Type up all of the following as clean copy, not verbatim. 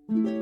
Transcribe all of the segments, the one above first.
Thank you.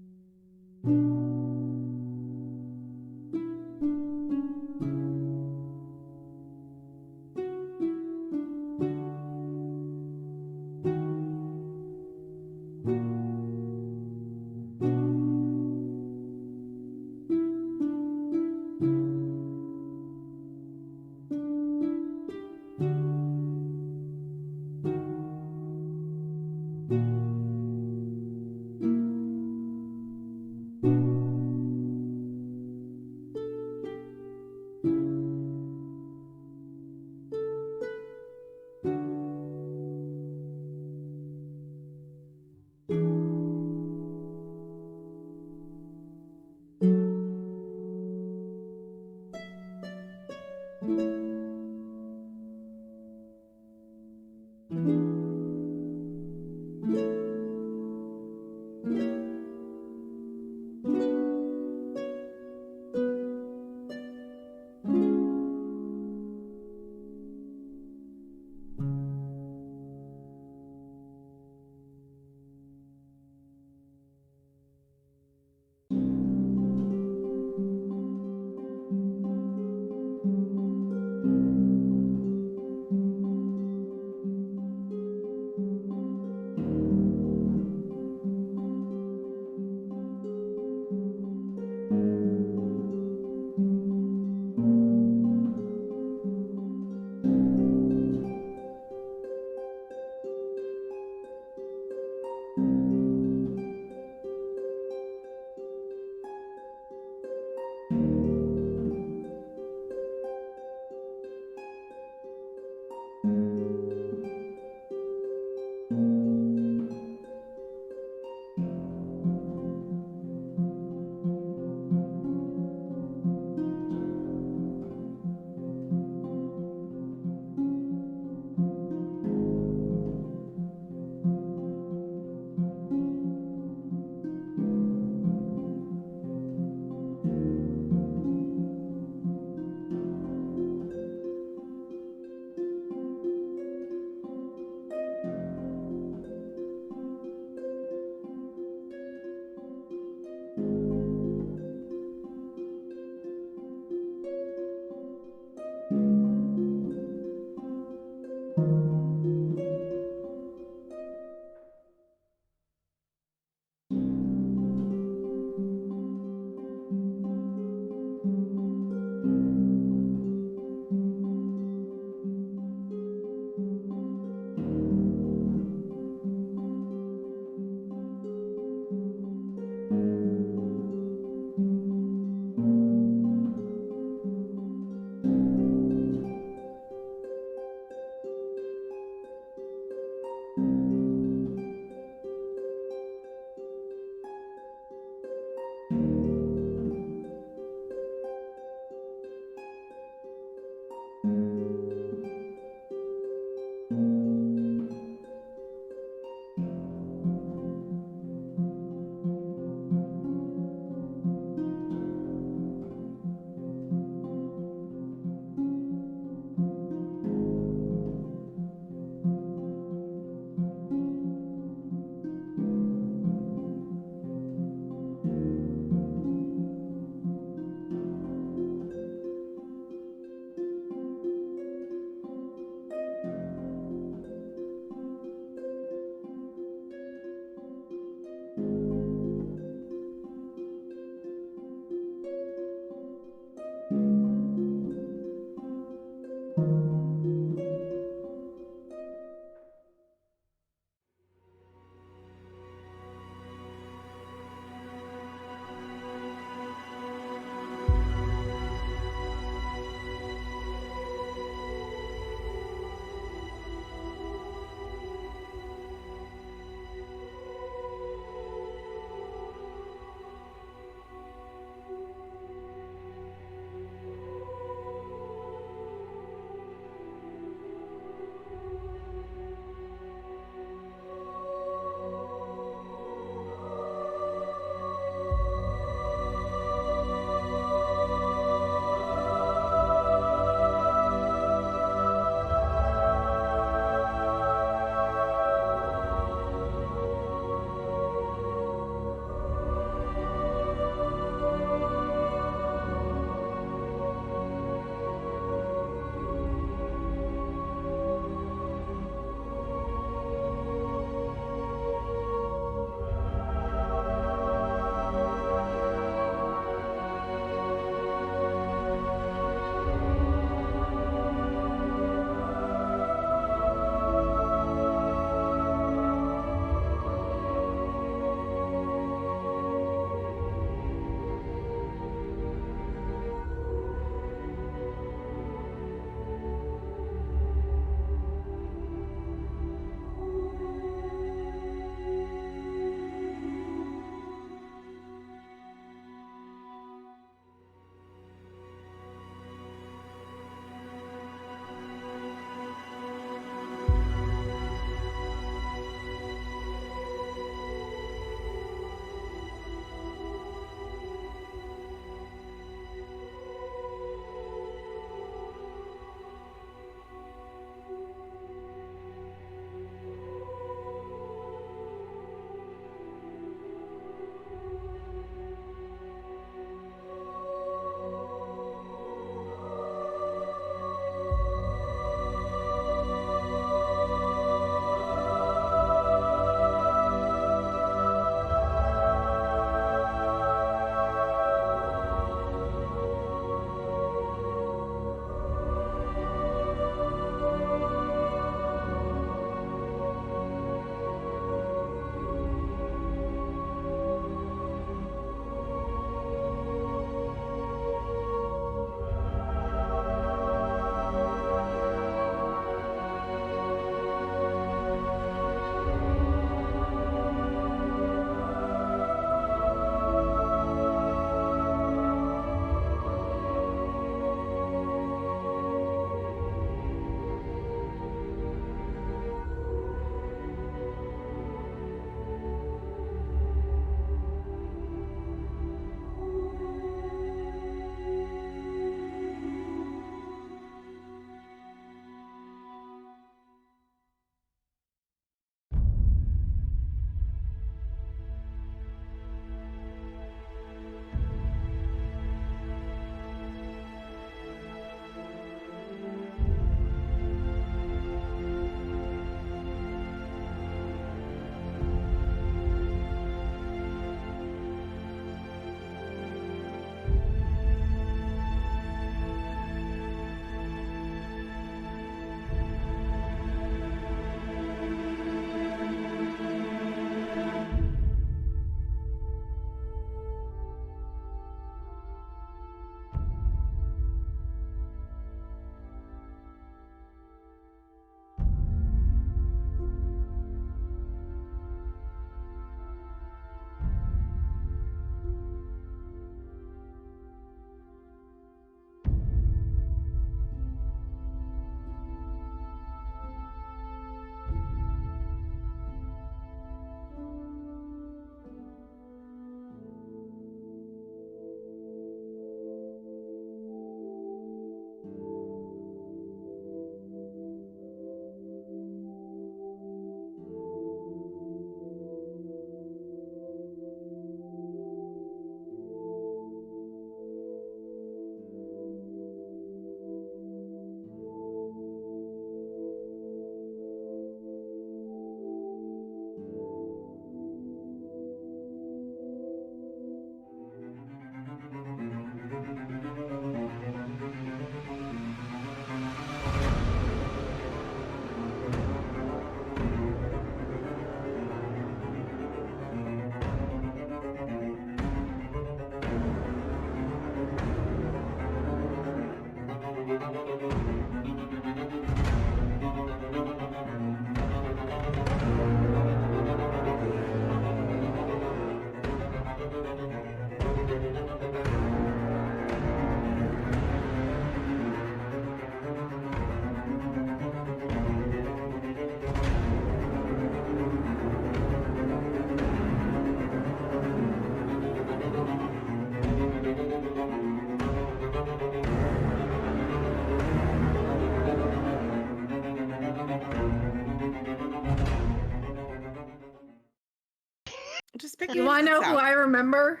Just pick You want to know who out. I remember?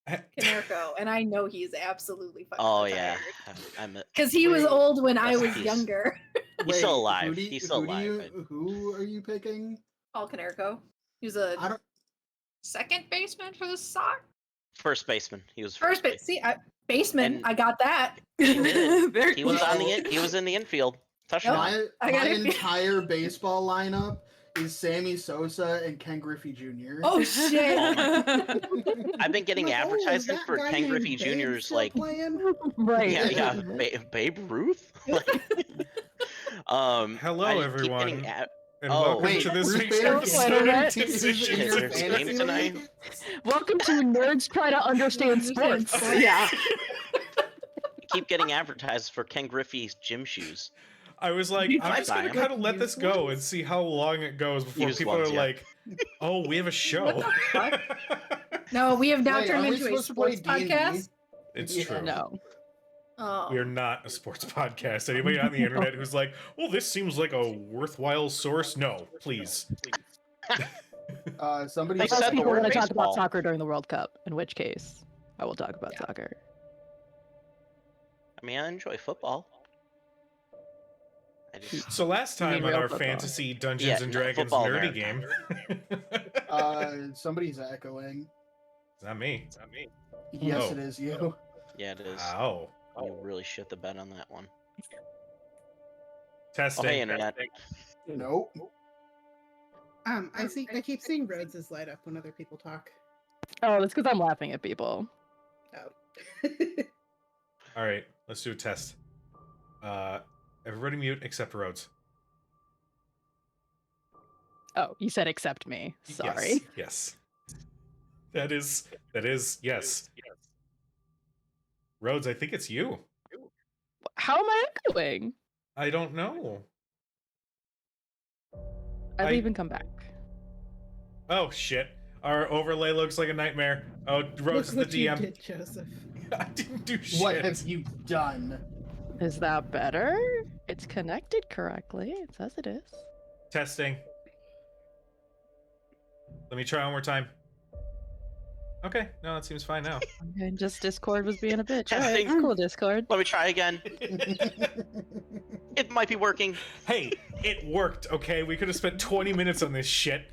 Canerco, and I know he's absolutely fucking Oh retired. yeah, I'm. Because he was Wait, old when I rest in was peace. younger. He's still alive. Who do He's still alive. who are you picking? Paul Canerco. He was I a don't. second baseman for the Sox. First baseman. He was First base. See, baseman. And I got that. he did. Very He was Well- on the. He was in the infield. Touchdown. My I got it. entire baseball lineup is Sammy Sosa and Ken Griffey Jr. Oh shit! I've been getting Like, oh, is advertisements that for guy Ken named Griffey Babe Jr.'s still like. playing? Right. Yeah, Babe Ruth. Hello, I keep everyone. getting And Oh. welcome Wait, to this Bruce week's Banner episode of is in Decisions. your There's a fantasy game tonight? league? Welcome to Nerds Try to Understand Sports. Yeah. keep getting advertised for Ken Griffey's gym shoes. I was like, You I'm might just buy gonna 'em. kind of let this go and see how long it goes before Used people ones, are yeah. like, "Oh, we have a show." No, we have now Wait, turned aren't we into a supposed to play sports D&D? podcast. It's Yeah. true. No. Oh. We are not a sports podcast. Anybody on the internet who's like, "Well, this seems like a worthwhile source," no, please. Somebody They Unless said the people word want to talk baseball. about soccer during the World Cup, in which case I will talk about soccer. I mean, I enjoy football. I just So last You mean time on real our football. fantasy Dungeons Yeah, and no, Dragons football nerdy America. game. somebody's echoing. It's not me. It's not me. Yes, Oh. it is you. yeah, it is. Ow. You really shit the bed on that one. Testing. Oh, hey, internet. Nope. I keep seeing Rhodes' light up when other people talk. Oh, that's because I'm laughing at people. Oh. All right, let's do a test. Everybody mute except Rhodes. Oh, you said accept me. Sorry. Yes. That is yes. Rhodes, I think it's you. How am I echoing? I don't know. I I- leave and come back. Oh shit. Our overlay looks like a nightmare. Oh, Rhodes is Look the what DM. you did, Joseph. I didn't do shit. What have you done? Is that better? It's connected correctly. It says it is. Testing. Let me try one more time. Okay, no, it seems fine now. And just Discord was being a bitch. All right, Testing. cool, Discord. Let me try again. It might be working. Hey, it worked, okay? We could have spent 20 minutes on this shit.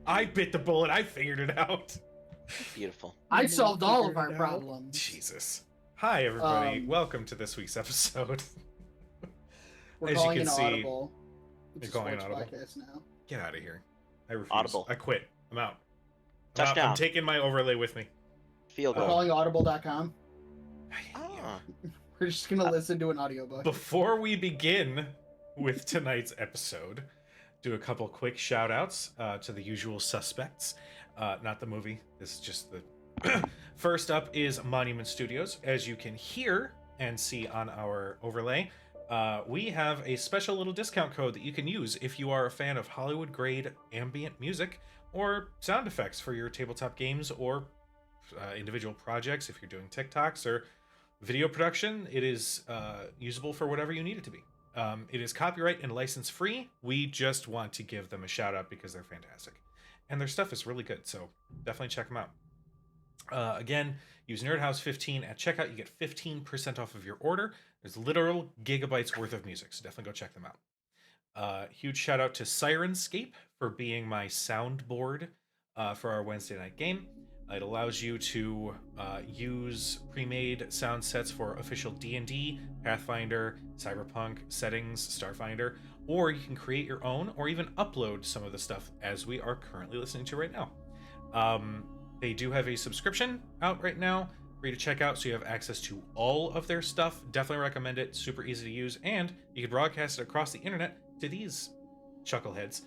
I bit the bullet, I figured it out. Beautiful. I solved all of our Figured it out. problems. Jesus. Hi, everybody. Um, Welcome to this week's episode. We're As you calling can an see- audible. It's You're a calling an sports audible? podcast now. Get out of here. I refuse. Audible. I quit. I'm out. I'm out. Touchdown. I'm taking my overlay with me. Field We're Oh. goal. calling audible.com. Ah. We're just gonna listen to an audiobook. Before we begin with tonight's episode, do a couple quick shout outs to the usual suspects. Not the movie. This is just the. First up is Monument Studios. As you can hear and see on our overlay, we have a special little discount code that you can use if you are a fan of Hollywood grade ambient music or sound effects for your tabletop games or individual projects. If you're doing TikToks or video production, it is usable for whatever you need it to be. It is copyright and license free. We just want to give them a shout out because they're fantastic. And their stuff is really good, so definitely check them out. Again, use NerdHouse15 at checkout. You get 15% off of your order. There's literal gigabytes worth of music, so definitely go check them out. Huge shout out to Sirenscape for being my soundboard for our Wednesday night game. It allows you to use pre-made sound sets for official D&D, Pathfinder, Cyberpunk settings, Starfinder, or you can create your own or even upload some of the stuff as we are currently listening to right now. They do have a subscription out right now for you to check out, so you have access to all of their stuff. Definitely recommend it. Super easy to use, and you can broadcast it across the internet to these chuckleheads,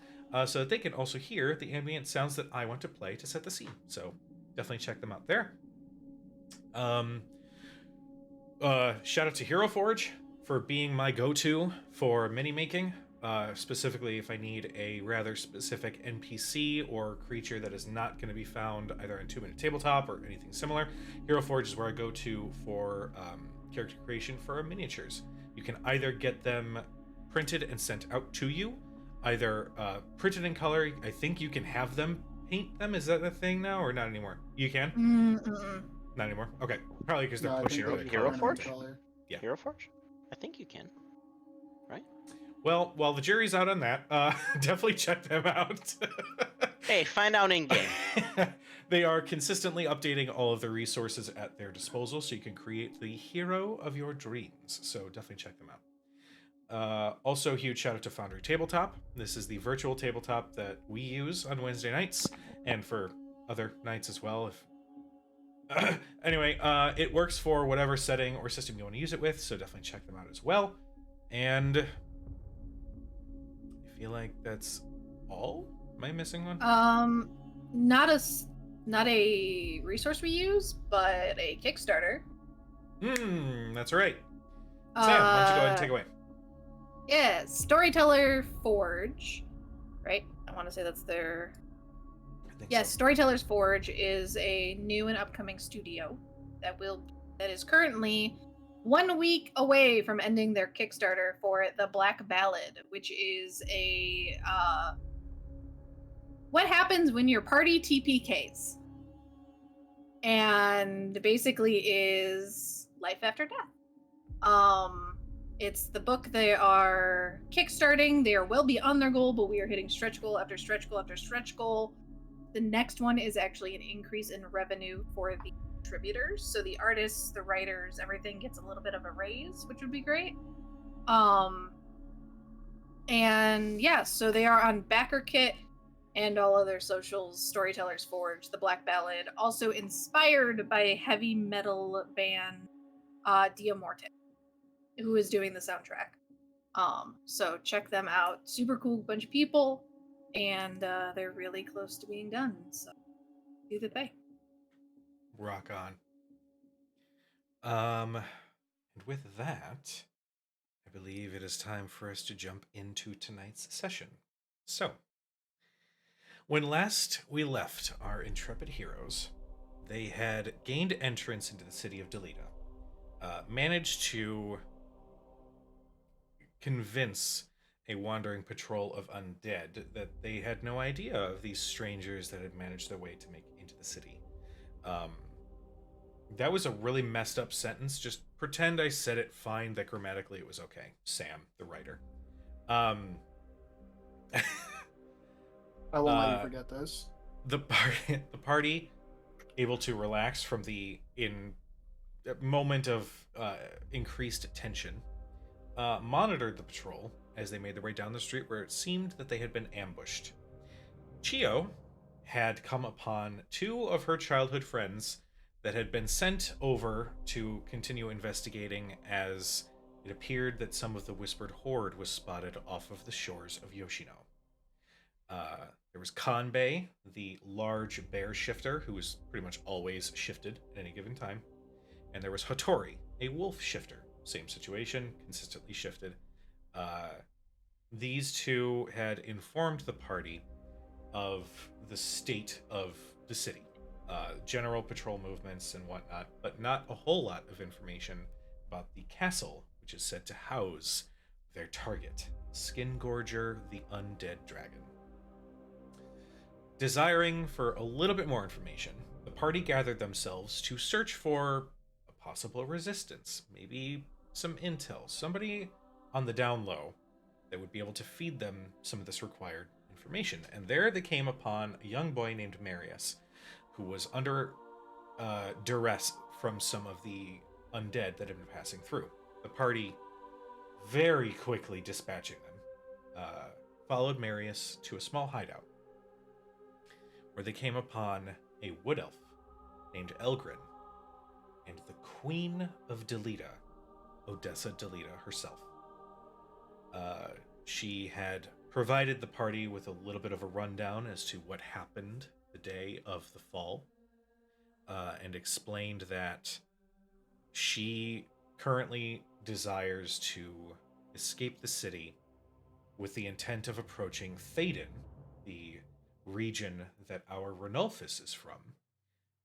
so that they can also hear the ambient sounds that I want to play to set the scene. So definitely check them out there. Shout out to Hero Forge for being my go-to for mini making. Specifically if I need a rather specific NPC or creature that is not going to be found either in 2-Minute Tabletop or anything similar. Hero Forge is where I go to for character creation for miniatures. You can either get them printed and sent out to you, either printed in color. I think you can have them paint them? Is that a thing now or not anymore? You can? Mm-mm. Not anymore. Okay, probably because they're No, I pushing think early they Hero color. Forge? color. Yeah. Hero Forge? I think you can. Right? Well, while the jury's out on that, definitely check them out. Hey, find out in game. They are consistently updating all of the resources at their disposal so you can create the hero of your dreams. So definitely check them out. Also, huge shout out to Foundry Tabletop. This is the virtual tabletop that we use on Wednesday nights and for other nights as well. Anyway, it works for whatever setting or system you want to use it with, so definitely check them out as well. And I feel like that's all. Am I missing one? Not a resource we use, but a Kickstarter. That's right. Sam, why don't you go ahead and take it away? Yeah, Storyteller Forge, right? I want to say that's their. I think Yes, so. Storyteller's Forge is a new and upcoming studio that is currently 1 week away from ending their Kickstarter for The Black Ballad, which is a what happens when your party TPKs, and basically is life after death. It's the book they are kickstarting. They are well beyond their goal, but we are hitting stretch goal after stretch goal after stretch goal. The next one is actually an increase in revenue for the contributors. So the artists, the writers, everything gets a little bit of a raise, which would be great. And yeah, so they are on BackerKit and all other socials. Storytellers Forge, The Black Ballad, also inspired by heavy metal band Dia Morte, who is doing the soundtrack. So check them out. Super cool bunch of people, and they're really close to being done. So do the thing. Rock on. And with that, I believe it is time for us to jump into tonight's session. So, when last we left our intrepid heroes, they had gained entrance into the city of Delita, managed to convince a wandering patrol of undead that they had no idea of these strangers that had managed their way to make it into the city. That was a really messed up sentence. Just pretend I said it fine, that grammatically it was okay. Sam, the writer. I won't let you forget this. The party able to relax from the moment of increased tension, monitored the patrol as they made their way down the street where it seemed that they had been ambushed. Chio had come upon two of her childhood friends that had been sent over to continue investigating, as it appeared that some of the whispered horde was spotted off of the shores of Yoshino. There was Kanbei, the large bear shifter, who was pretty much always shifted at any given time. And there was Hattori, a wolf shifter. Same situation, consistently shifted. These two had informed the party of the state of the city. General patrol movements and whatnot, but not a whole lot of information about the castle, which is said to house their target, Skingorger the Undead Dragon. Desiring for a little bit more information, the party gathered themselves to search for a possible resistance, maybe some intel, somebody on the down low that would be able to feed them some of this required information. And there they came upon a young boy named Marius, who was under duress from some of the undead that had been passing through. The party, very quickly dispatching them, followed Marius to a small hideout, where they came upon a wood elf named Elgrin, and the Queen of Delita, Odessa Delita herself. She had provided the party with a little bit of a rundown as to what happened the day of the fall, and explained that she currently desires to escape the city with the intent of approaching Thaden, the region that our Ranulphus is from,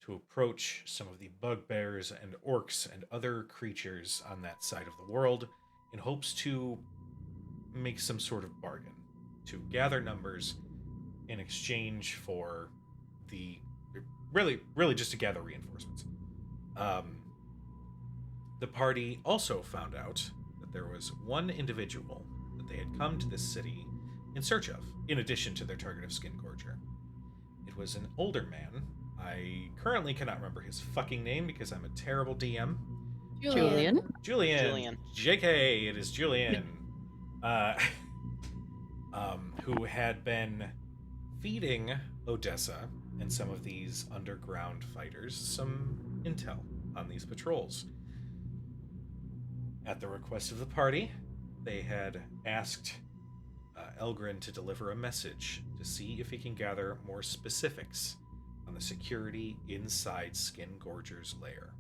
to approach some of the bugbears and orcs and other creatures on that side of the world in hopes to make some sort of bargain, to gather numbers in exchange for really just to gather reinforcements. The party also found out that there was one individual that they had come to this city in search of, in addition to their target of Skin Gorger. It was an older man. I currently cannot remember his fucking name because I'm a terrible DM. Julian. Julian. JK, it is Julian. Who had been feeding Odessa and some of these underground fighters some intel on these patrols. At the request of the party, they had asked Elgrin to deliver a message to see if he can gather more specifics on the security inside Skin Gorger's lair.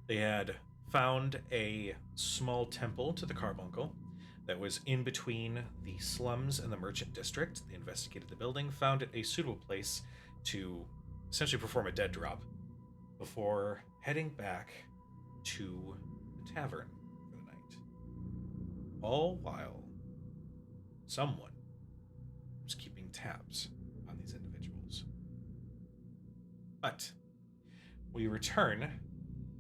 They had found a small temple to the Carbuncle that was in between the slums and the merchant district. They investigated the building, found it a suitable place to essentially perform a dead drop before heading back to the tavern for the night. All while someone was keeping tabs on these individuals. But we return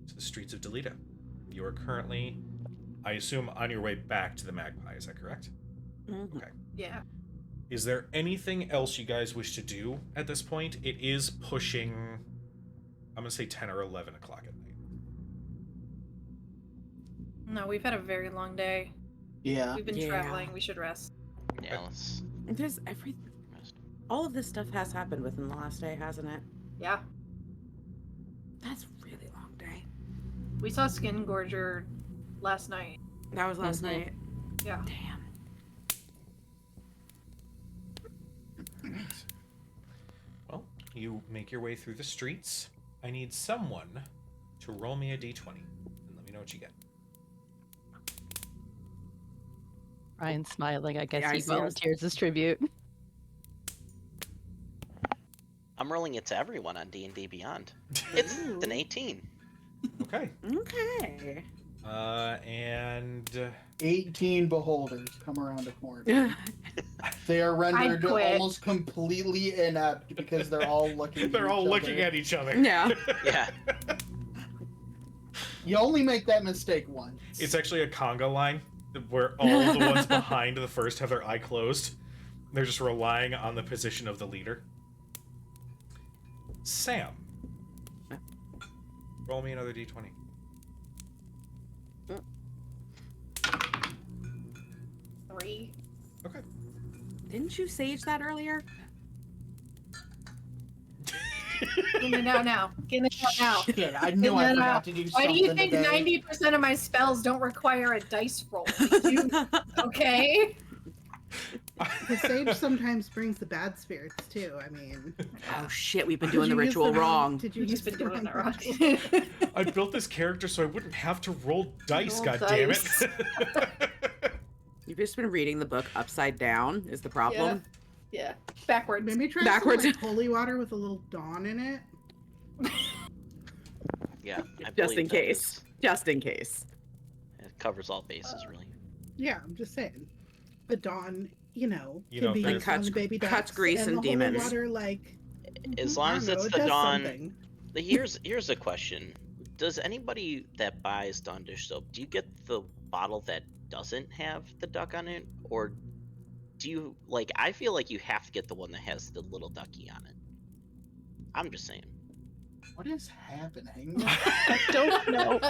to the streets of Delita. You are currently, I assume, on your way back to the Magpie. Is that correct? Mhm. Okay. Yeah. Is there anything else you guys wish to do at this point? It is pushing, I'm going to say 10 or 11 o'clock at night. No, we've had a very long day. Yeah. We've been Yeah. traveling. We should rest. Yeah, let's There's rest. all of this stuff has happened within the last day, hasn't it? Yeah. That's a really long day. We saw Skin Gorger last night. That was last Mhm. night. Yeah. Damn. Well, you make your way through the streets. I need someone to roll me a d20 and let me know what you get. Ryan's smiling. I guess Yeah, I he see us. volunteers as tribute. I'm rolling it to everyone on D&D Beyond. It's an 18. Okay. Okay. And 18 beholders come around the corner. They are rendered quit. almost completely inept because they're all looking. they're all looking at each other. Yeah. Yeah. You only make that mistake once. It's actually a conga line where all the ones behind the first have their eye closed. They're just relying on the position of the leader. Sam. Roll me another d20. Three. Okay. Didn't you sage that earlier? Get it out now. Get it out now. Shit, I knew I No, no. forgot to do Why something do you think today. 90% of my spells don't require a dice roll? Okay? The sage sometimes brings the bad spirits too. I mean, Oh shit, we've been did doing the you use ritual wrong. Did you You've use just been the doing that wrong wrong. I built this character so I wouldn't have to roll dice, Roll goddammit. You've just been reading the book upside down is the problem. Yeah. Backwards. Maybe try Backwards. some like, holy water with a little dawn in it. Yeah. I Just believe in that case. is- Just in case. It covers all bases, really. Yeah, I'm just saying. The dawn, You can know, be like used on the baby cuts, ducks, grease, and the holy demons. water, like, As I long don't as know, it's it the does dawn. something. Here's a question. Does anybody that buys Dawn dish soap, do you get the bottle that doesn't have the duck on it? Or do you, like, I feel like you have to get the one that has the little ducky on it. I'm just saying. What is happening? I don't know.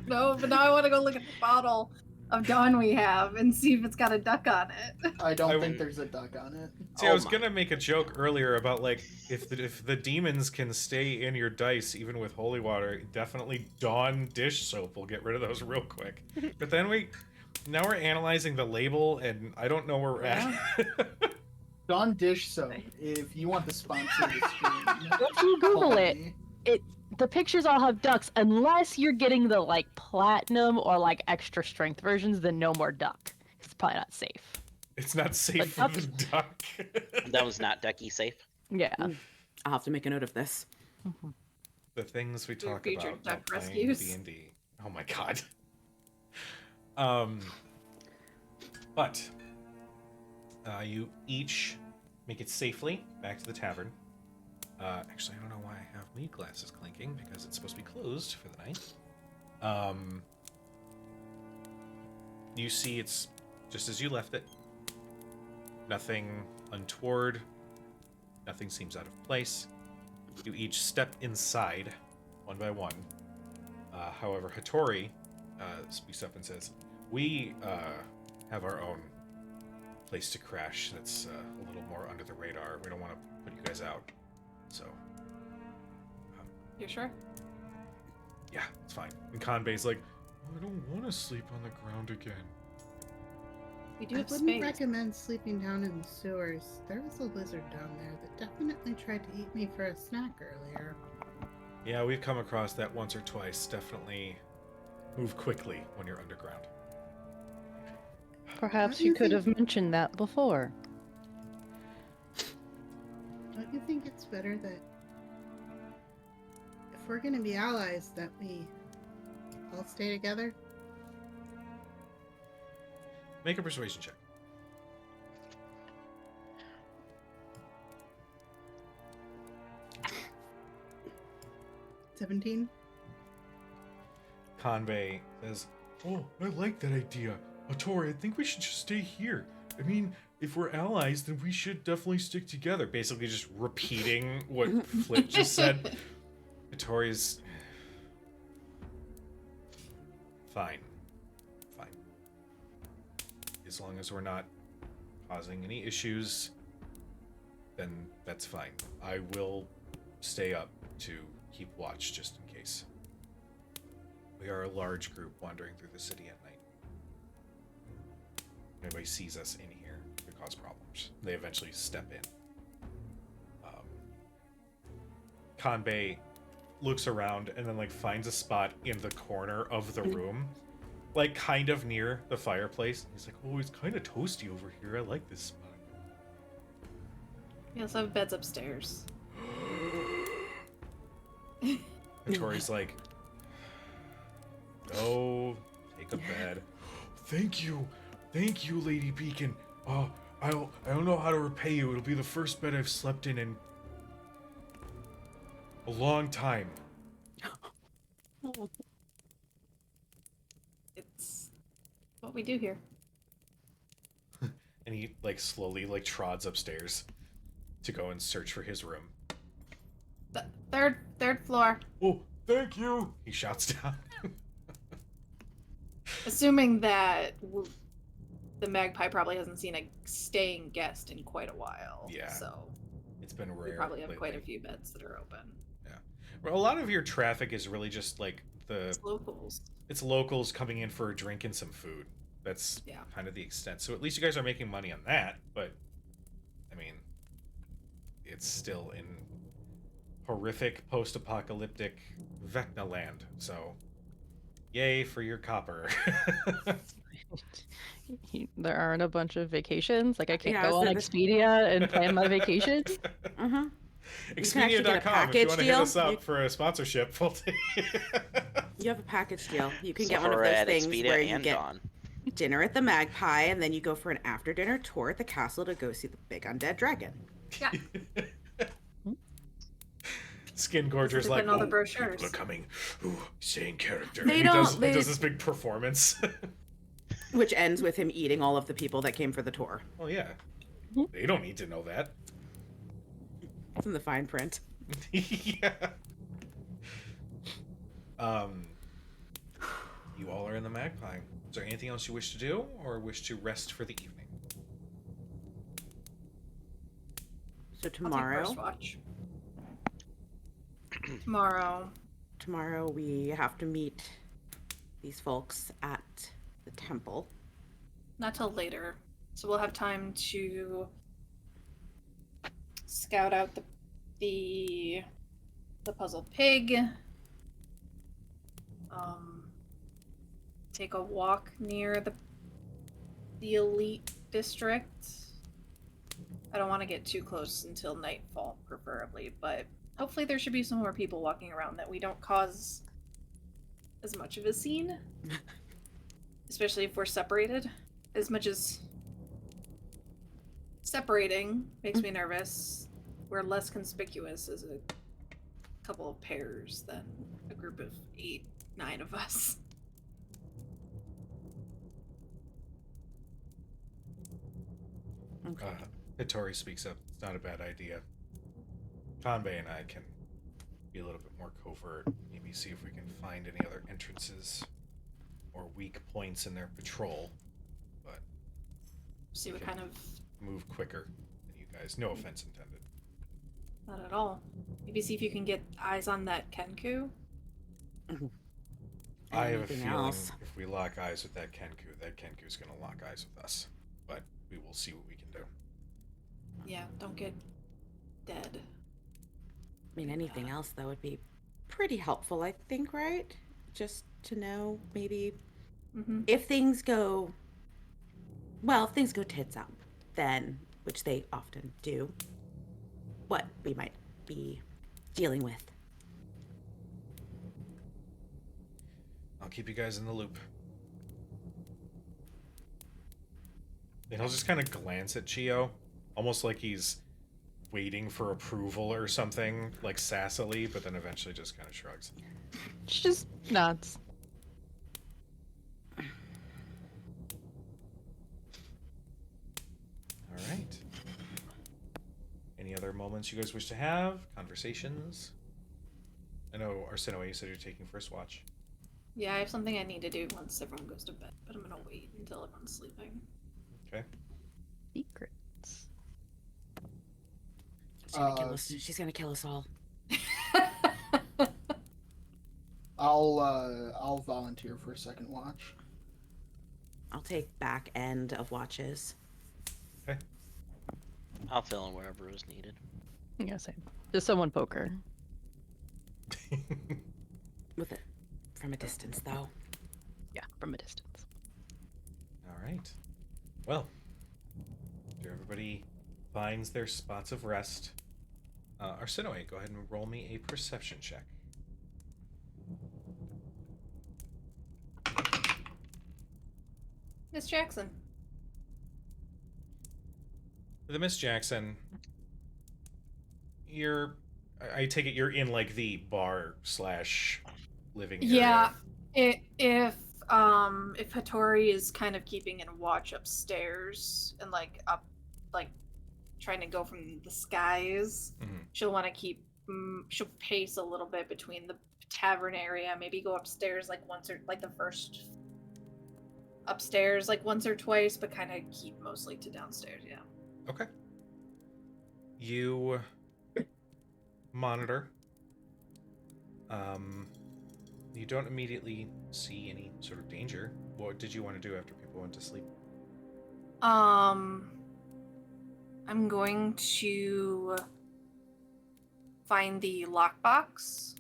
No, but now I want to go look at the bottle of Dawn we have and see if it's got a duck on it. I don't I think would- there's a duck on it. See, I Oh was my. gonna make a joke earlier about like if the demons can stay in your dice even with holy water, definitely Dawn dish soap will get rid of those real quick. But then now we're analyzing the label and I don't know where we're at. Dawn dish soap. If you want the sponsor of the stream, If you Google call it, me. the pictures all have ducks, unless you're getting the like platinum or like extra strength versions. Then no more duck. It's probably not safe. It's not safe But for the duck. That was not ducky safe. Yeah. I'll have to make a note of this. The things we Your talk future about duck while playing rescues. D&D. Oh my god. But you each make it safely back to the tavern. Actually, I don't know why I have mead glasses clinking, because it's supposed to be closed for the night. You see it's just as you left it. Nothing untoward. Nothing seems out of place. You each step inside, one by one. However, Hattori speaks up and says, "We have our own place to crash that's a little more under the radar. We don't want to put you guys out. So, You sure? yeah, it's fine." And Kanbei's like, "I don't want to sleep on the ground again." We do I have wouldn't space. recommend sleeping down in the sewers. There was a lizard down there that definitely tried to eat me for a snack earlier. Yeah, we've come across that once or twice. Definitely move quickly when you're underground. Perhaps do you you could think- have mentioned that before. Don't you think it's better that if we're gonna be allies, that we all stay together? Make a persuasion check. 17? Kanbei says, "Oh, I like that idea. Hattori, I think we should just stay here. I mean, if we're allies, then we should definitely stick together." Basically just repeating what Flip just said. Hattori's... Fine. Fine. As long as we're not causing any issues, then that's fine. I will stay up to keep watch just in case. We are a large group wandering through the city at night. If anybody sees us in here, it could cause problems. They eventually step in. Kanbei looks around and then like finds a spot in the corner of the room, like kind of near the fireplace. He's like, "Oh, it's kind of toasty over here. I like this spot." We also have beds upstairs. Hattori's like, "Go take a bed." Thank you, Lady Beacon. I don't know how to repay you. It'll be the first bed I've slept in a long time. It's what we do here. And he like slowly like trods upstairs to go and search for his room. Third floor. "Oh, thank you!" he shouts down. Assuming that the magpie probably hasn't seen a staying guest in quite a while. Yeah. So It's been we rare. probably have quite a lately. few beds that are open. Well, a lot of your traffic is really just like It's locals. it's locals coming in for a drink and some food. That's Yeah. kind of the extent. So at least you guys are making money on that, but I mean, it's still in horrific post-apocalyptic Vecna land. So yay for your copper. There aren't a bunch of vacations. Like I can't Yeah, go on so Expedia and plan my vacations. Mm-hmm. You can actually get a Expedia.com if you package want to hit deal. us up You- for a sponsorship. We'll take You have a package deal. You can So get one of we're those at things Expedia where you and get Dawn. dinner at the Magpie, and then you go for an after-dinner tour at the castle to go see the big undead dragon. Yeah. Skin Gorger's They like, put in all the "Oh, brochures." people are coming. Ooh, stay in character." They he don't- does, they- he does this big performance. Which ends with him eating all of the people that came for the tour. Well, yeah. They don't need to know that. It's in the fine print. Yeah. You all are in the Magpie. Is there anything else you wish to do, or wish to rest for the evening? So I'll take tomorrow, first watch. Tomorrow. we have to meet these folks at the temple. Not till later. So we'll have time to scout out the puzzle pig. Take a walk near the elite district. I don't want to get too close until nightfall, preferably, but hopefully there should be some more people walking around that we don't cause as much of a scene. Especially if we're separated. As much as separating makes me nervous. We're less conspicuous as a couple of pairs than a group of 8, 9 of us. Okay. Hittori speaks up. It's not a bad idea. Kanbei and I can be a little bit more covert. Maybe see if we can find any other entrances or weak points in their patrol. But See what Okay. kind of. move quicker than you guys. No offense intended. Not at all. Maybe see if you can get eyes on that Kenku. I have a Anything feeling else? if we lock eyes with that Kenku's gonna lock eyes with us. But we will see what we can do. Yeah, don't get dead. I mean, anything else though would be pretty helpful, I think, right? Just to know maybe Mm-hmm. if things go well, if things go tits up, then which they often do, what we might be dealing with. I'll keep you guys in the loop. And he'll just kind of glance at Chio, almost like he's waiting for approval or something, like sassily, but then eventually just kind of shrugs. She just nods. All right. Any other moments you guys wish to have? Conversations? I know, Arsinoe, you said you're taking first watch. Yeah, I have something I need to do once everyone goes to bed, but I'm gonna wait until everyone's sleeping. Okay. Secrets. She's gonna kill us. She's gonna kill us all. I'll volunteer for a second watch. I'll take back end of watches. Okay. I'll fill in wherever is needed. Yeah, same. Just someone poker. With it from a distance, though. Yeah, from a distance. All right. Well, after everybody finds their spots of rest, Arsinoe, go ahead and roll me a perception check. Miss Jackson. For the Miss Jackson, I take it you're in like the bar / living area. Yeah, if Hattori is kind of keeping in watch upstairs and like up, like trying to go from the skies, Mhm. she'll want to keep. She'll pace a little bit between the tavern area. Maybe go upstairs like once or like the first upstairs like once or twice, but kind of keep mostly to downstairs. Yeah. Okay. You monitor. You don't immediately see any sort of danger. What did you want to do after people went to sleep? I'm going to find the lockbox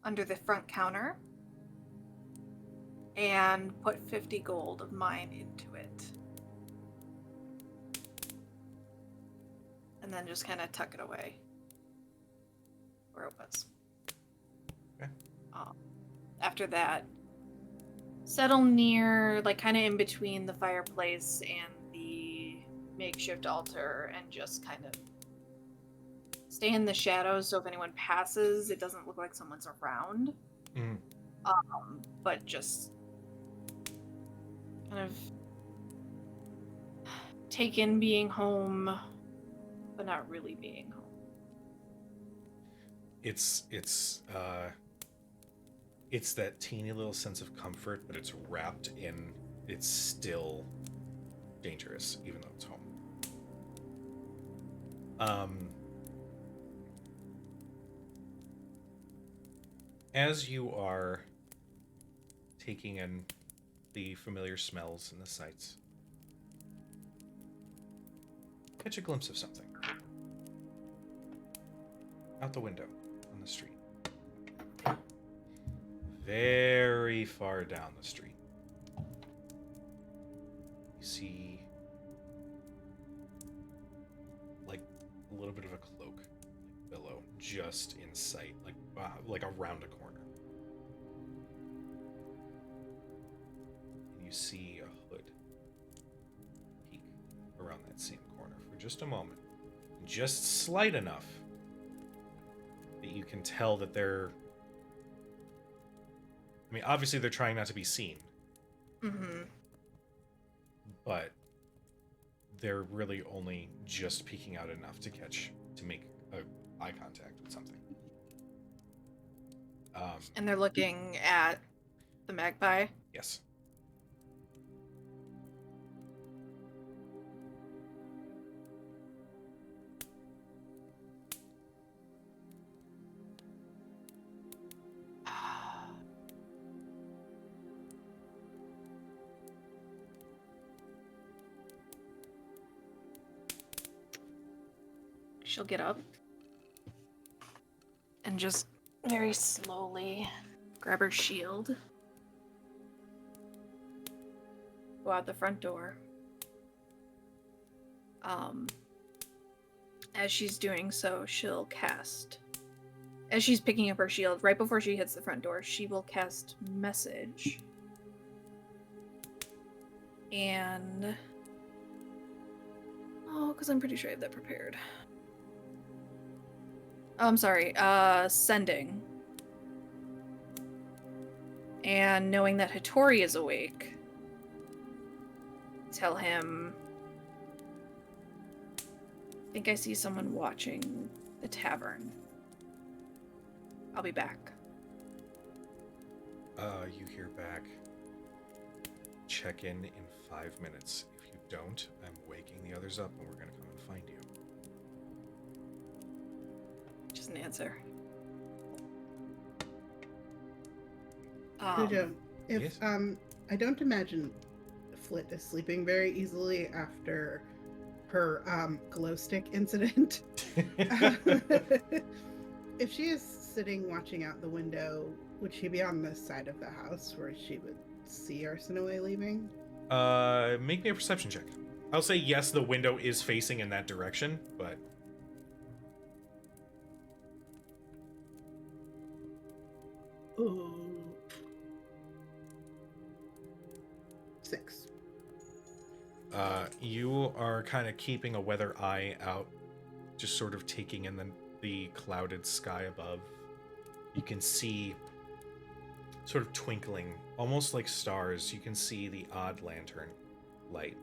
under the front counter and put 50 gold of mine into it. And then just kind of tuck it away where it was. Okay. After that, settle near, like kind of in between the fireplace and the makeshift altar and just kind of stay in the shadows so if anyone passes, it doesn't look like someone's around. Mhm. But just kind of take in being home, but not really being home. It's that teeny little sense of comfort, but it's wrapped in. It's still dangerous, even though it's home. As you are taking in the familiar smells and the sights, catch a glimpse of something out the window on the street. Very far down the street, you see like a little bit of a cloak, like billow, just in sight, like around a corner. And you see a hood peek around that same corner for just a moment. Just slight enough that you can tell that they're... I mean, obviously they're trying not to be seen. Mm-hmm. But they're really only just peeking out enough to make eye contact with something. And they're looking at the magpie. Yes. She'll get up and just very slowly grab her shield, go out the front door. As she's doing so, she'll cast. As she's picking up her shield, right before she hits the front door, she will cast message. And because I'm pretty sure I have that prepared. Oh, I'm sorry. Sending. And knowing that Hattori is awake, tell him, I think I see someone watching the tavern. I'll be back. You hear back. Check in 5 minutes. If you don't, I'm waking the others up and we're gonna come and find you. Just an answer. Cujo, if yes? I don't imagine Flit is sleeping very easily after her glow stick incident. If she is sitting watching out the window, would she be on this side of the house where she would see Arsinoe leaving? Make me a perception check. I'll say yes, the window is facing in that direction, but... Ooh. 6. You are kind of keeping a weather eye out, just sort of taking in the clouded sky above. You can see sort of twinkling, almost like stars. You can see the odd lantern light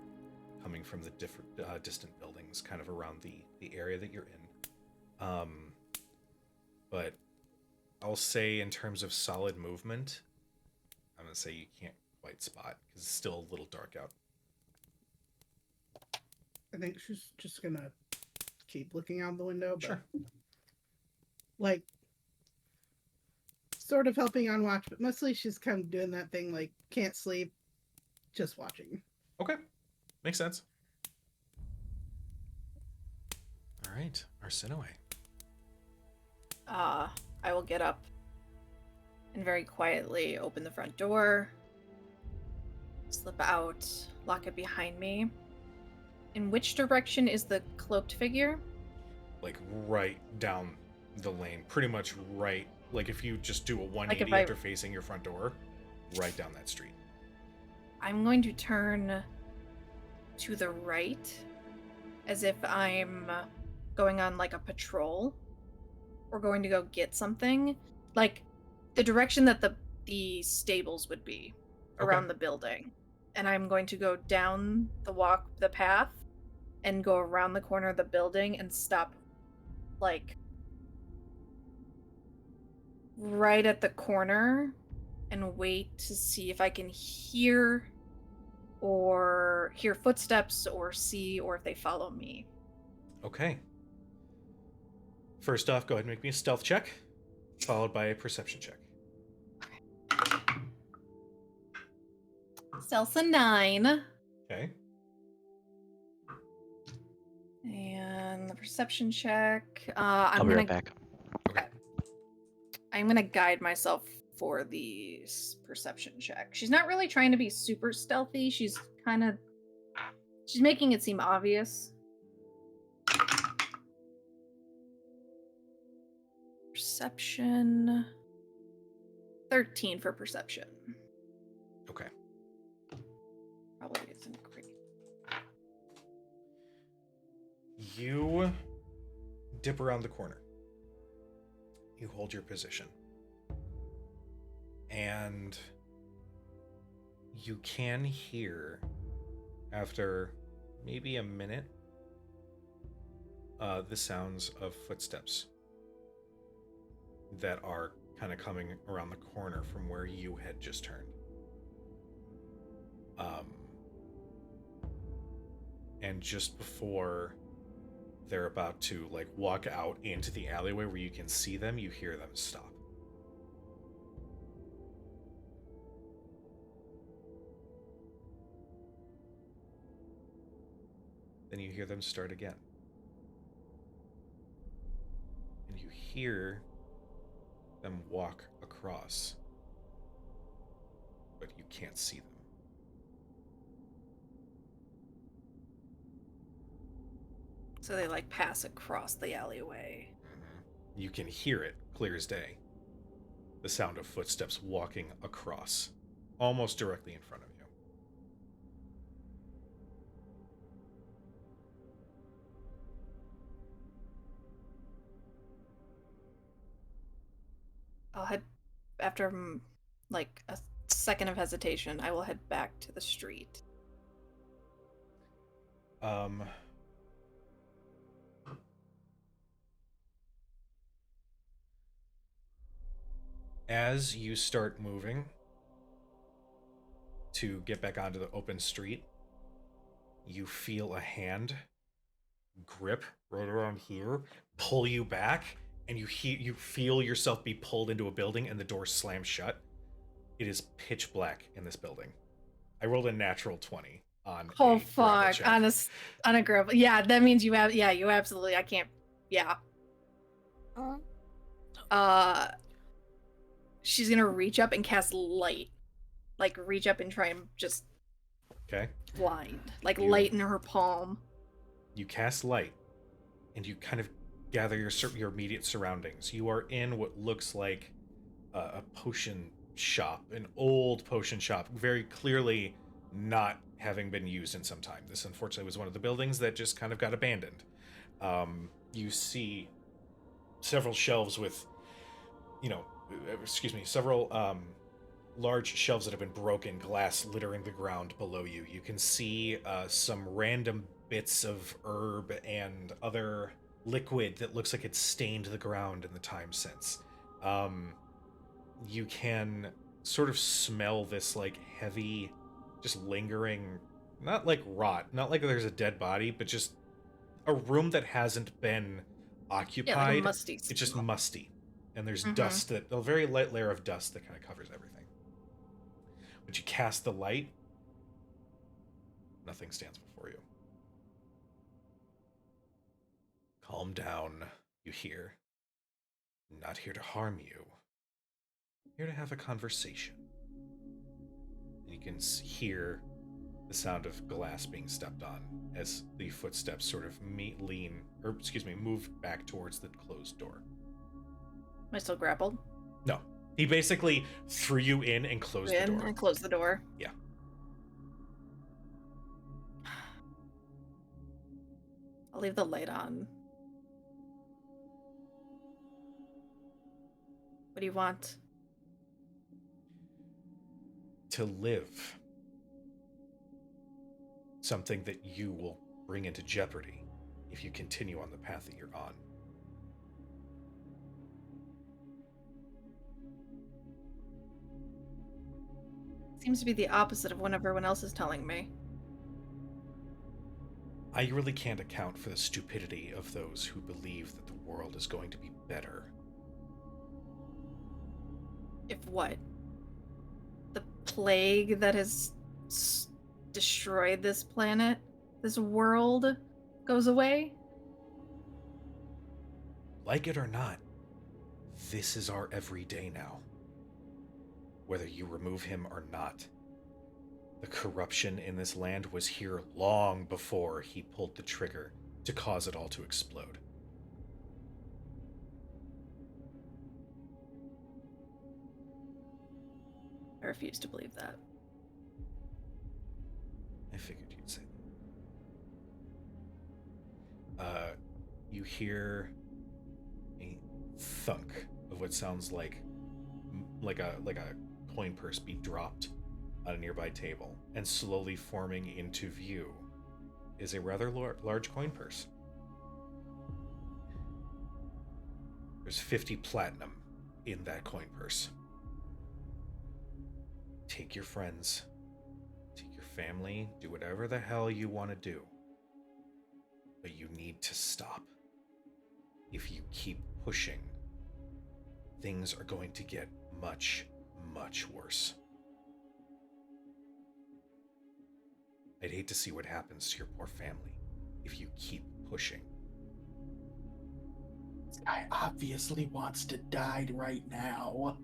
coming from the different distant buildings kind of around the area that you're in. But I'll say in terms of solid movement, I'm going to say you can't quite spot because it's still a little dark out. I think she's just gonna keep looking out the window, but Sure. like sort of helping on watch, but mostly she's kind of doing that thing like can't sleep, just watching. Okay. Makes sense. All right, Arsinoe. I will get up and very quietly open the front door, slip out, lock it behind me. In which direction is the cloaked figure? Like right down the lane, pretty much right. Like if you just do a 180 Like after facing your front door, right down that street. I'm going to turn to the right as if I'm going on like a patrol or going to go get something. Like the direction that the stables would be around the building. And I'm going to go down the path and go around the corner of the building and stop like right at the corner and wait to see if I can hear footsteps or see or if they follow me. Okay. First off, go ahead and make me a stealth check, followed by a perception check. Stealth's a 9. Okay. And the perception check. I'll be right back. Okay. I'm gonna guide myself for the perception check. She's not really trying to be super stealthy. She's making it seem obvious. Perception. 13 for perception. Okay. Probably isn't great. You dip around the corner. You hold your position. And you can hear, after maybe a minute, the sounds of footsteps that are kind of coming around the corner from where you had just turned. And just before they're about to like walk out into the alleyway where you can see them, you hear them stop. Then you hear them start again. And you hear them walk across, but you can't see them. So they like pass across the alleyway. Mm-hmm. You can hear it clear as day. The sound of footsteps walking across, almost directly in front of you. I'll head after like a second of hesitation. I will head back to the street. As you start moving to get back onto the open street, you feel a hand grip right around here, pull you back, and you feel yourself be pulled into a building, and the door slams shut. It is pitch black in this building. I rolled a natural 20 on Oh a gravel fuck! check. On a gravel. Yeah, that means you have. Yeah, you absolutely. I can't. Yeah. She's gonna reach up and cast light, like reach up and try and just Okay. blind, like light in her palm. You cast light, and you kind of gather your immediate surroundings. You are in what looks like a potion shop, an old potion shop, very clearly not having been used in some time. This unfortunately was one of the buildings that just kind of got abandoned. You see several shelves with, several large shelves that have been broken, glass littering the ground below you. You can see some random bits of herb and other liquid that looks like it's stained the ground in the time since. You can sort of smell this like heavy, just lingering, not like rot, not like there's a dead body, but just a room that hasn't been occupied. Yeah, like a musty it's just smell. musty. And there's dust, a very light layer of dust that kind of covers everything. But you cast the light, nothing stands before you. Calm down, you hear. Not here to harm you. Here to have a conversation. And you can hear the sound of glass being stepped on as the footsteps sort of move back towards the closed door. Am I still grappled? No. He basically threw you in and closed the door. And closed the door. Yeah. I'll leave the light on. What do you want? To live. Something that you will bring into jeopardy if you continue on the path that you're on. Seems to be the opposite of what everyone else is telling me. I really can't account for the stupidity of those who believe that the world is going to be better. If what? The plague that has destroyed this planet, this world, goes away? Like it or not, this is our everyday now. Whether you remove him or not. The corruption in this land was here long before he pulled the trigger to cause it all to explode. I refuse to believe that. I figured you'd say You hear a thunk of what sounds like a coin purse be dropped on a nearby table, and slowly forming into view is a rather large coin purse. There's 50 platinum in that coin purse. Take your friends, take your family, do whatever the hell you want to do. But you need to stop. If you keep pushing, things are going to get much, much worse. I'd hate to see what happens to your poor family if you keep pushing. This guy obviously wants to die right now.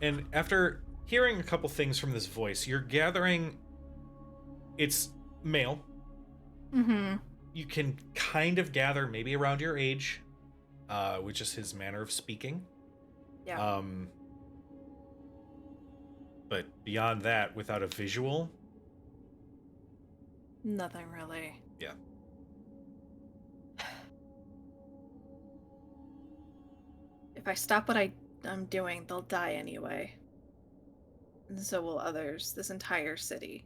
And after hearing a couple things from this voice, you're gathering it's male. Mm-hmm. You can kind of gather maybe around your age, which is his manner of speaking. Yeah. But beyond that, without a visual, Nothing really. yeah. If I stop what I'm doing, they'll die anyway. And so will others, this entire city.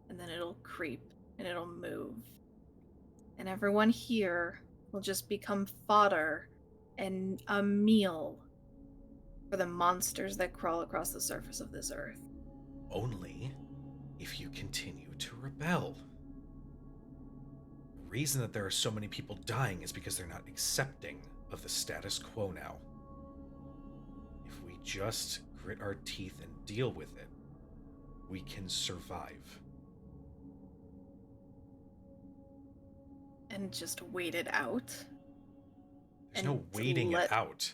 And then it'll creep and it'll move. And everyone here will just become fodder and a meal for the monsters that crawl across the surface of this earth. Only if you continue to rebel. The reason that there are so many people dying is because they're not accepting of the status quo now. If we just grit our teeth and deal with it, we can survive. And just wait it out. There's no And waiting it out.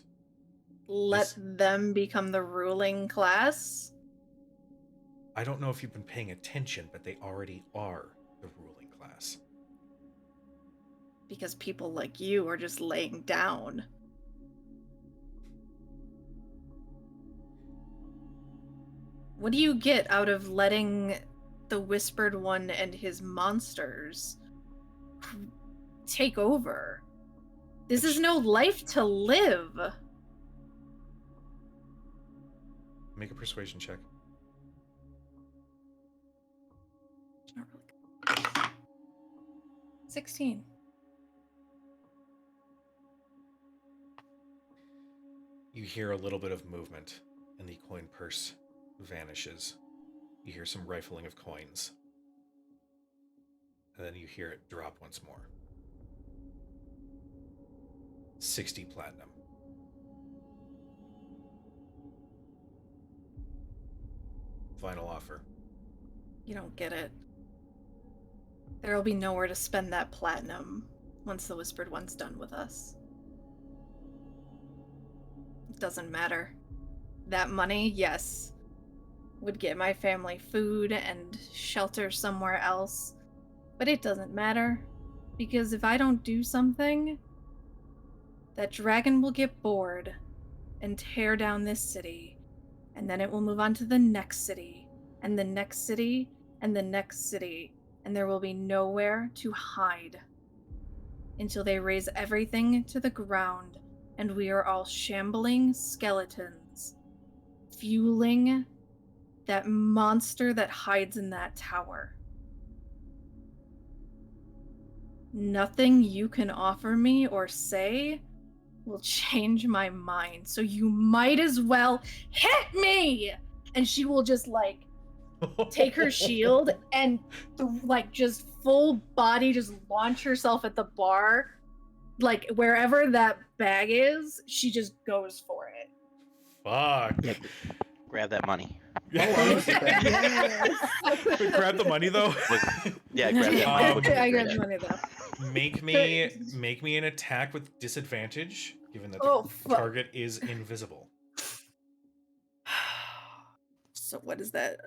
Let them become the ruling class? I don't know if you've been paying attention, but they already are the ruling class. Because people like you are just laying down. What do you get out of letting the Whispered One and his monsters take over? This is no life to live. Make a persuasion check. Not really good. 16. You hear a little bit of movement, and the coin purse vanishes. You hear some rifling of coins. And then you hear it drop once more. 60 platinum. Final offer. You don't get it. There'll be nowhere to spend that platinum once the Whispered One's done with us. It doesn't matter. That money, yes, would get my family food and shelter somewhere else. But it doesn't matter, because if I don't do something, that dragon will get bored and tear down this city, and then it will move on to the next city, and the next city, and the next city, and there will be nowhere to hide until they raise everything to the ground, and we are all shambling skeletons, fueling that monster that hides in that tower. Nothing you can offer me or say will change my mind, so you might as well hit me! And she will just, like, take her shield and, like, just full body just launch herself at the bar. Like, wherever that bag is, she just goes for it. Fuck. Grab that money. Yes. Grab the money though. Yeah, grab that money. Would be I great. grab the money though. Make me an attack with disadvantage, given that the Oh, fuck. target is invisible. So what is that?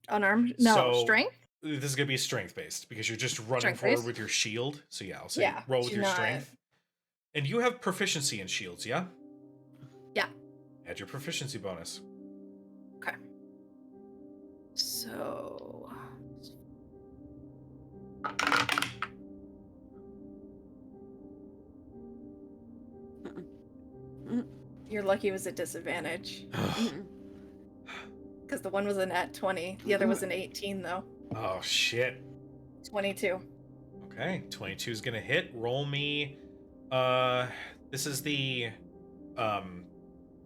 Unarmed? No, So, strength? This is gonna be strength based because you're just running Strength forward based? with your shield. So yeah, I'll say Yeah, roll with do your not- strength. And you have proficiency in shields, yeah? Yeah. Add your proficiency bonus. Okay. So You're lucky it was a disadvantage. Mhm. Because the one was a nat 20. The other was an 18, though. Oh, shit. 22. Okay, 22 is gonna hit. Roll me. This is the.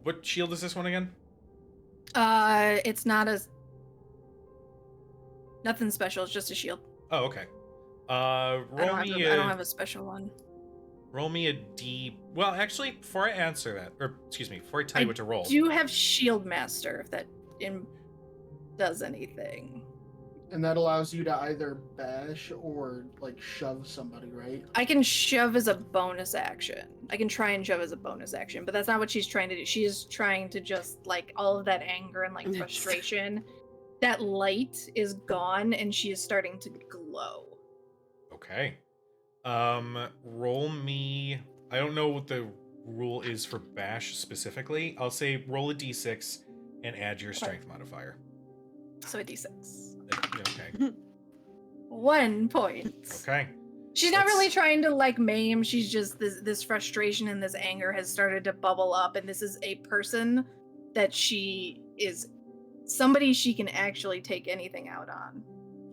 What shield is this one again? It's not as. Nothing special, it's just a shield. Oh, okay. I Roll don't, me I don't have a special one. roll me a D. Well, actually, before I answer that, or excuse me, before I tell you what to roll. Do you have Shield Master if that does anything? And that allows you to either bash or like shove somebody, right? I can shove as a bonus action. I can try and shove as a bonus action, but that's not what she's trying to do. She is trying to just like all of that anger and like frustration. That light is gone and she is starting to glow. Okay. Roll me. I don't know what the rule is for bash specifically. I'll say roll a d6 and add your strength modifier. So a d6. Okay. 1 point. Okay. She's not Let's- really trying to like maim. She's just this frustration and this anger has started to bubble up, and this is a person that she is somebody she can actually take anything out on.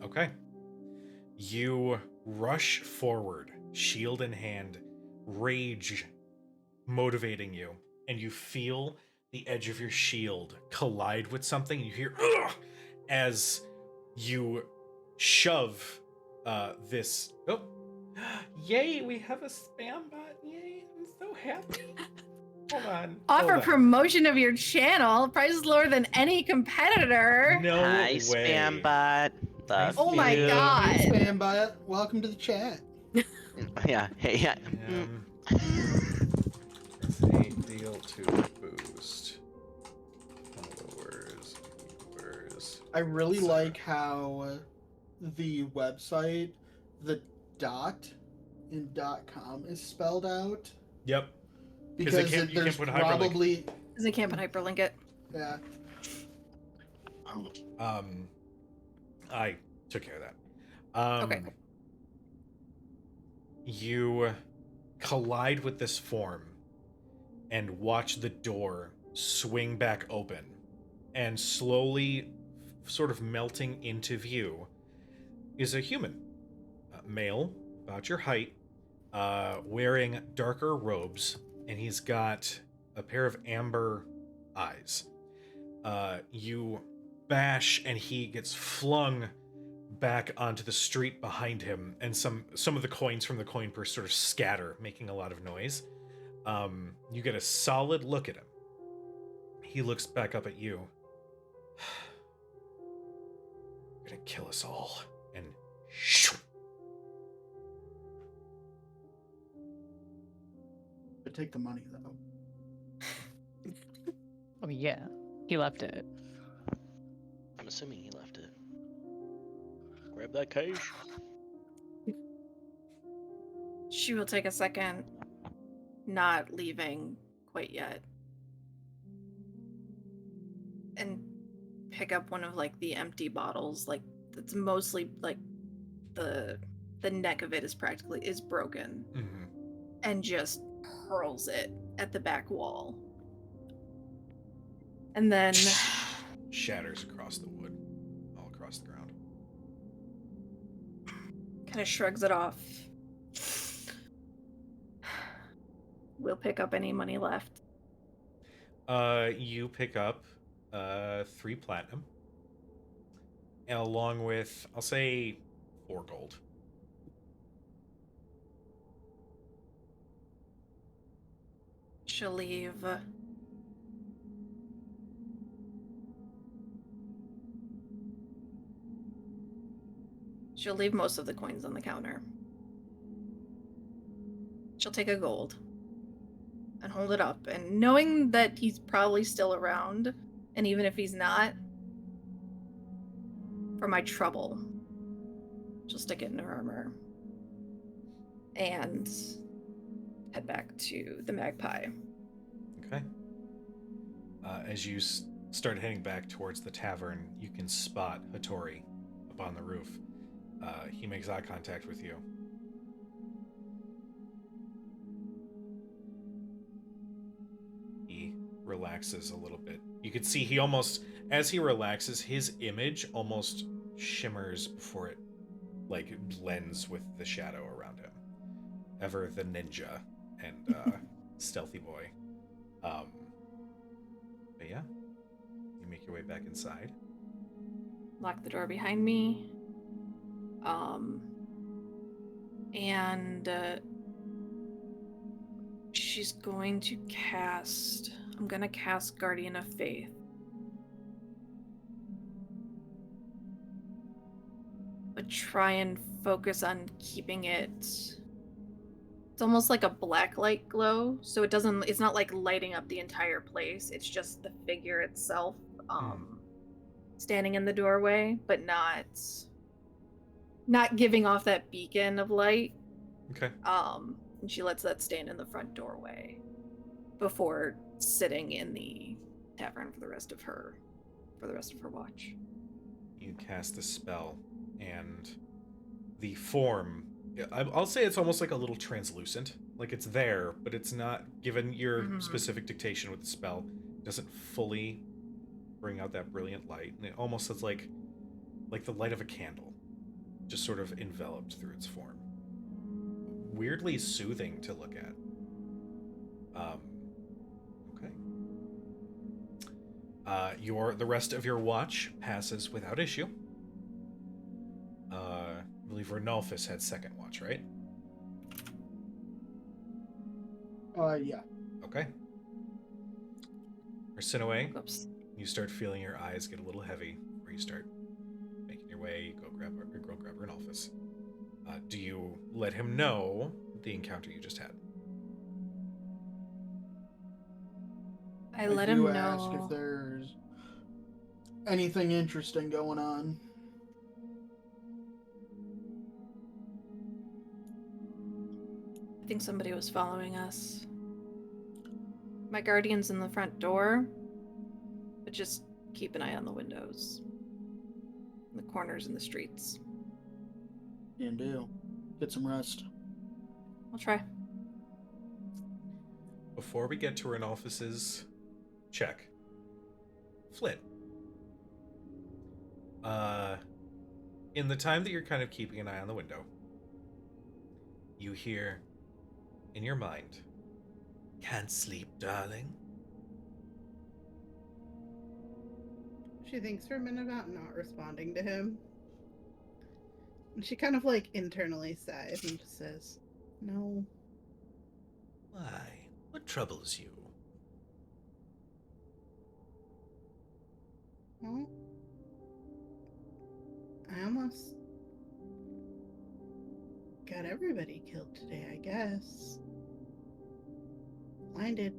Okay. You rush forward, shield in hand, rage motivating you, and you feel the edge of your shield collide with something, and you hear "Ugh!" as you shove this. Oh, yay! We have a spam bot. Yay! I'm so happy. Hold on. Offer hold on. promotion of your channel. Price is lower than any competitor. No Hi, way. spam bot. Love Oh my you. God. Hey, spam bot. Welcome to the chat. Yeah. Hey. Yeah. It's a deal to boost followers, viewers. I really like how the website, the dot in .com is spelled out. Yep. Because you can't there's put hyperlink. probably Because they can't put hyperlink it. yeah. I took care of that. Okay. You collide with this form and watch the door swing back open, and slowly, sort of melting into view, is a human, male, about your height, wearing darker robes, and he's got a pair of amber eyes. You bash, and he gets flung back onto the street behind him, and some of the coins from the coin purse sort of scatter, making a lot of noise. You get a solid look at him. He looks back up at you. You're gonna kill us all. And shoo. But take the money though. I mean, yeah, he left it. I'm assuming he left it. Grab that cash. She will take a second, not leaving quite yet, and pick up one of like the empty bottles. Like it's mostly like the neck of it is broken, Mm-hmm. and just hurls it at the back wall, and then Shatters across the wood, all across the ground. kind of shrugs it off. We'll pick up any money left. You pick up 3 platinum, and along with, I'll say, 4 gold. She'll leave. She'll leave most of the coins on the counter. She'll take a gold and hold it up, and knowing that he's probably still around, and even if he's not, for my trouble, she'll stick it in her armor and head back to the Magpie. Okay. As you start heading back towards the tavern, you can spot Hattori up on the roof. He makes eye contact with you. He relaxes a little bit. You can see he almost, as he relaxes, his image almost shimmers before it, like, blends with the shadow around him. Ever the ninja and stealthy boy. But yeah, you make your way back inside. Lock the door behind me. And she's going to cast. I'm gonna cast Guardian of Faith. But try and focus on keeping it. It's almost like a black light glow, so it's not like lighting up the entire place. It's just the figure itself, standing in the doorway, but not giving off that beacon of light. Okay. And she lets that stand in the front doorway before sitting in the tavern for the rest of her watch. You cast the spell, and the form, I'll say it's almost like a little translucent. Like it's there, but it's not, given your specific dictation with the spell, it doesn't fully bring out that brilliant light. And it almost is like the light of a candle, just sort of enveloped through its form. Weirdly soothing to look at. Okay. The rest of your watch passes without issue. I believe Renalphus had second watch, right? Yeah. Okay. Arsinoe, Oops. you start feeling your eyes get a little heavy, where you start making your way, go grab Renalphus. Do you let him know the encounter you just had? I let him ask know. if there's anything interesting going on. I think somebody was following us. My guardian's in the front door, but just keep an eye on the windows, the corners, and the streets. Can do. Get some rest. I'll try. Before we get to Renalphus's check, Flint. In the time that you're kind of keeping an eye on the window, you hear in your mind, "Can't sleep, darling." She thinks for a minute about not responding to him. And she kind of like internally sighs and just says, "No." Why? What troubles you? Well, I almost got everybody killed today, I guess. Blinded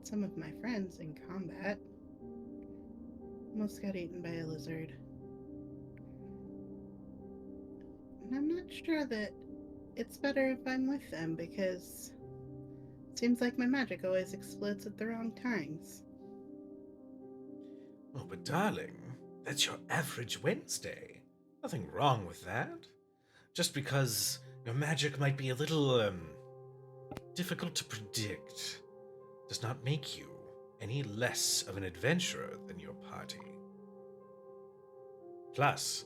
some of my friends in combat. Almost got eaten by a lizard. And I'm not sure that it's better if I'm with them because it seems like my magic always explodes at the wrong times. Oh, but darling, that's your average Wednesday. Nothing wrong with that. Just because your magic might be a little, difficult to predict, does not make you any less of an adventurer than your party. Plus,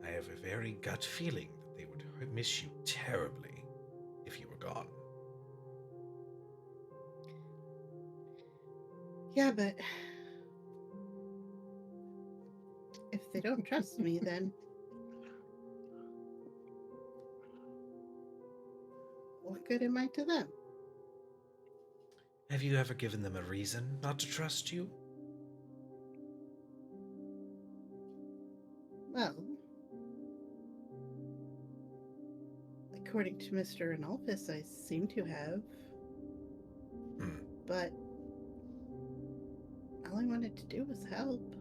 I have a very gut feeling that they would miss you terribly if you were gone. Yeah, but if they don't trust me, then what good am I to them? Have you ever given them a reason not to trust you? Well, according to Mr. Renalphus, I seem to have. But all I wanted to do was help.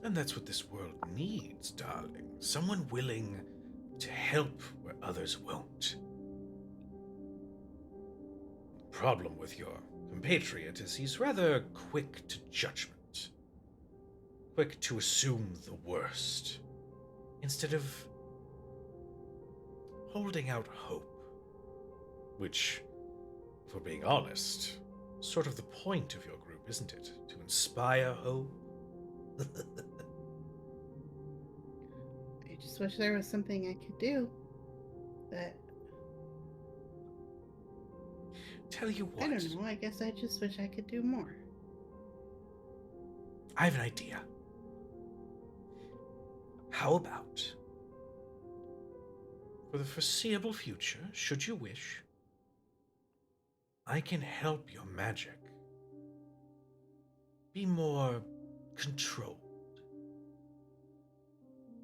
And that's what this world needs, darling. Someone willing to help where others won't. The problem with your compatriot is he's rather quick to judgment. Quick to assume the worst. instead of holding out hope, which, if we're being honest, is sort of the point of your group, isn't it? To inspire hope? I just wish there was something I could do that, Tell you what, I don't know, I guess I just wish I could do more. I have an idea. How about, for the foreseeable future, should you wish, I can help your magic be more controlled,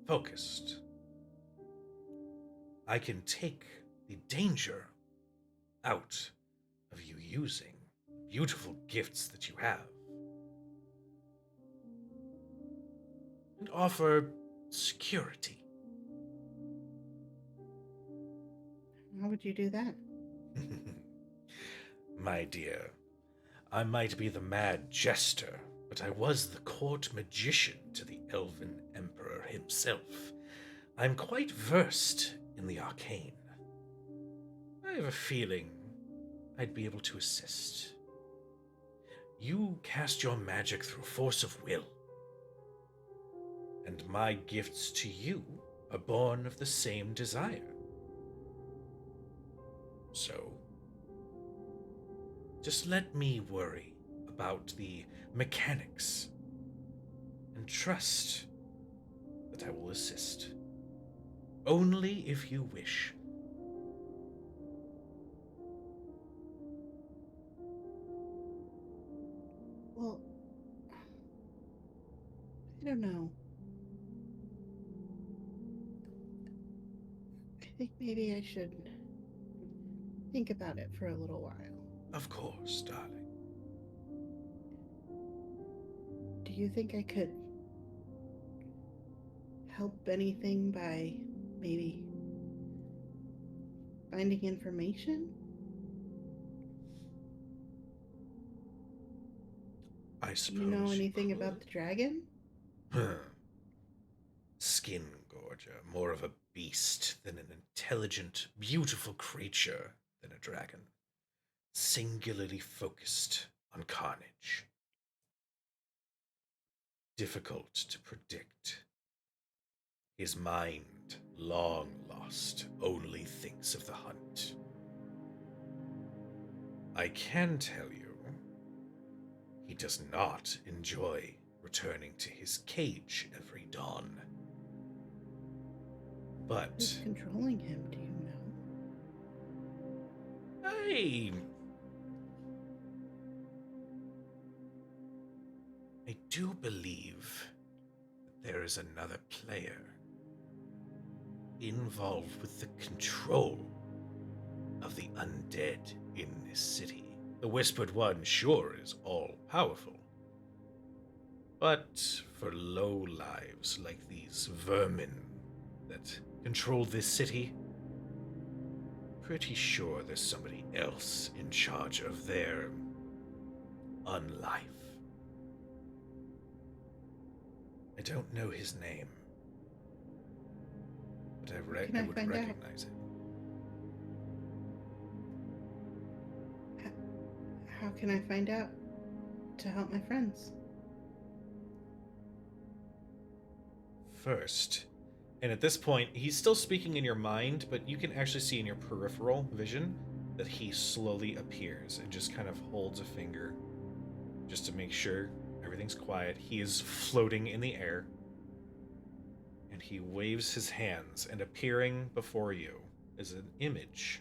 focused. I can take the danger out of you using beautiful gifts that you have and offer security. How would you do that? My dear, I might be the mad jester, but I was the court magician to the Elven Emperor himself. I'm quite versed in the arcane. I have a feeling I'd be able to assist. You cast your magic through force of will, and my gifts to you are born of the same desire. So, just let me worry about the mechanics and trust that I will assist. Only if you wish. Well, I don't know. I think maybe I should think about it for a little while. Of course, darling. Do you think I could help anything by maybe finding information? I Do suppose you know anything could. about the dragon? Skin gorger, more of a beast than an intelligent, beautiful creature than a dragon. Singularly focused on carnage. Difficult to predict. His mind, long lost, only thinks of the hunt. I can tell you, he does not enjoy returning to his cage every dawn. But Who's controlling him, do you know? I do believe that there is another player involved with the control of the undead in this city. The Whispered One sure is all-powerful. But for low lives like these vermin that control this city, pretty sure there's somebody else in charge of their unlife. I don't know his name, but I would find out? recognize him. How can I find out to help my friends? First, and at this point, he's still speaking in your mind, but you can actually see in your peripheral vision that he slowly appears and just kind of holds a finger just to make sure everything's quiet. He is floating in the air, and he waves his hands, and appearing before you is an image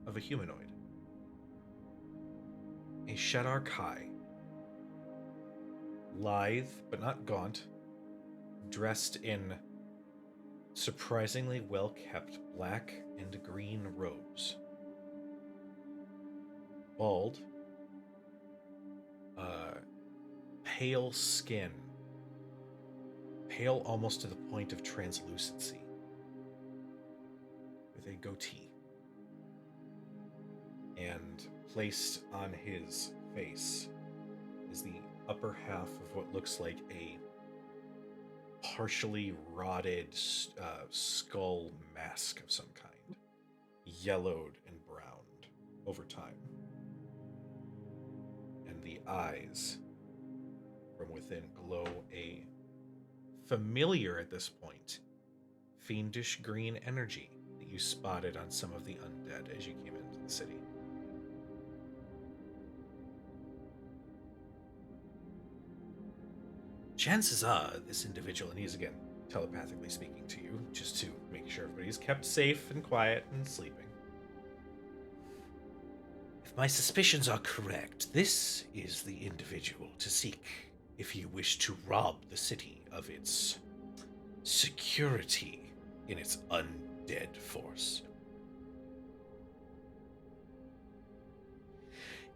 of a humanoid. A Shadar Kai. Lithe, but not gaunt, dressed in surprisingly well-kept black and green robes. Bald, pale skin, pale almost to the point of translucency, with a goatee. And placed on his face is the upper half of what looks like a partially rotted skull mask of some kind, yellowed and browned over time. And the eyes from within glow a familiar at this point fiendish green energy that you spotted on some of the undead as you came into the city. Chances are this individual, and he's again telepathically speaking to you, just to make sure everybody's kept safe and quiet and sleeping. If my suspicions are correct, this is the individual to seek if you wish to rob the city of its security in its undead force.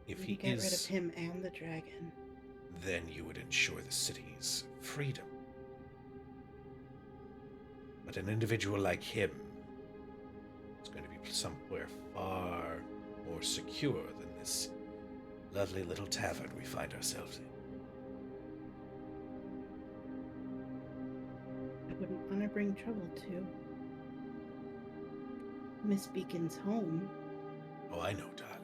If he get rid of is, him and the dragon. then you would ensure the city's freedom. But an individual like him is going to be somewhere far more secure than this lovely little tavern we find ourselves in. I wouldn't want to bring trouble to Miss Beacon's home. Oh, I know, darling.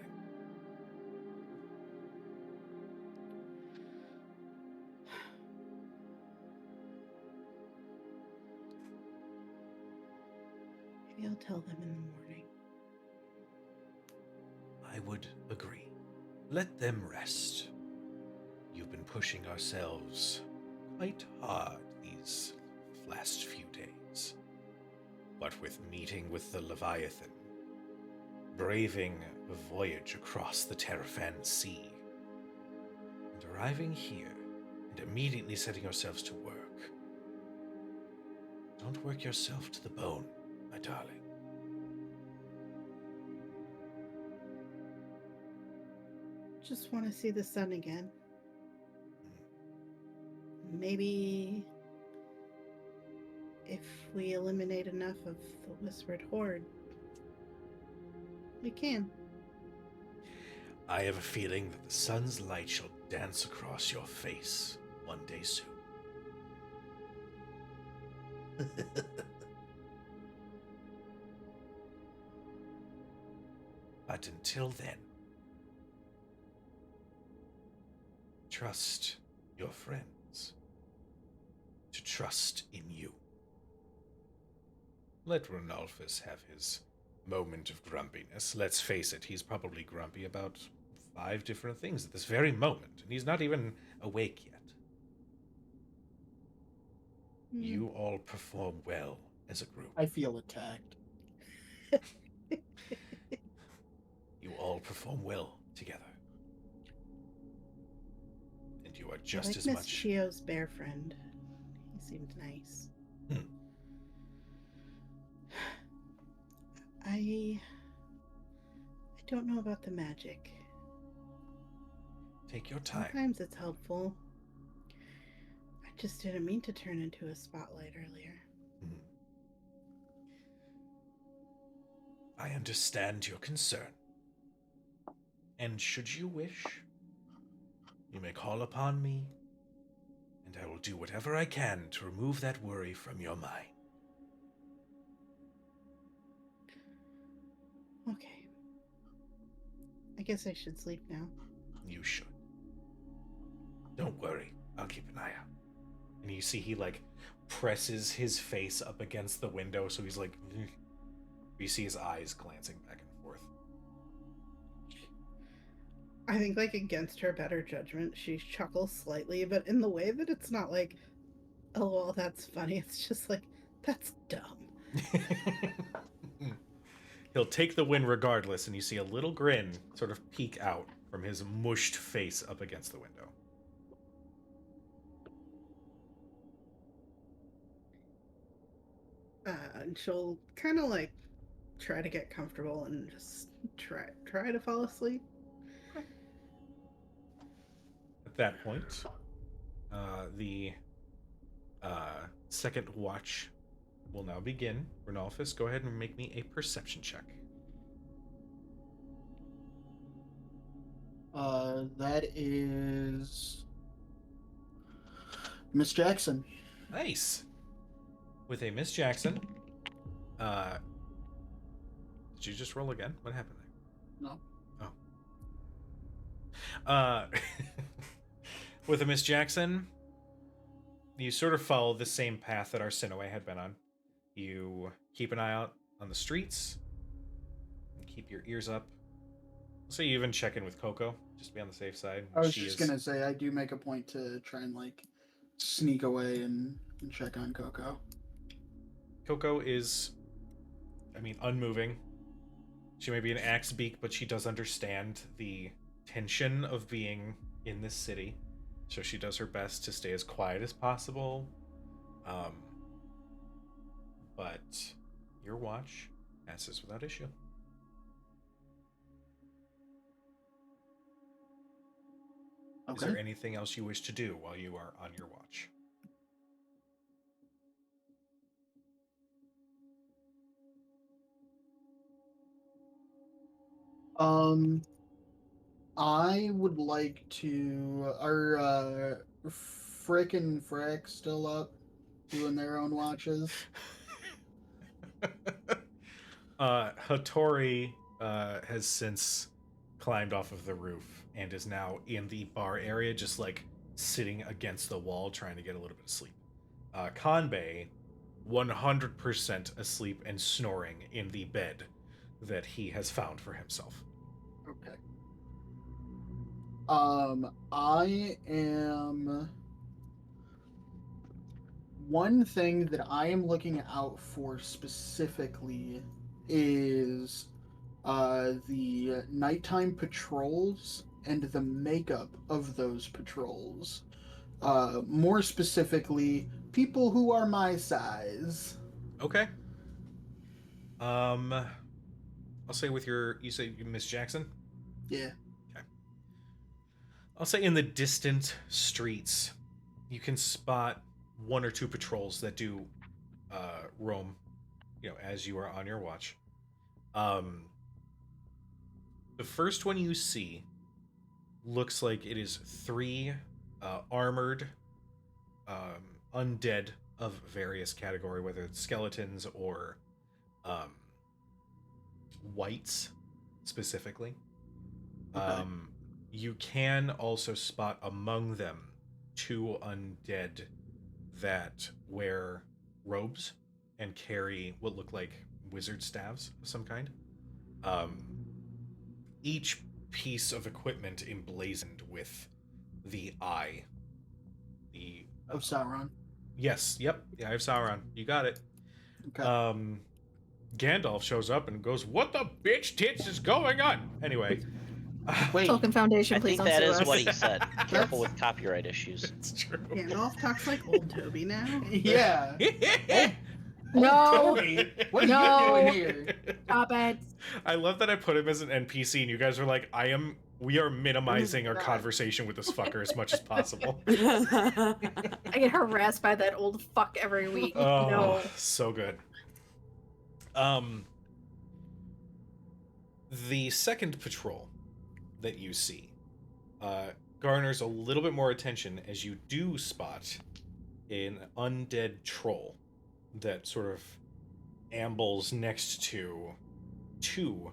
Maybe I'll tell them in the morning. I would agree. Let them rest. You've been pushing ourselves quite hard these last few days. What with meeting with the Leviathan, braving a voyage across the Terrafan Sea, and arriving here and immediately setting ourselves to work. Don't work yourself to the bone, my darling. Just want to see the sun again. Maybe if we eliminate enough of the Whispered Horde, we can. I have a feeling that the sun's light shall dance across your face one day soon. But until then, trust your friends to trust in you. Let Ronalphus have his moment of grumpiness. Let's face it, he's probably grumpy about 5 different things at this very moment, and he's not even awake yet. You all perform well as a group. I feel attacked. You all perform well together. And you are just I like as Miss much... Chio's bear friend. He seemed nice. I don't know about the magic. Take your time. Sometimes it's helpful. I just didn't mean to turn into a spotlight earlier. I understand your concern. And should you wish, you may call upon me, and I will do whatever I can to remove that worry from your mind. Okay. I guess I should sleep now. You should. Don't worry, I'll keep an eye out. And you see he, presses his face up against the window, so he's like... You see his eyes glancing back and forth. I think, against her better judgment, she chuckles slightly, but in the way that it's not like, oh, well, that's funny. It's just that's dumb. He'll take the win regardless, and you see a little grin sort of peek out from his mushed face up against the window. And she'll kind of try to get comfortable and just try to fall asleep. At that point, the second watch will now begin. Ronalphus, go ahead and make me a perception check. That is Miss Jackson. Nice. With a Miss Jackson, did you just roll again? What happened there? No. Oh. With a Miss Jackson, you sort of follow the same path that Arsinoe had been on. You keep an eye out on the streets, and keep your ears up. So you even check in with Coco, just to be on the safe side. I was just gonna say, I do make a point to try and like sneak away and check on Coco. Coco is, I mean, unmoving. She may be an axe beak, but she does understand the tension of being in this city. So she does her best to stay as quiet as possible. But your watch passes without issue. Okay. Is there anything else you wish to do while you are on your watch? I would like to. Are Frick and Frick still up, doing their own watches? Hattori has since climbed off of the roof and is now in the bar area, just like sitting against the wall trying to get a little bit of sleep. Kanbei, 100% asleep and snoring in the bed that he has found for himself. Okay. I am. One thing that I am looking out for specifically is the nighttime patrols and the makeup of those patrols. More specifically, people who are my size. Okay. I'll say with you say Miss Jackson? Yeah. Okay. I'll say in the distant streets, you can spot one or two patrols that do roam, as you are on your watch. The first one you see looks like it is 3 armored undead of various category, whether it's skeletons or whites specifically. Okay. You can also spot among them 2 undead that wear robes and carry what look like wizard staves of some kind. Each piece of equipment emblazoned with the eye. The Of Sauron. Yes, yep, the Eye of Sauron. You got it. Okay. Gandalf shows up and goes, "What the bitch tits is going on?" Anyway. Wait. Tolkien Foundation, I please think don't that sue is us. what he said. Careful with copyright issues. It's true. Gandalf talks like old Toby now. Yeah. No. Toby, what are No. you doing here? Stop it. I love that I put him as an NPC and you guys are like, we are minimizing our God. conversation with this fucker as much as possible. I get harassed by that old fuck every week. Oh, No. so good. The second patrol that you see garners a little bit more attention as you do spot an undead troll that sort of ambles next to 2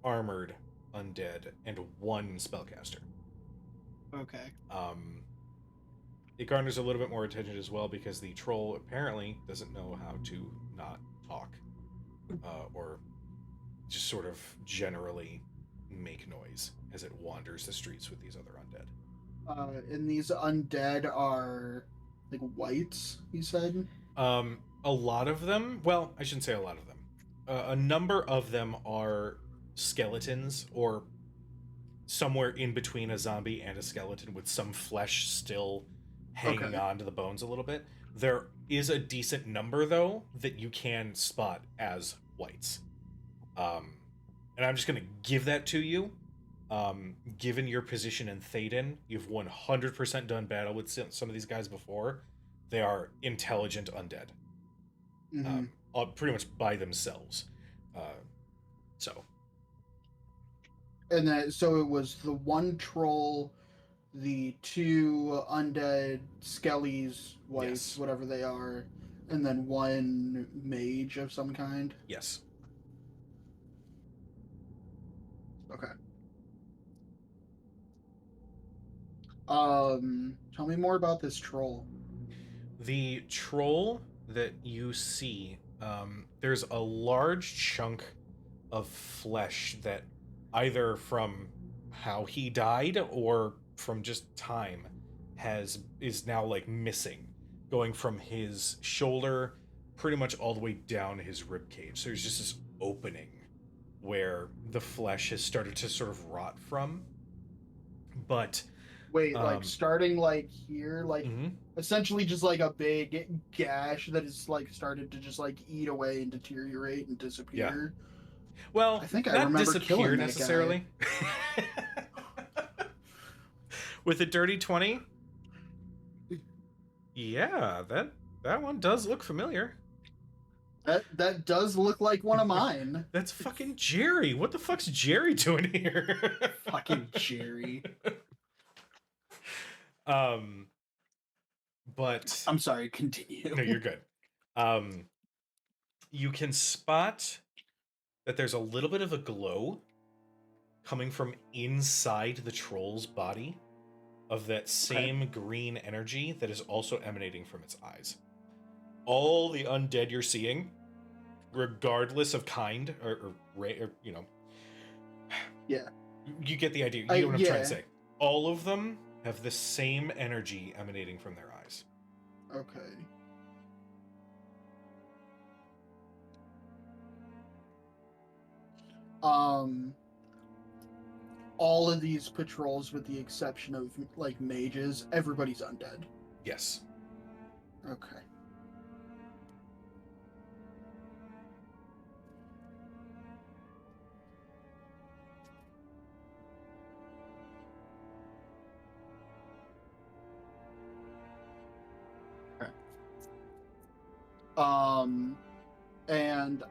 armored undead and 1 spellcaster. Okay. It garners a little bit more attention as well because the troll apparently doesn't know how to not talk or just sort of generally make noise as it wanders the streets with these other undead. And these undead are like whites, you said? A lot of them, well, I shouldn't say a lot of them. A number of them are skeletons or somewhere in between a zombie and a skeleton with some flesh still hanging on to the bones a little bit. There is a decent number, though, that you can spot as whites. And I'm just going to give that to you. Given your position in Théoden, you've 100% done battle with some of these guys before. They are intelligent undead. Mm-hmm. Pretty much by themselves. So And so it was the one troll the two undead skellies, wights, Yes. whatever they are, and then one mage of some kind. Yes. Okay. Tell me more about this troll. The troll that you see, there's a large chunk of flesh that either from how he died or from just time is now like missing, going from his shoulder pretty much all the way down his rib cage. So there's just this opening where the flesh has started to sort of rot from. But Wait, like Um, starting like here, like mhm. essentially just like a big gash that is like started to just like eat away and deteriorate and disappear. Well, I think I not remember disappear killing that guy. necessarily. With a dirty 20? Yeah, that one does look familiar. That does look like one of mine. That's fucking Jerry. What the fuck's Jerry doing here? Fucking Jerry. But I'm sorry, continue. no, you're good. You can spot that there's a little bit of a glow coming from inside the troll's body of that same green energy that is also emanating from its eyes. All the undead you're seeing, regardless of kind or you know, Yeah. you get the idea. You know what I'm trying Yeah. to say. All of them have the same energy emanating from their eyes. Okay. All of these patrols, with the exception of like mages, everybody's undead. Yes. Okay. Okay. And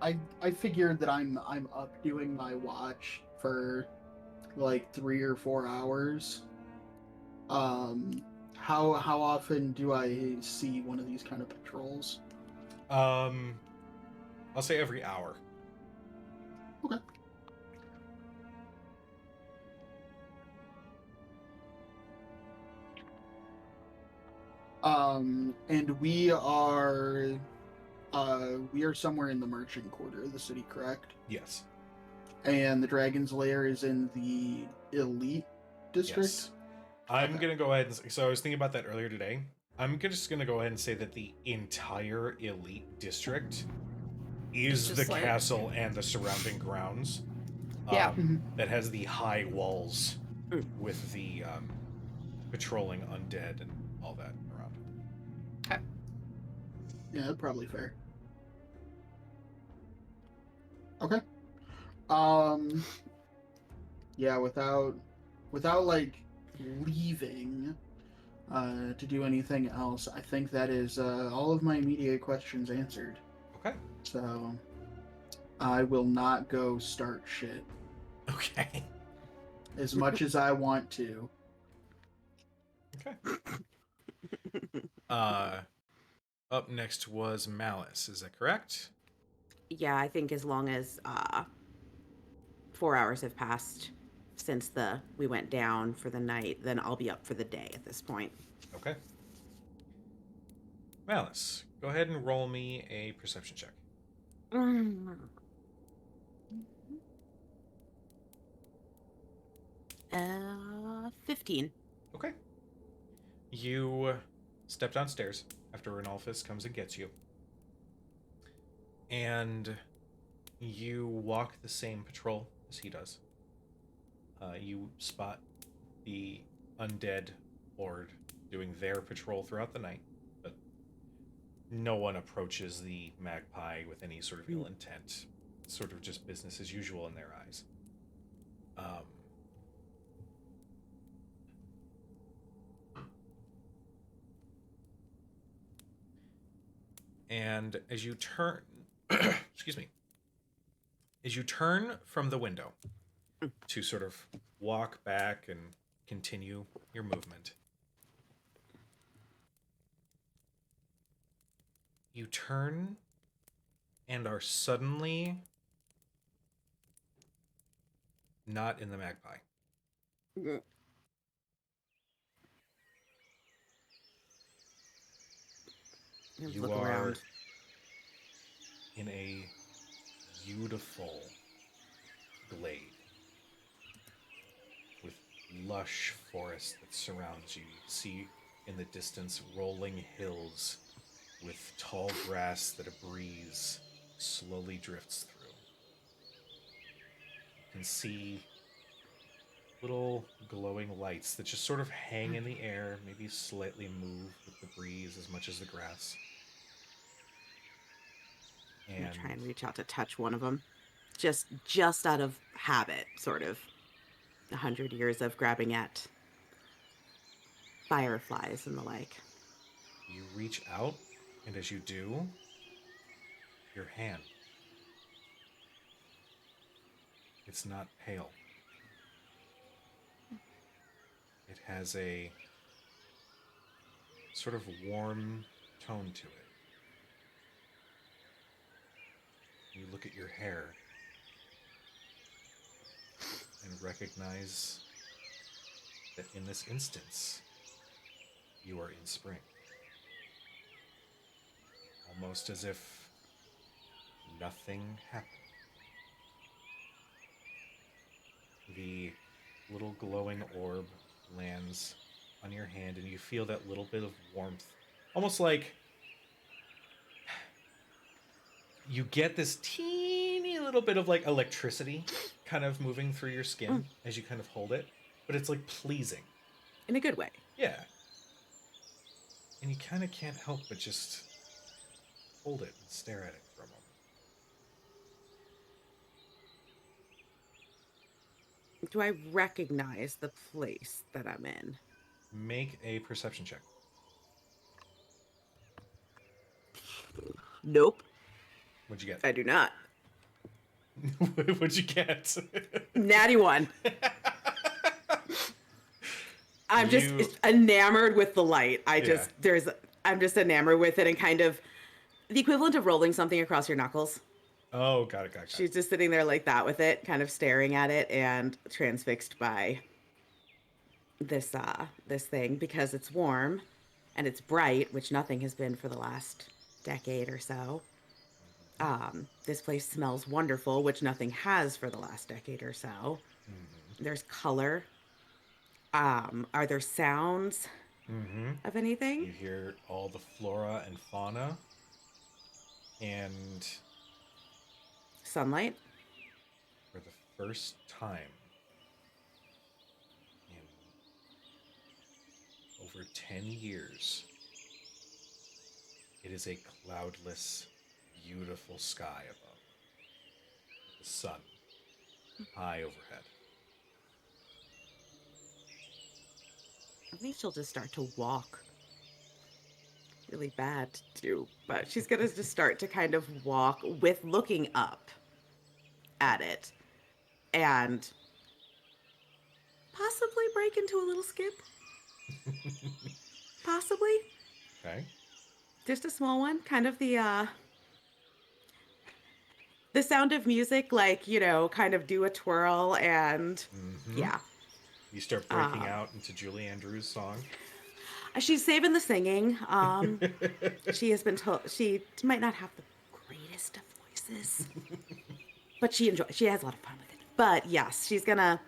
I figured that I'm up doing my watch for like 3 or 4 hours. How often do I see one of these kind of patrols? I'll say every hour. Okay. And we are somewhere in the merchant quarter of the city, correct? Yes. And the Dragon's Lair is in the elite district? Yes. I'm Okay. gonna go ahead and so I was thinking about that earlier today. just gonna go ahead and say that the entire elite district is It's the just like- castle and the surrounding grounds. Yeah. That has the high walls Mm. with the patrolling undead and all that around. Yeah, that's probably fair. Okay. Yeah, without like leaving to do anything else, I think that is all of my immediate questions answered. Okay. So I will not go start shit Okay. as much as I want to. Okay. Up next was Malice. Is that correct? Yeah, I think as long as 4 hours have passed since we went down for the night, then I'll be up for the day at this point. Okay. Malice, go ahead and roll me a perception check. 15. Okay. You step downstairs after Renalphus comes and gets you. And you walk the same patrol as he does. You spot the undead horde doing their patrol throughout the night, but no one approaches the magpie with any sort of ill intent. It's sort of just business as usual in their eyes. And as you turn, excuse me, as you turn from the window to sort of walk back and continue your movement. You turn and are suddenly not in the Magpie. Mm. You Look are around. in a beautiful glade with lush forest that surrounds you. You see in the distance rolling hills with tall grass that a breeze slowly drifts through. You can see little glowing lights that just sort of hang in the air, maybe slightly move with the breeze as much as the grass. I'm gonna And try and reach out to touch one of them, just out of habit, sort of. 100 years of grabbing at fireflies and the like. you reach out, and as you do, your hand. It's not pale. It has a sort of warm tone to it. You look at your hair and recognize that in this instance, you are in spring. Almost as if nothing happened. The little glowing orb lands on your hand, and you feel that little bit of warmth. Almost like you get this teeny little bit of like electricity kind of moving through your skin as you kind of hold it, but it's like pleasing. In a good way. Yeah. And you kind of can't help but just hold it and stare at it for a moment. Do I recognize the place that I'm in? Make a perception check. Nope, What'd you get? I do not. What'd you get? Natty one. I'm just You- enamored with the light. Yeah. I'm just enamored with it, and kind of the equivalent of rolling something across your knuckles. Oh, got it. She's just sitting there like that with it, kind of staring at it and transfixed by this thing, because it's warm and it's bright, which nothing has been for the last decade or so. This place smells wonderful, which nothing has for the last decade or so. There's color. Are there sounds of You anything? hear all the flora and fauna, and Sunlight? for the first time in over 10 years, it is a cloudless, beautiful sky above. The sun high overhead. I think she'll just start to walk. Really bad to do, but she's gonna just start to kind of walk with looking up at it and possibly break into a little skip. Possibly. Okay. Just a small one. Kind of the sound of music, like, kind of do a twirl and yeah. You start breaking out into Julie Andrews' song. She's saving the singing. She has been told she might not have the greatest of voices, but she has a lot of fun with it. But yes, I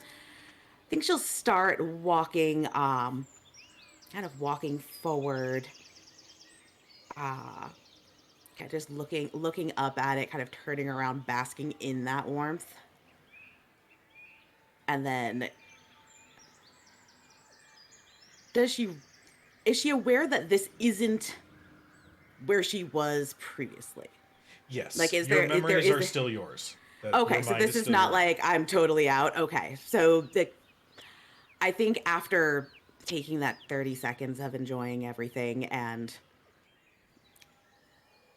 think she'll start walking, kind of walking forward, kind of just looking up at it, kind of turning around, basking in that warmth. And then is she aware that this isn't where she was previously? Yes. Like, is your there memories are still yours. Okay, your so mind this is still not yours. like I'm totally out. Okay, so I think after taking that 30 seconds of enjoying everything and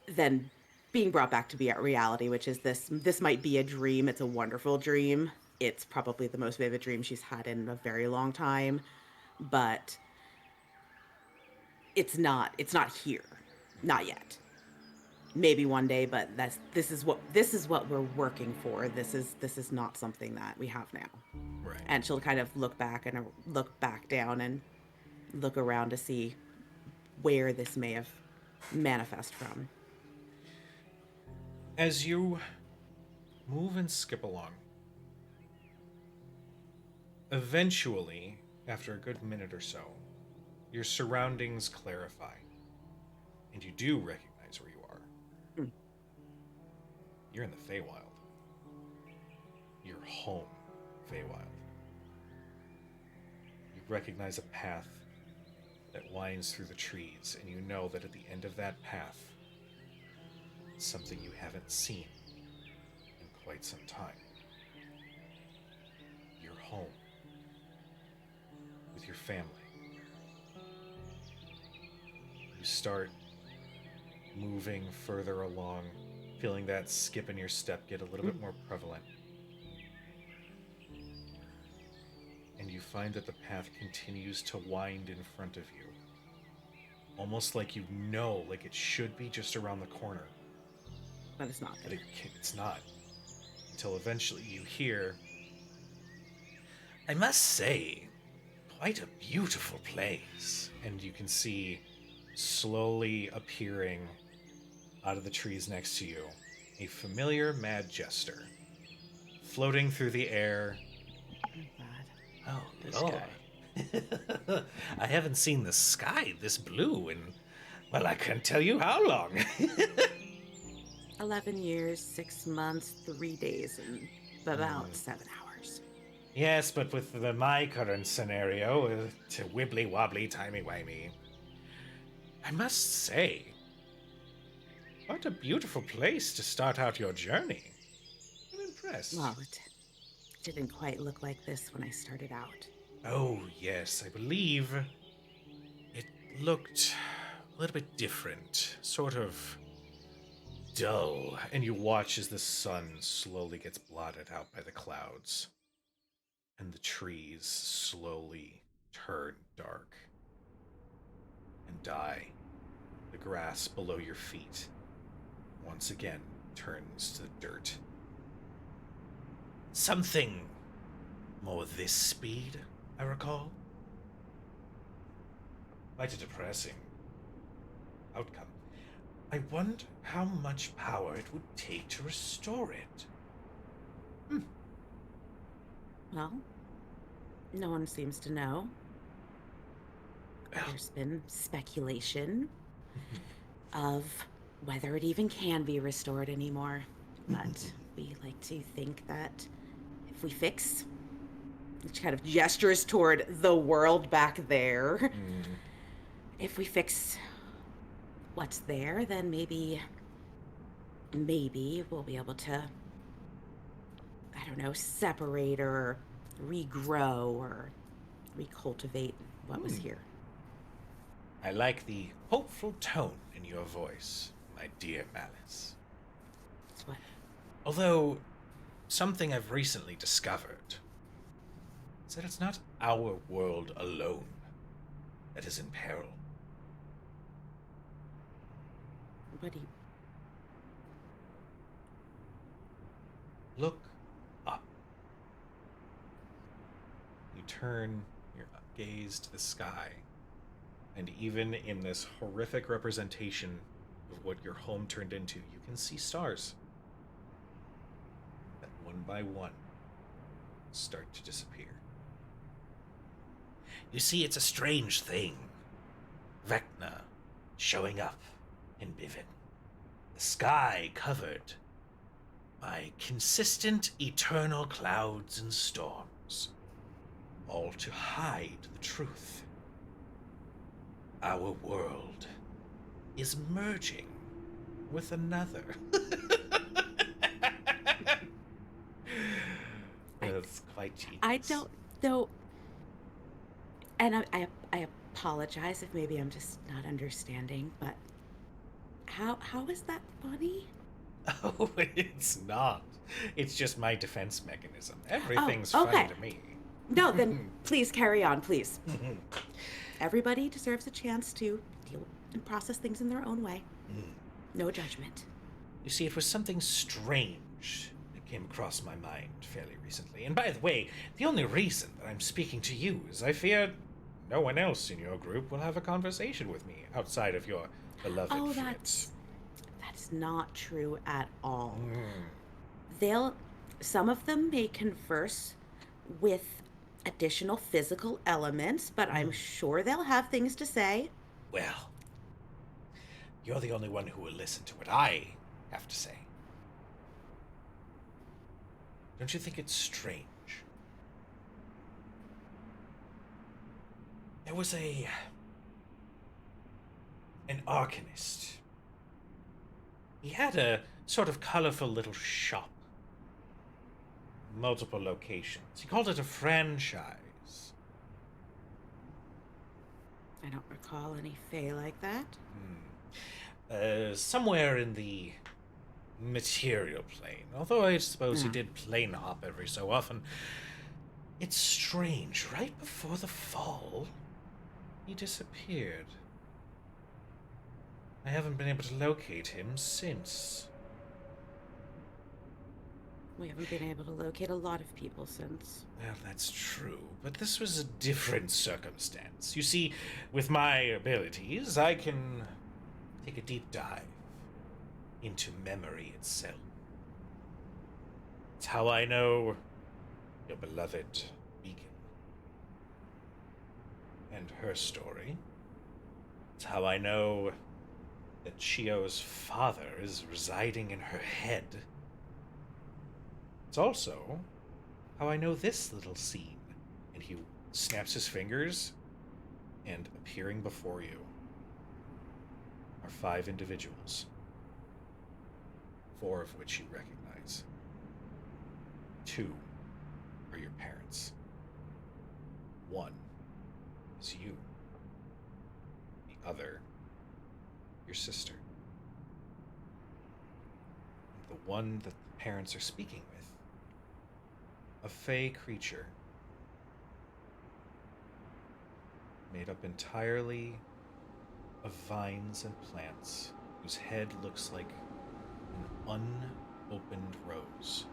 then being brought back to be at reality, which is this might be a dream. It's a wonderful dream. it's probably the most vivid dream she's had in a very long time, but it's not here. Not yet. Maybe one day, but this is what we're working for. This is not something that we have now. Right. And she'll kind of look back down and look around to see where this may have manifest from. As you move and skip along, eventually, after a good minute or so, your surroundings clarify, and you do recognize where you are. Hmm. You're in the Feywild. You're home, Feywild. You recognize a path that winds through the trees, and you know that at the end of that path, something you haven't seen in quite some time. You're home with your family. You start moving further along, feeling that skip in your step get a little bit more prevalent. And you find that the path continues to wind in front of you. Almost like you know, like it should be just around the corner. But it's not. But it's not. Until eventually you hear, I must say, quite a beautiful place. And you can see, slowly appearing out of the trees next to you, a familiar mad jester, floating through the air. Oh, This Lord. I haven't seen the sky this blue in, well, I can't tell you how long. 11 years, 6 months, 3 days, and about 7 hours. Yes, but with my current scenario, to wibbly wobbly timey wimey, I must say, what a beautiful place to start out your journey. I'm impressed. Well, it didn't quite look like this when I started out. Oh, yes, I believe it looked a little bit different, sort of dull, and you watch as the sun slowly gets blotted out by the clouds, and the trees slowly turn dark and die. The grass below your feet once again turns to dirt. Something more this speed, I recall. Quite a depressing outcome. I wonder how much power it would take to restore it. Well, no one seems to know. Well, There's been speculation of whether it even can be restored anymore. But we like to think that if we fix, which kind of gestures toward the world back there, if we fix what's there, then maybe we'll be able to, I don't know, separate or regrow or recultivate what was here. I like the hopeful tone in your voice, my dear Malice. That's what. Although, something I've recently discovered is that it's not our world alone that is in peril. What do you... Look up. You turn your gaze to the sky, and even in this horrific representation of what your home turned into, you can see stars that one by one start to disappear. You see, it's a strange thing. Vecna showing up in Biven. The sky covered by consistent eternal clouds and storms, all to hide the truth. Our world is merging with another. That's quite genius. I don't know. And I apologize if maybe I'm just not understanding, but how is that funny? Oh, it's not. It's just my defense mechanism. Everything's okay. fine to me. No, then please carry on, please. Everybody deserves a chance to deal and process things in their own way. No judgment. You see, it was something strange that came across my mind fairly recently. And by the way, the only reason that I'm speaking to you is I fear no one else in your group will have a conversation with me outside of your beloved Fritz. That's not true at all. Some of them may converse with additional physical elements, but I'm sure they'll have things to say. Well, you're the only one who will listen to what I have to say. Don't you think it's strange? There was an arcanist. He had a sort of colorful little shop. Multiple locations. He called it a franchise. I don't recall any Fae like that. Somewhere in the material plane. Although I suppose he did plane hop every so often. It's strange. Right before the fall, he disappeared. I haven't been able to locate him since. We haven't been able to locate a lot of people since. Well, that's true, but this was a different circumstance. You see, with my abilities, I can take a deep dive into memory itself. It's how I know your beloved Beacon and her story. It's how I know that Chio's father is residing in her head. It's also how I know this little scene. And he snaps his fingers, and appearing before you are 5 individuals, 4 of which you recognize. 2 are your parents. 1 is you. The other, your sister. And the one that the parents are speaking with, a fey creature made up entirely of vines and plants, whose head looks like an unopened rose.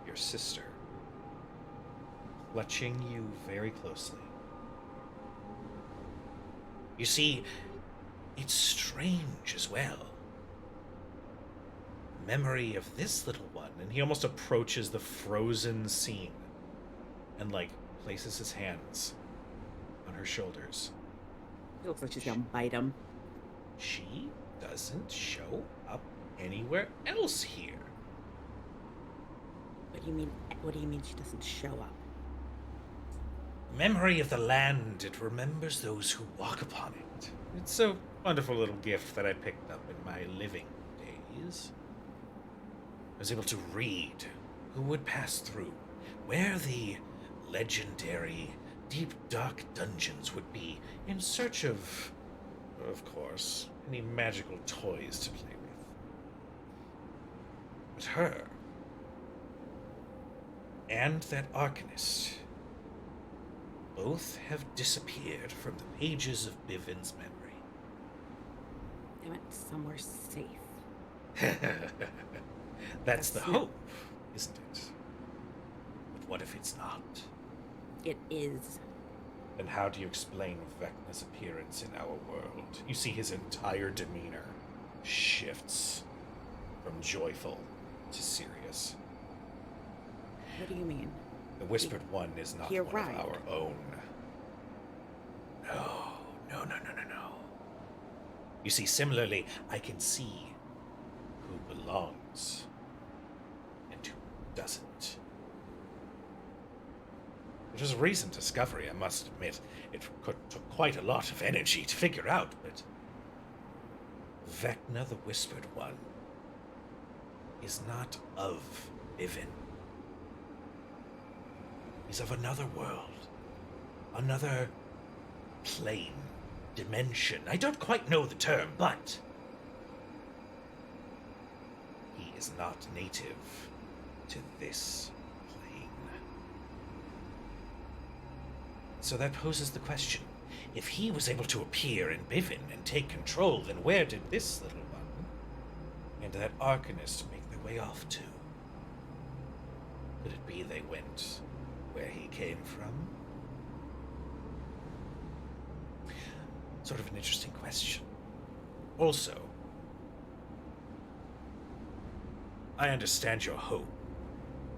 Your sister, clutching you very closely. You see, it's strange as well. Memory of this little one, and he almost approaches the frozen scene and places his hands on her shoulders. It looks like she's gonna bite him. She doesn't show up anywhere else here. What do you mean she doesn't show up? Memory of the land, it remembers those who walk upon it. It's a wonderful little gift that I picked up in my living days. I was able to read who would pass through, where the legendary deep dark dungeons would be, in search of course, any magical toys to play with. But her, and that arcanist, both have disappeared from the pages of Biven's memory. They went somewhere safe. That's the hope, isn't it? But what if it's not? It is. Then how do you explain Vecna's appearance in our world? You see his entire demeanor shifts from joyful to serious. What do you mean? The Whispered One is not You're one right. of our own. No. You see, similarly, I can see who belongs and who doesn't. It was a recent discovery, I must admit. It took quite a lot of energy to figure out, but Vecna the Whispered One is not of Biven. He's of another world, another plane, dimension. I don't quite know the term, but is not native to this plane. So that poses the question. If he was able to appear in Biven and take control, then where did this little one and that Arcanist make their way off to? Could it be they went where he came from? Sort of an interesting question. Also, I understand your hope,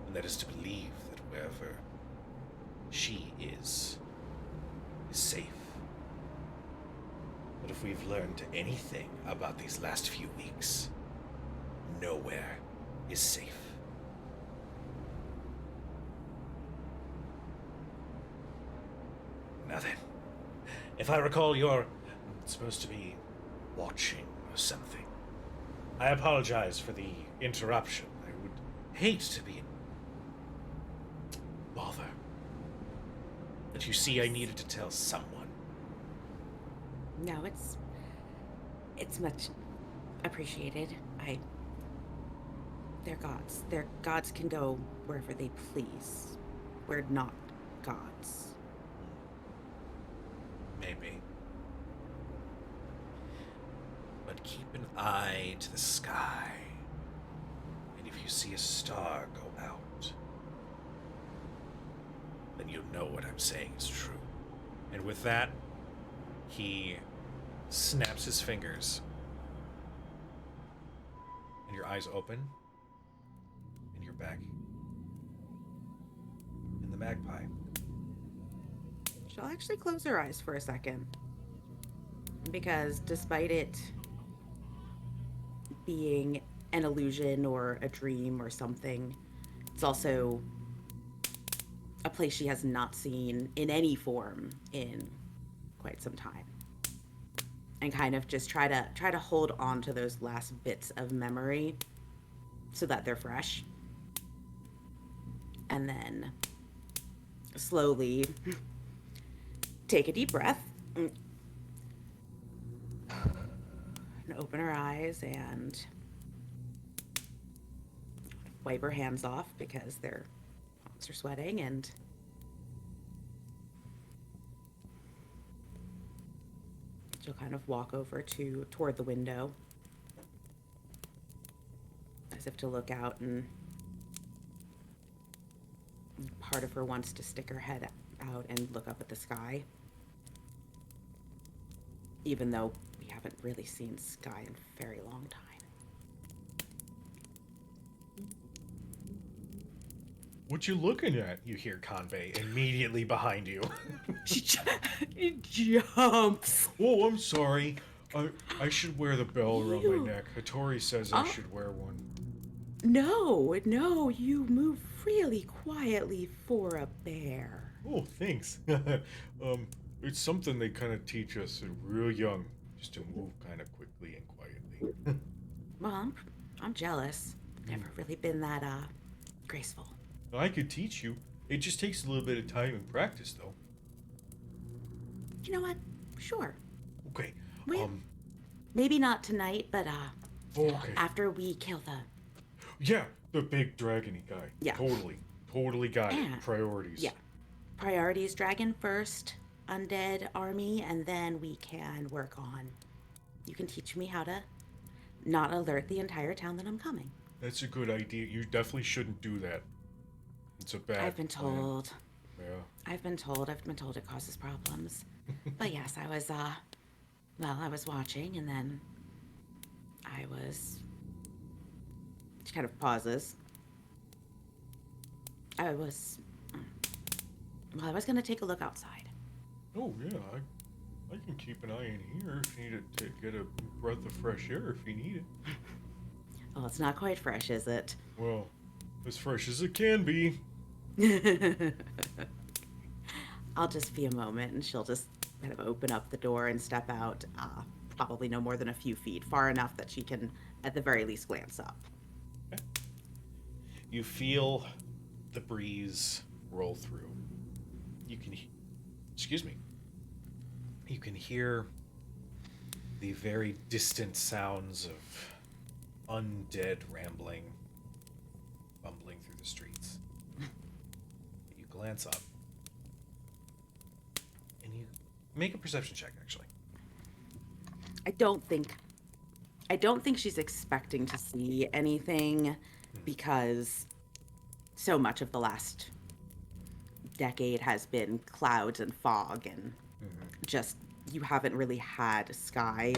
and that is to believe that wherever she is safe. But if we've learned anything about these last few weeks, nowhere is safe. Now then, if I recall, you're supposed to be watching or something. I apologize for the interruption. I would hate to be bother. But you see, I needed to tell someone. No, it's much appreciated. They're gods. Their gods can go wherever they please. We're not gods. Maybe. But keep an eye to the sky. And if you see a star go out, then you'll know what I'm saying is true. And with that, he snaps his fingers. And your eyes open. And you're back in the magpie. She'll actually close her eyes for a second. Because despite it being an illusion or a dream or something, it's also a place she has not seen in any form in quite some time. And kind of just try to hold on to those last bits of memory so that they're fresh. And then slowly take a deep breath and open her eyes and wipe her hands off because their palms are sweating, and she'll kind of walk over toward the window as if to look out, and part of her wants to stick her head out and look up at the sky, even though we haven't really seen sky in a very long time. What you looking at? You hear Convey immediately behind you. She jumps. Oh, I'm sorry. I should wear the bell around You- my neck. Hattori says I should wear one. No, you move really quietly for a bear. Oh, thanks. It's something they kind of teach us real young, just to move kind of quickly and quietly. Well, I'm jealous. Never really been that graceful. I could teach you. It just takes a little bit of time and practice, though. You know what? Sure. Okay. Well, maybe not tonight, but Okay. after we kill the... Yeah, the big dragony guy. Yeah. Totally got Yeah. it. Priorities. Yeah. Priorities, dragon first, undead army, and then we can work on... You can teach me how to not alert the entire town that I'm coming. That's a good idea. You definitely shouldn't do that. It's a bad I've been plan. told. Yeah. I've been told it causes problems. But yes, I was, I was watching, and then I was... She kind of pauses. I was gonna take a look outside. Oh, yeah. I can keep an eye in here if you need to get a breath of fresh air if you need it. Well, it's not quite fresh, is it? Well, as fresh as it can be. I'll just be a moment, and she'll just kind of open up the door and step out, probably no more than a few feet, far enough that she can, at the very least, glance up. Okay. You feel the breeze roll through. You can, excuse me. You can hear the very distant sounds of undead rambling, bumbling through the streets. You glance up, and you make a perception check, actually. I don't think she's expecting to see anything because so much of the last decade has been clouds and fog and just you haven't really had a sky.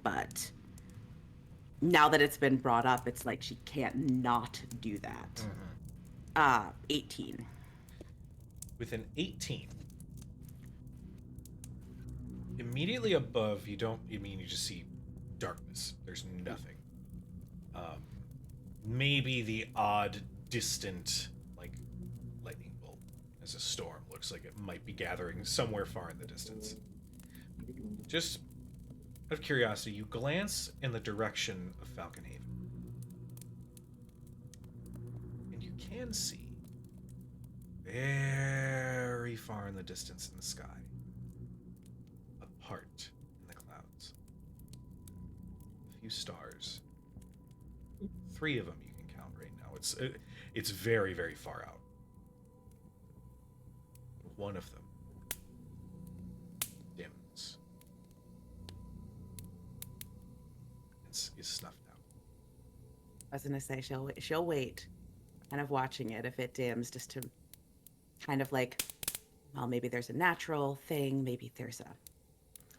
But now that it's been brought up, it's like she can't not do that. 18. With an 18, immediately above, you just see darkness. There's nothing. Maybe the odd, distant, like, lightning bolt as a storm looks like it might be gathering somewhere far in the distance. Just out of curiosity, you glance in the direction of Falcon Haven. And you can see, very far in the distance in the sky, apart in the clouds, a few stars. 3 of them you can count right now. It's very, very far out. One of them dims. Is snuffed out. I was gonna say she'll wait, kind of watching it if it dims, just to kind of like, well, maybe there's a natural thing, maybe there's a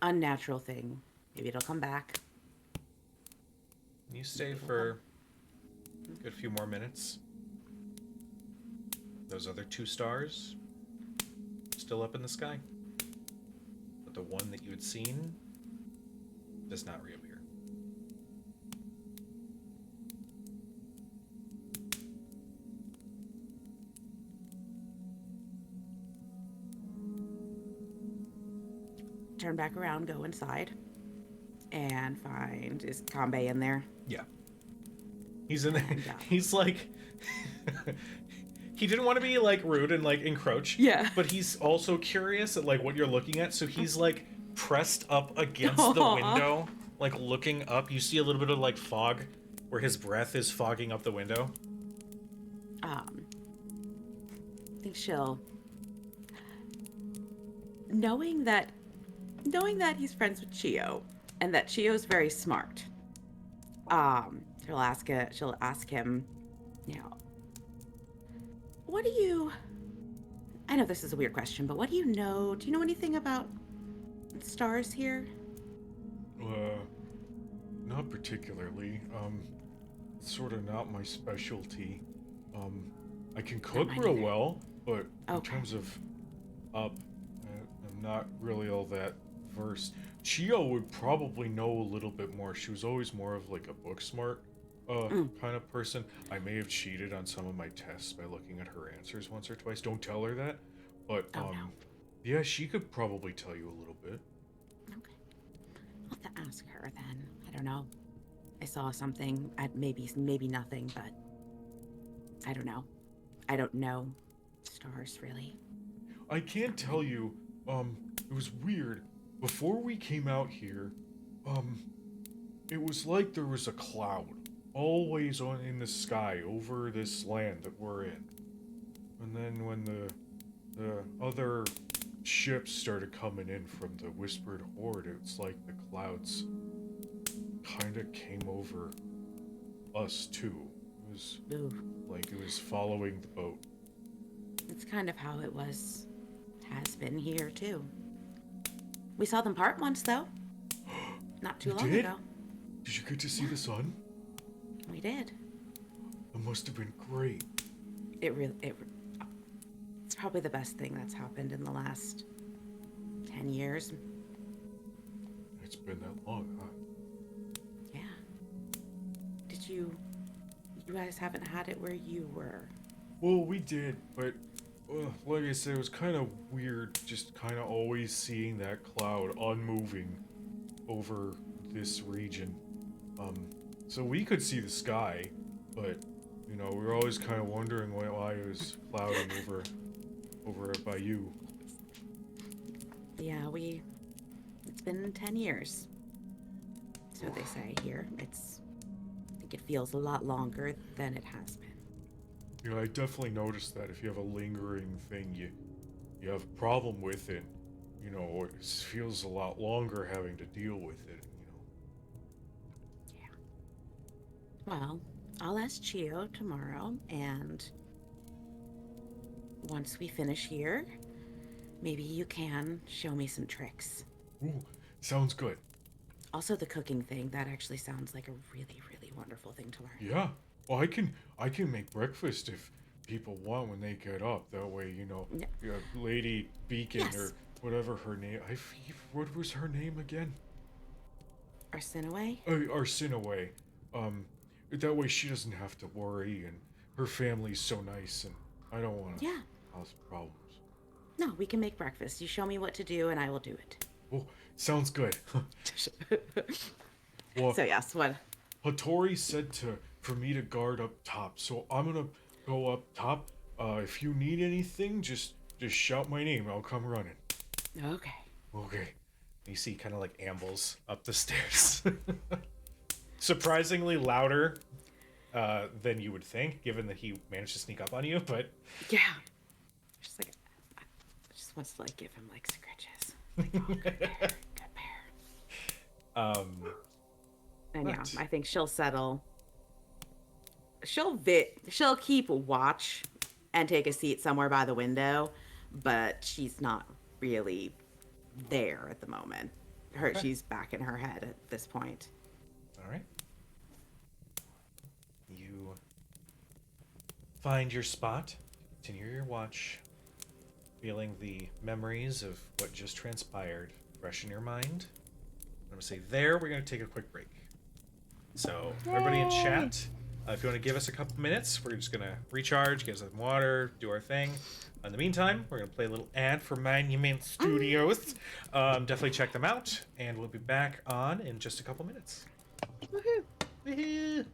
unnatural thing, maybe it'll come back. You stay for a good few more minutes. Those other 2 stars still up in the sky, but the one that you had seen does not reappear. Turn back around, go inside, and find, is Kambe in there? Yeah. He's in there. And, He's like... he didn't want to be, like, rude and, like, encroach. Yeah. But he's also curious at, like, what you're looking at, so he's, like, pressed up against the window, like, looking up. You see a little bit of, like, fog, where his breath is fogging up the window. I think she'll... Knowing that he's friends with Chio, and that Chio's very smart, she'll ask him, you know, what do you... I know this is a weird question, but what do you know? Do you know anything about stars here? Not particularly. It's sort of not my specialty. I can cook mine real either. well, but in Okay. terms of I'm not really all that versed. Chio would probably know a little bit more. She was always more of like a book smart kind of person. I may have cheated on some of my tests by looking at her answers once or twice. Don't tell her that. But Oh, no. yeah, she could probably tell you a little bit. Okay. I'll have to ask her then. I don't know. I saw something, maybe nothing, but I don't know. I don't know stars, really. I can't tell you, it was weird. Before we came out here, it was like there was a cloud always in the sky over this land that we're in. And then when the other ships started coming in from the Whispered Horde, it's like the clouds kind of came over us too. It was Ooh. like it was following the boat. It's kind of how it has been here, too. We saw them part once, though. Not too You long did? ago. Did you get to see the sun? We did. It must have been great. It's probably the best thing that's happened in the last 10 years. It's been that long, huh? Yeah. Did you guys haven't had it where you were? Well, we did, but like I said, it was kind of weird just kind of always seeing that cloud unmoving over this region. So we could see the sky, but, you know, we were always kind of wondering why it was clouding over by you. Yeah, it's been 10 years. So they say here. I think like it feels a lot longer than it has been. Yeah, I definitely noticed that if you have a lingering thing, you have a problem with it. You know, it feels a lot longer having to deal with it. Well, I'll ask Chio tomorrow, and once we finish here, maybe you can show me some tricks. Ooh, sounds good. Also, the cooking thing, that actually sounds like a really, really wonderful thing to learn. Yeah. Well, I can make breakfast if people want when they get up. That way, you know, Yeah. you have Lady Beacon Yes. or whatever her name. What was her name again? Arsenaway? Arsenaway. That way she doesn't have to worry, and her family's so nice, and I don't want to Yeah. cause problems. No, we can make breakfast. You show me what to do, and I will do it. Oh, sounds good. Well, So yes, what? Hattori said for me to guard up top, so I'm gonna go up top. If you need anything, just shout my name. I'll come running. Okay. Okay. You see, kind of like ambles up the stairs. Surprisingly louder than you would think, given that he managed to sneak up on you. But Yeah. Just like, I just wants to like give him like scratches. Like, oh, good bear, good bear. And yeah, What? I think she'll settle. She'll keep watch and take a seat somewhere by the window, but she's not really there at the moment. Okay. She's back in her head at this point. All right. You find your spot, continue your watch, feeling the memories of what just transpired fresh in your mind. I'm going to say there, we're going to take a quick break. So, everybody in chat, if you want to give us a couple minutes, we're just going to recharge, get some water, do our thing. In the meantime, we're going to play a little ad for Monument Studios. Definitely check them out, and we'll be back on in just a couple minutes. Woohoo! Woohoo!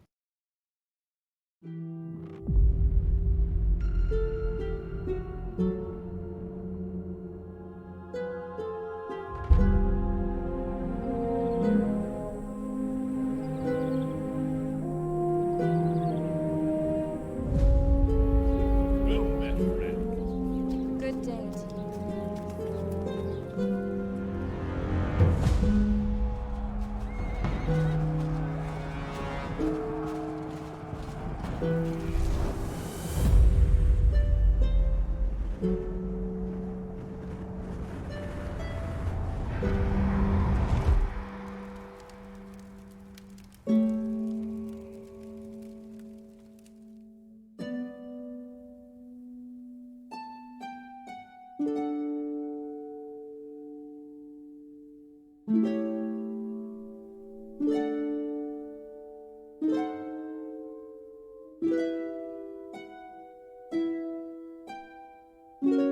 Good day to you.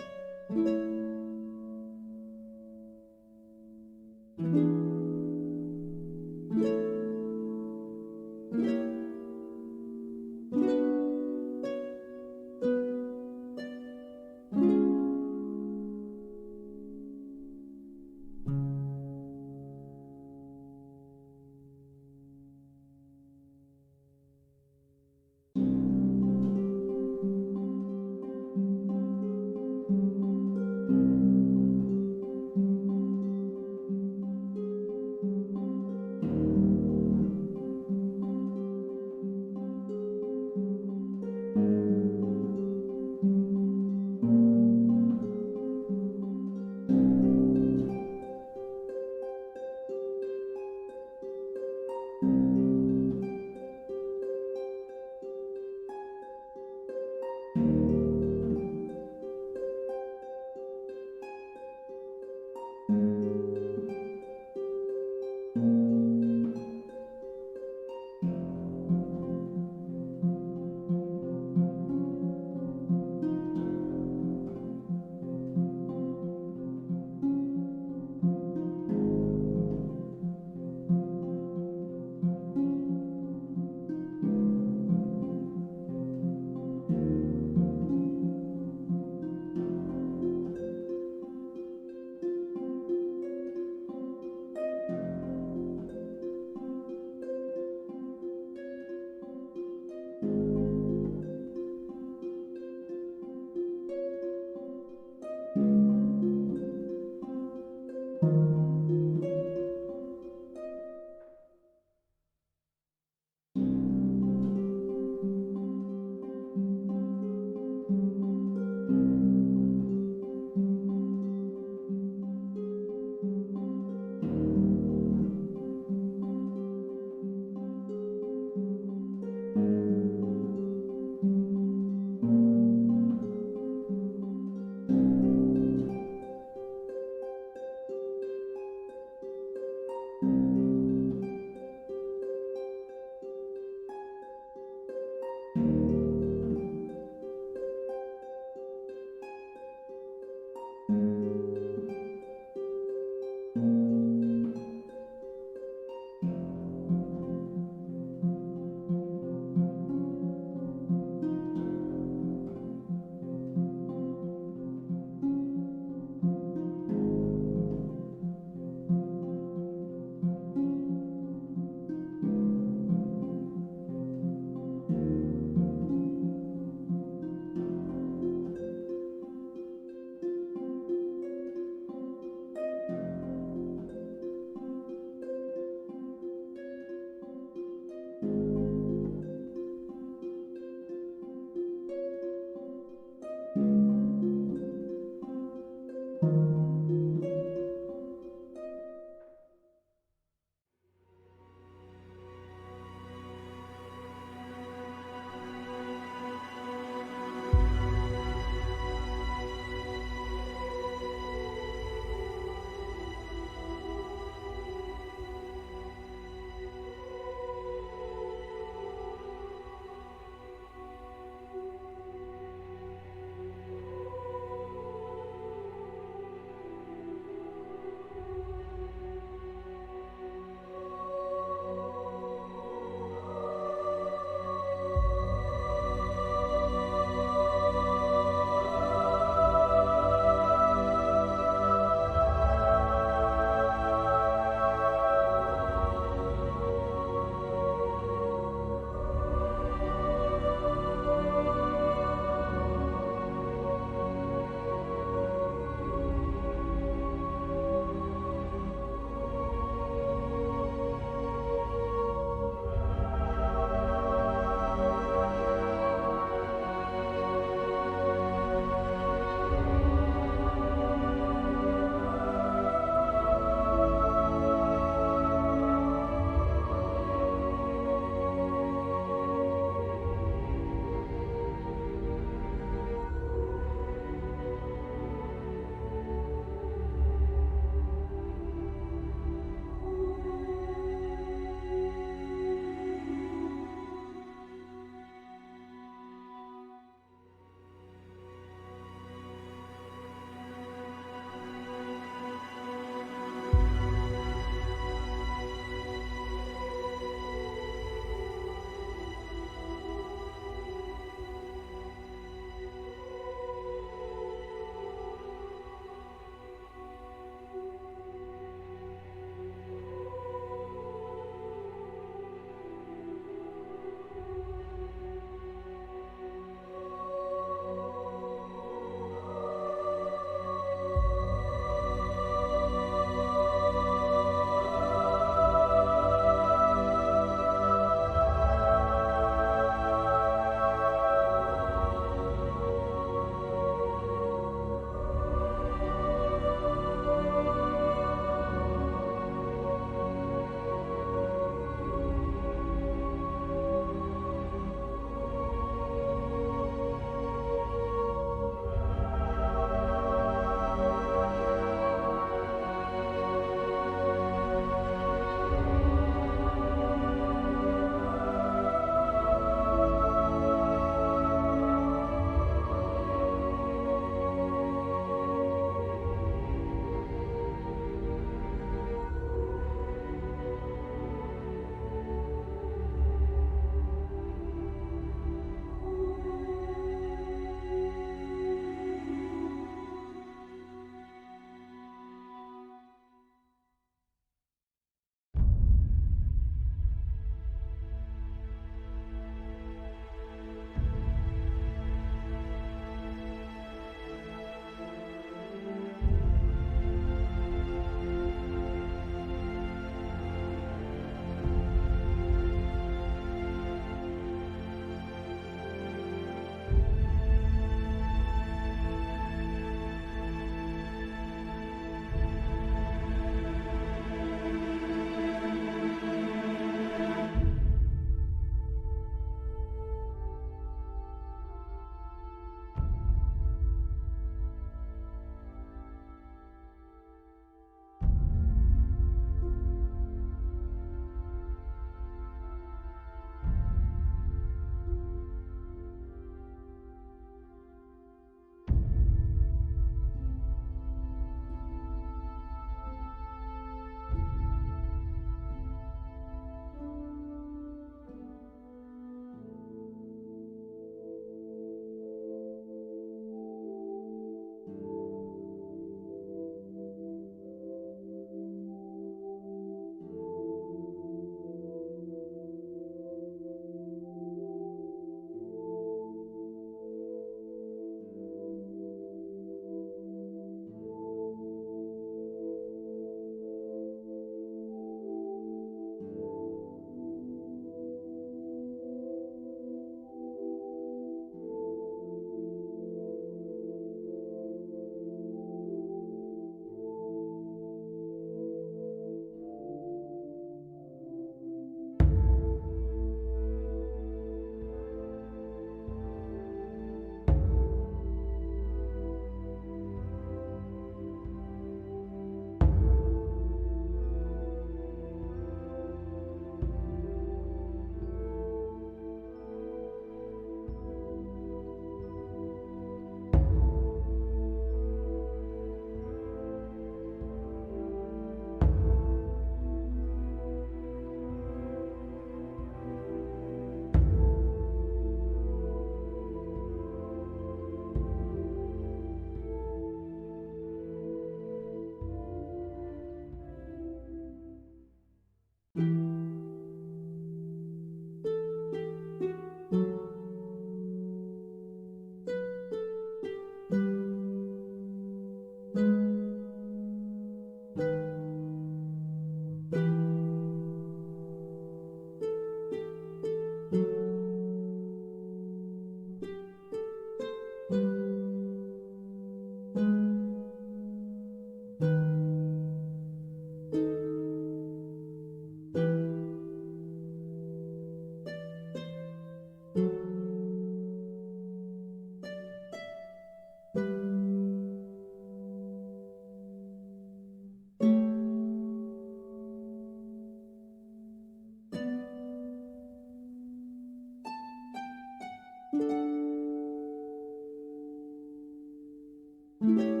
Well,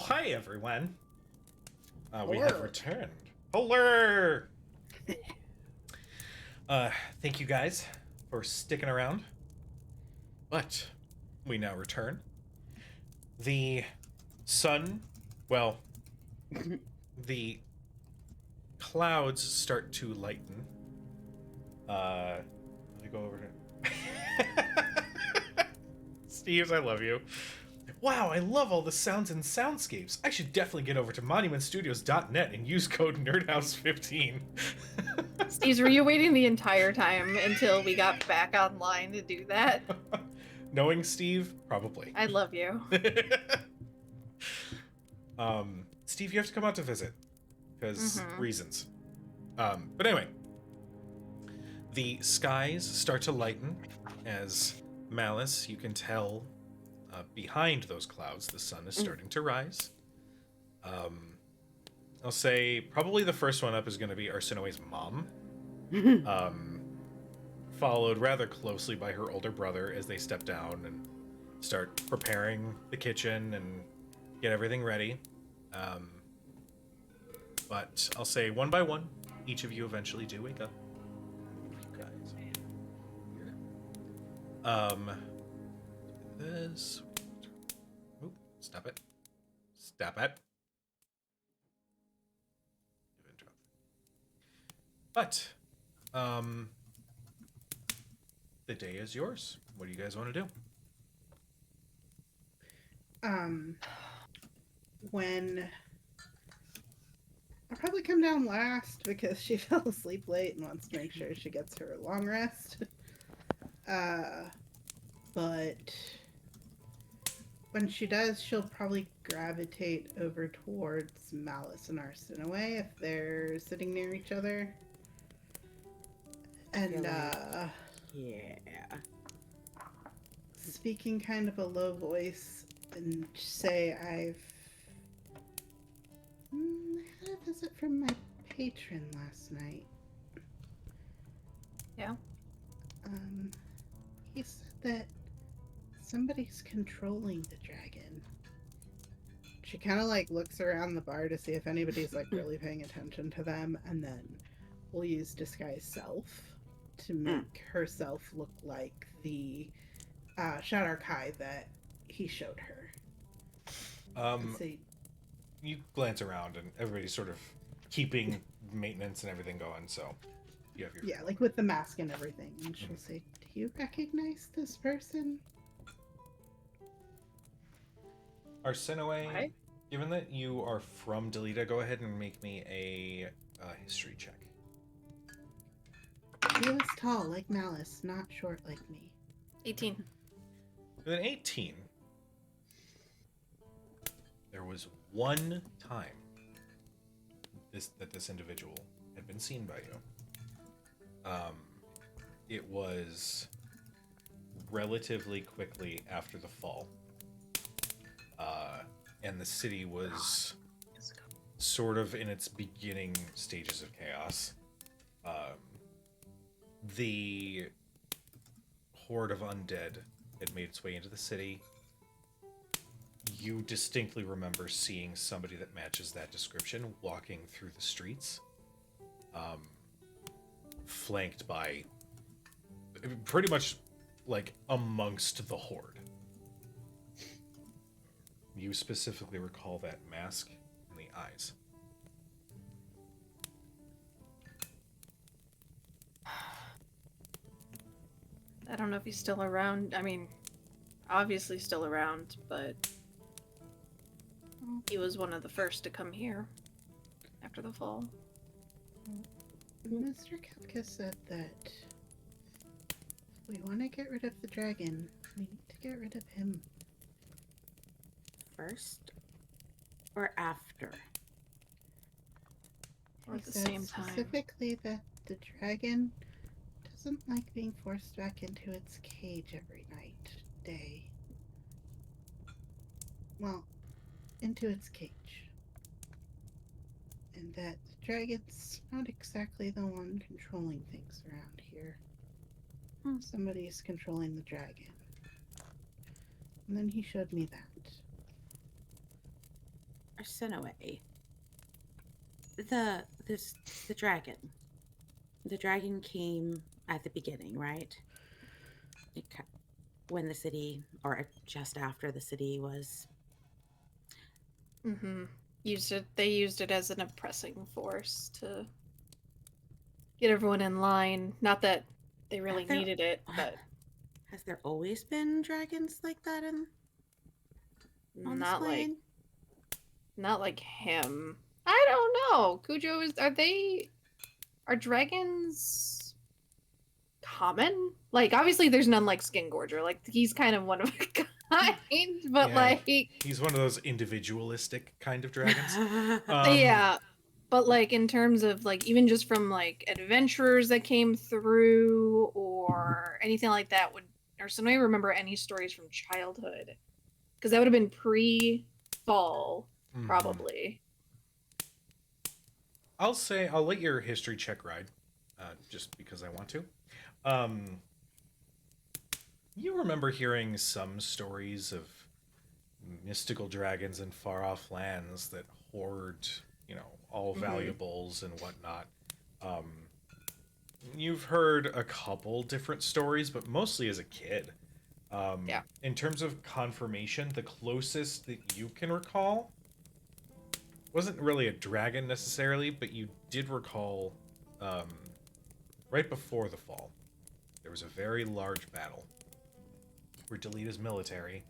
hi everyone. We have returned. Hello. Thank you guys for sticking around. But we now return. The sun, well, the clouds start to lighten. Let me go over to Steve's, I love you. Wow, I love all the sounds and soundscapes. I should definitely get over to monumentstudios.net and use code NERDHOUSE15. Steve, were you waiting the entire time until we got back online to do that? Knowing Steve, probably. I love you. Steve, you have to come out to visit. Because reasons. But anyway. The skies start to lighten as Malice, you can tell behind those clouds, the sun is starting to rise. I'll say probably the first one up is going to be Arsinoe's mom. Followed rather closely by her older brother as they step down and start preparing the kitchen and get everything ready. But I'll say one by one, each of you eventually do wake up. You guys. This. Oop, stop it. Stop it. But, the day is yours. What do you guys want to do? When I'll probably come down last because she fell asleep late and wants to make sure she gets her long rest. But when she does, she'll probably gravitate over towards Malice and Arsinoe if they're sitting near each other. And Yeah. speaking kind of a low voice and say I've had a visit from my patron last night. Yeah. He said that somebody's controlling the dragon. She kind of like looks around the bar to see if anybody's like really paying attention to them, and then will use disguise self to make herself look like the Shadar Kai that he showed her. You glance around and everybody's sort of keeping maintenance and everything going, so you have your... Yeah, like with the mask and everything. And she'll say, do you recognize this person? Arsinoe, given that you are from Delita, go ahead and make me a history check. He was tall like Malice, not short like me. 18. With an 18, there was one time that this individual had been seen by you. It was relatively quickly after the fall. And the city was sort of in its beginning stages of chaos. The horde of undead had made its way into the city. You distinctly remember seeing somebody that matches that description walking through the streets, flanked by pretty much like amongst the horde. You specifically recall that mask and the eyes. I don't know if he's still around. I mean, obviously still around, but he was one of the first to come here after the fall. Mr. Kepka said that if we want to get rid of the dragon, we need to get rid of him. First or after? Or at He the said same time. specifically that the dragon doesn't like being forced back into its cage every night, day. Well, into its cage. And that the dragon's not exactly the one controlling things around here. Somebody's controlling the dragon. And then he showed me that. Arsinoe. The dragon. The dragon came at the beginning, right? When the city, or just after the city was... Mm-hmm. They used it as an oppressing force to get everyone in line. Not that they really needed it, but... Has there always been dragons like that on this plane? Not like him. I don't know. Cujo are dragons common? Like, obviously there's none like Skin Gorger. Like, he's kind of one of a kind, but Yeah, like... He's one of those individualistic kind of dragons. Yeah. But like, in terms of like, even just from like adventurers that came through or anything like that, or so I remember any stories from childhood. Because that would have been pre-fall, probably. I'll let your history check ride, just because I want to. You remember hearing some stories of mystical dragons in far-off lands that hoard all valuables and whatnot. You've heard a couple different stories, but mostly as a kid. Yeah. In terms of confirmation, the closest that you can recall wasn't really a dragon necessarily, but you did recall right before the fall, there was a very large battle where Delita's military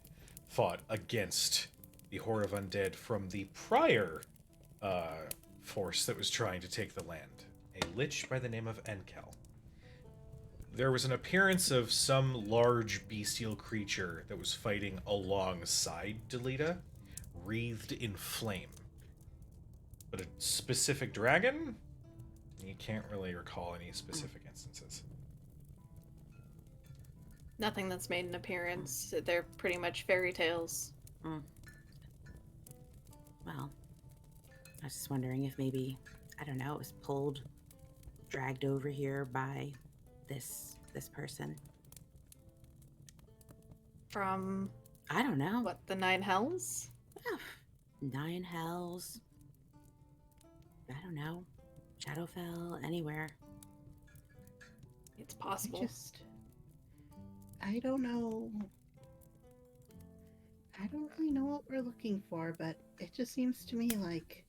fought against the horde of undead from the prior force that was trying to take the land, a lich by the name of Enkel. There was an appearance of some large bestial creature that was fighting alongside Delita, wreathed in flame. But a specific dragon? You can't really recall any specific instances. Nothing that's made an appearance. They're pretty much fairy tales. Well, I was just wondering if maybe, I don't know, it was dragged over here by this person. From I don't know. what, the Nine Hells? Oh, Nine Hells. I don't know. Shadowfell, anywhere. It's possible. I don't know. I don't really know what we're looking for, but it just seems to me like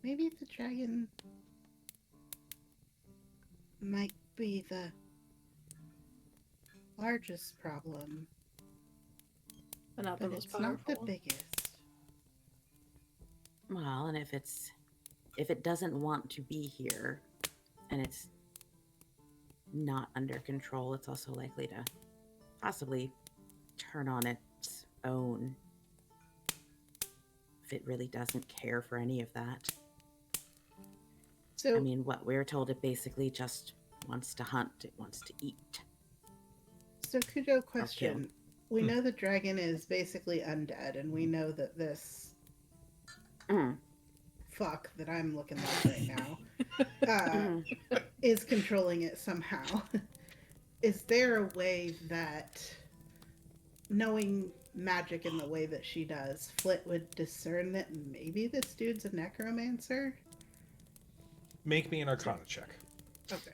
maybe the dragon might be the largest problem, But not the but most it's not powerful. the biggest. Well, and if it doesn't want to be here and it's not under control, it's also likely to possibly turn on its own if it really doesn't care for any of that. So I mean, what we're told, it basically just wants to hunt, it wants to eat. So Kujo, question. We know the dragon is basically undead, and we know that this fuck that I'm looking at right now is controlling it somehow. Is there a way that, knowing magic in the way that she does, Flit would discern that maybe this dude's a necromancer? Make me an Arcana check. Okay.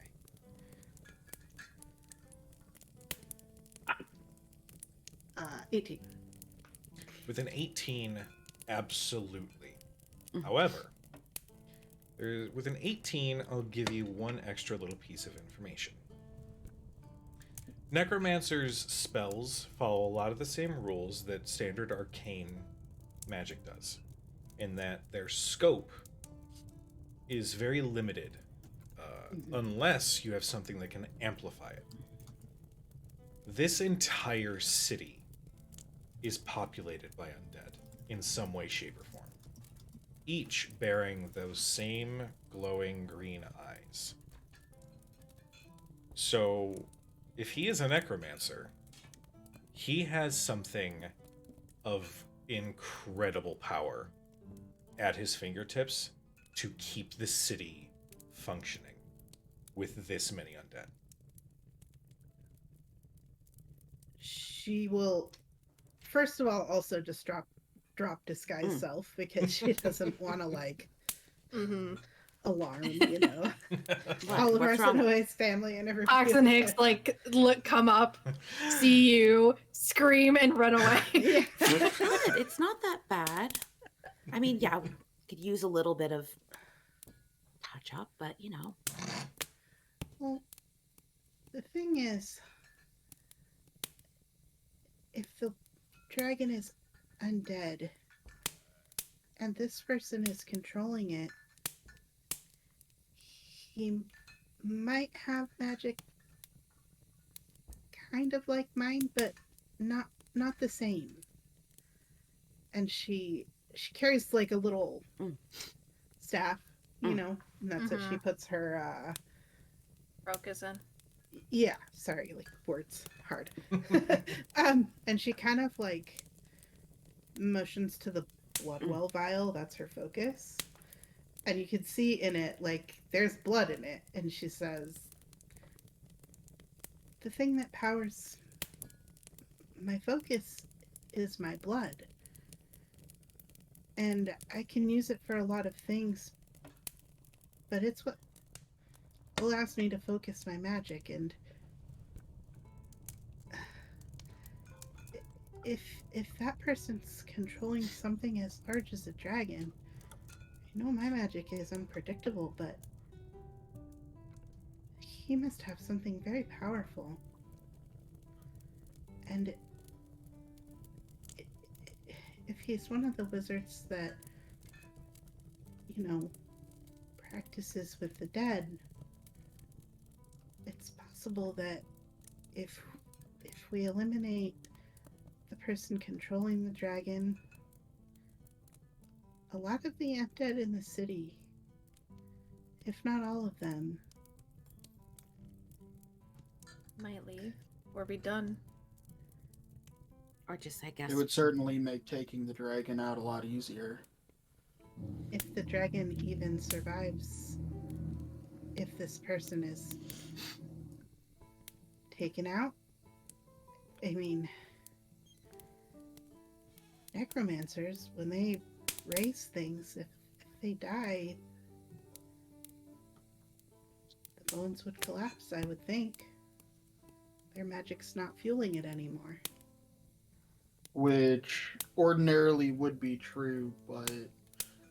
Uh, 18. With an 18, absolutely. However, with an 18, I'll give you one extra little piece of information. Necromancer's spells follow a lot of the same rules that standard arcane magic does, in that their scope is very limited, unless you have something that can amplify it. This entire city is populated by undead in some way, shape, or form, each bearing those same glowing green eyes. So, if he is a necromancer, he has something of incredible power at his fingertips to keep the city functioning with this many undead. She will, first of all, also just drop disguise self, because she doesn't want to, like, alarm, all of our Sonoe's family and everybody. Ox and Hicks, like, come up, see you, scream, and run away. Yeah. It's not that bad. I mean, yeah, we could use a little bit of touch up, but Well, the thing is, if the dragon is undead and this person is controlling it, he might have magic kind of like mine, but not the same. And she carries like a little staff, and that's what she puts her Focus in. yeah, sorry, like words hard. And she kind of like motions to the bloodwell vial. That's her focus, and you can see in it like there's blood in it. And she says, "The thing that powers my focus is my blood, And I can use it for a lot of things, but it's what allows me to focus my magic. And if that person's controlling something as large as a dragon, I know my magic is unpredictable, but he must have something very powerful. And if he's one of the wizards that, practices with the dead, it's possible that if we eliminate the person controlling the dragon, a lot of the undead in the city, if not all of them, Might leave or be done. Or just, I guess. It would certainly make taking the dragon out a lot easier. if the dragon even survives, if this person is taken out. I mean, necromancers, when they raise things, if they die, the bones would collapse, I would think. Their magic's not fueling it anymore. Which ordinarily would be true, but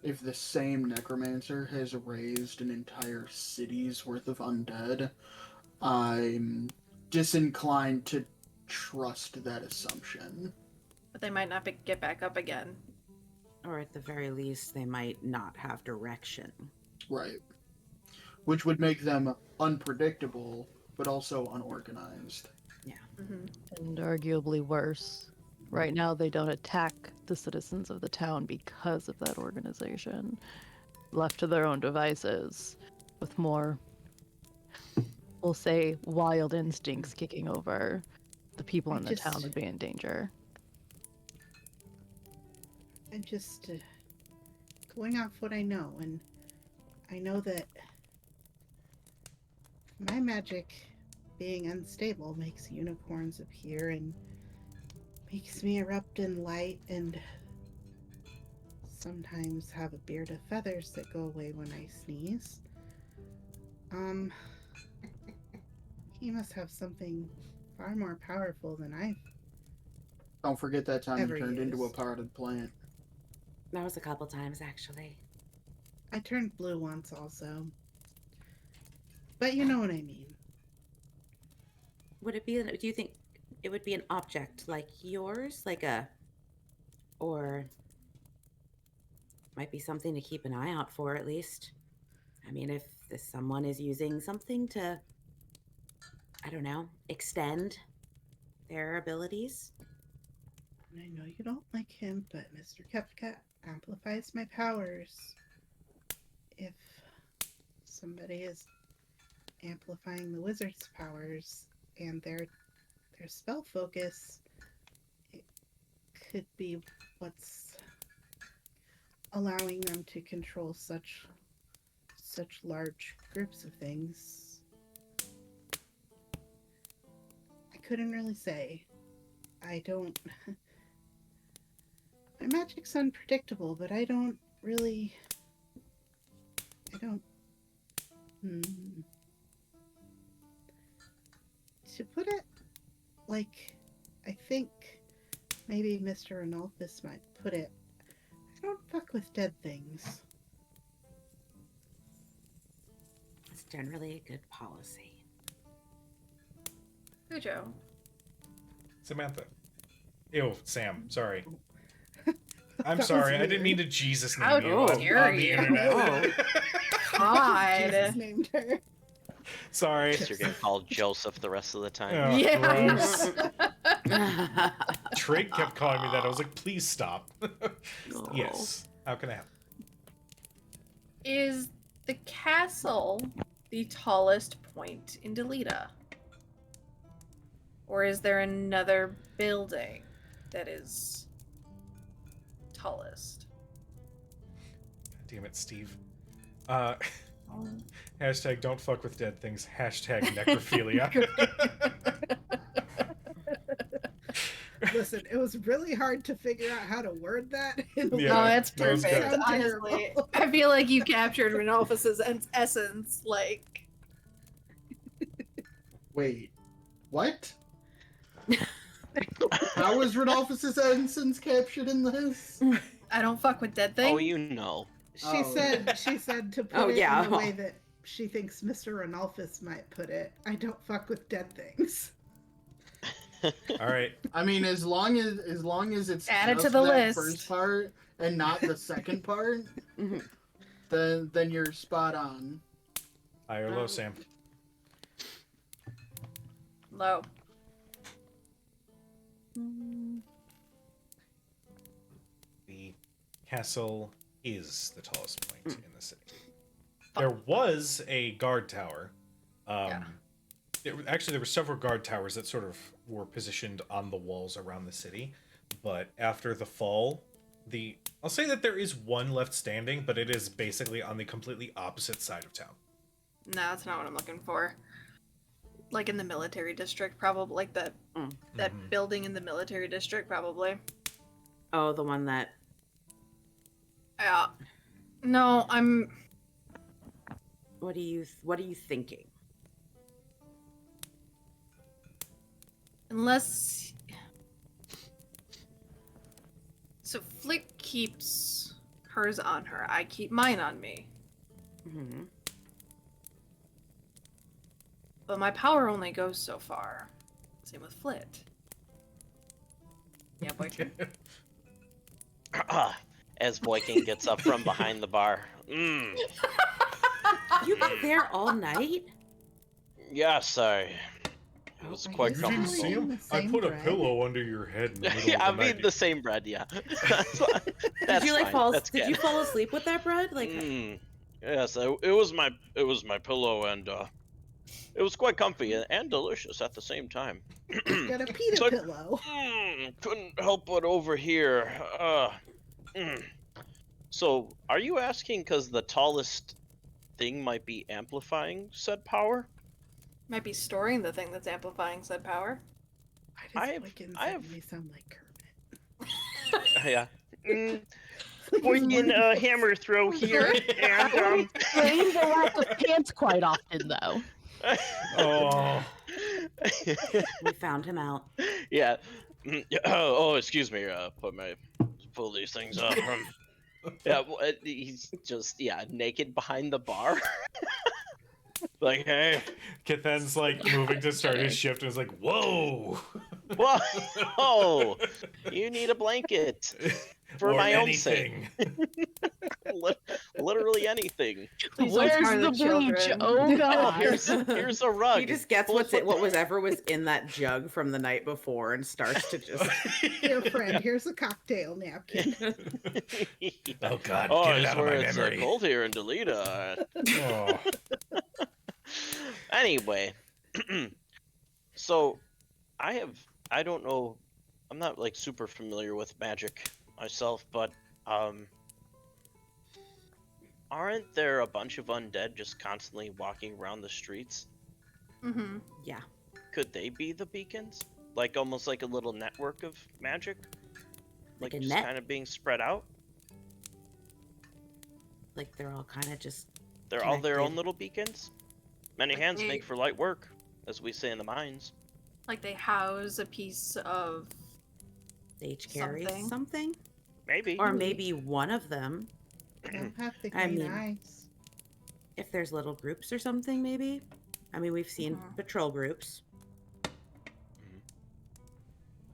if the same necromancer has raised an entire city's worth of undead, I'm disinclined to trust that assumption. But they might not get back up again. Or at the very least, they might not have direction. Right. Which would make them unpredictable, but also unorganized. And arguably worse. Right now, they don't attack the citizens of the town because of that organization. Left to their own devices, with more, we'll say, wild instincts kicking over, the people in the town would be in danger. I'm just going off what I know, and I know that my magic being unstable makes unicorns appear and makes me erupt in light and sometimes have a beard of feathers that go away when I sneeze. He must have something far more powerful than I've Don't forget that time ever you turned into a used. potted plant. That was a couple times, actually. I turned blue once also. But you know what I mean. Would it be, do you think it would be an object like yours? Or might be something to keep an eye out for, at least. I mean, if someone is using something to, I don't know, extend their abilities. And I know you don't like him, but Mr. Kepka amplifies my powers. If somebody is amplifying the wizard's powers and their spell focus, it could be what's allowing them to control such large groups of things. I couldn't really say. I don't... My magic's unpredictable, but I don't really... To put it like I think maybe Mr. Arnolphus might put it, I don't fuck with dead things. It's generally a good policy. Cujo. Samantha. Ew, Sam. Sorry. I'm That sorry. was I didn't mean weird. to Jesus How name you on dare the you. internet. God. Jesus named her. Sorry. Guess you're getting called Joseph the rest of the time. Oh, Yes. gross. Trig kept calling me that. I was like, please stop. Oh. Yes. How can I help? Is the castle the tallest point in Delita? Or is there another building that is tallest? Damn it, Steve. Hashtag don't fuck with dead things. Hashtag necrophilia. Listen, it was really hard to figure out how to word that. In a way Yeah, No, that it's that was didn't good. perfect. sound Honestly, terrible. I feel like you captured Renolphus's essence. Like, Wait, what? How is Rodolphus's essence captured in this? I don't fuck with dead things. Oh, you know. She Oh. said to put Oh, it yeah. in the way that she thinks Mr. Ranulphus might put it. I don't fuck with dead things. All right. I mean, as long as it's Add it to just the that list. first part and not the second part, Mhm. then you're spot on. High or low, Sam? Low. The castle is the tallest point in the city. There was a guard tower. Yeah. Actually, there were several guard towers that sort of were positioned on the walls around the city. But after the fall, I'll say that there is one left standing, but it is basically on the completely opposite side of town. No, that's not what I'm looking for. Like in the military district, probably. Like that Mhm. building in the military district, probably. Oh, the one that. Yeah. No, I'm. What are you thinking? Unless. So Flick keeps hers on her. I keep mine on me. Mm-hmm. But my power only goes so far. Same with Flit. Yeah, boyfriend. As Boykin gets up from behind the bar. You've been there all night? Yes, it was quite You didn't comfortable. see him? the I same put a bread? pillow under your head in the middle Yeah, I of the mean night. the same bread, yeah. That's Did you like fine. fall? That's Did good. you fall asleep with that bread? Like, Yes, it was my pillow, and it was quite comfy and delicious at the same time. Got a pita So- pillow. Couldn't help but overhear. So, are you asking because the tallest thing might be amplifying said power? Might be storing the thing that's amplifying said power. Why I does have- Boykin I have- suddenly sound like Kermit? Yeah. Boykin, Hammer throw here, and Rain the lack of pants quite often, though. Oh, we found him out. yeah. Oh, excuse me. Pull these things up. Yeah, well, he's just naked behind the bar. Like, hey, Kithen's like moving to start his shift and is like, whoa! whoa, you need a blanket for Or my own anything. sake. Literally anything. Please don't Where's scar the the bleach? children. Oh god. Here's a rug. He just gets whatever was in that jug from the night before and starts to just. dear friend, here's a cocktail napkin. Oh god, Oh, get I it out of swear my it's memory. cold here in Delita. Oh. Anyway, so I don't know, I'm not like super familiar with magic myself, but aren't there a bunch of undead just constantly walking around the streets? Mm-hmm. Yeah. Could they be the beacons? Like almost like a little network of magic? Like Like a just net? kind of being spread out? Like they're all kind of just. They're all their own Connected. little beacons? Many Like hands they- make for light work, as we say in the mines. Like they house a piece of. They each carry Something. something? Maybe. Or maybe one of them, Don't have the I green mean- eyes. if there's little groups or something, maybe. I mean, we've seen Mhm. patrol groups.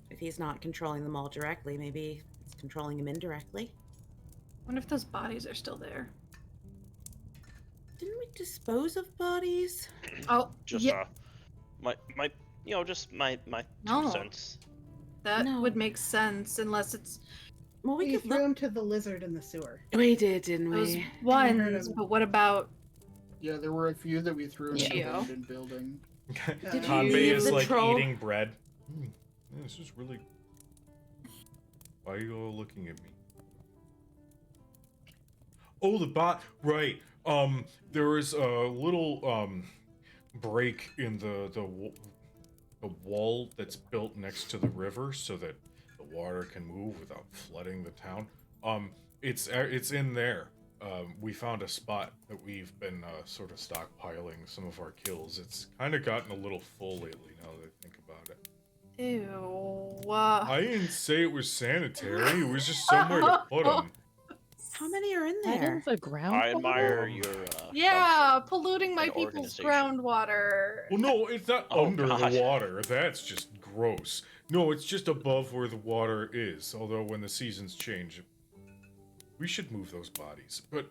If he's not controlling them all directly, maybe it's controlling them indirectly. Wonder if those bodies are still there. Didn't we dispose of bodies? Oh, Just yeah, my just my No. 2 cents. that No. would make sense unless it's Well, we We could threw look. him to the lizard in the sewer. We did, didn't those we? heard ones. him. But what about? Yeah, there were a few that we threw in the Geo. abandoned building. Did you Hanbei leave is the like troll- eating bread. This is really. Why are you all looking at me? Oh, the bot. Right. There was a little break in the wall that's built next to the river, so that the water can move without flooding the town. It's in there. We found a spot that we've been sort of stockpiling some of our kills. It's kind of gotten a little full lately now that I think about it. Ew. I didn't say it was sanitary. It was just somewhere to put them. How many are in That there? is a ground. I admire your Yeah, gumption polluting my and people's organization. groundwater. Well, no, it's not Oh, under God. the water. That's just gross. No, it's just above where the water is. Although when the seasons change, we should move those bodies. But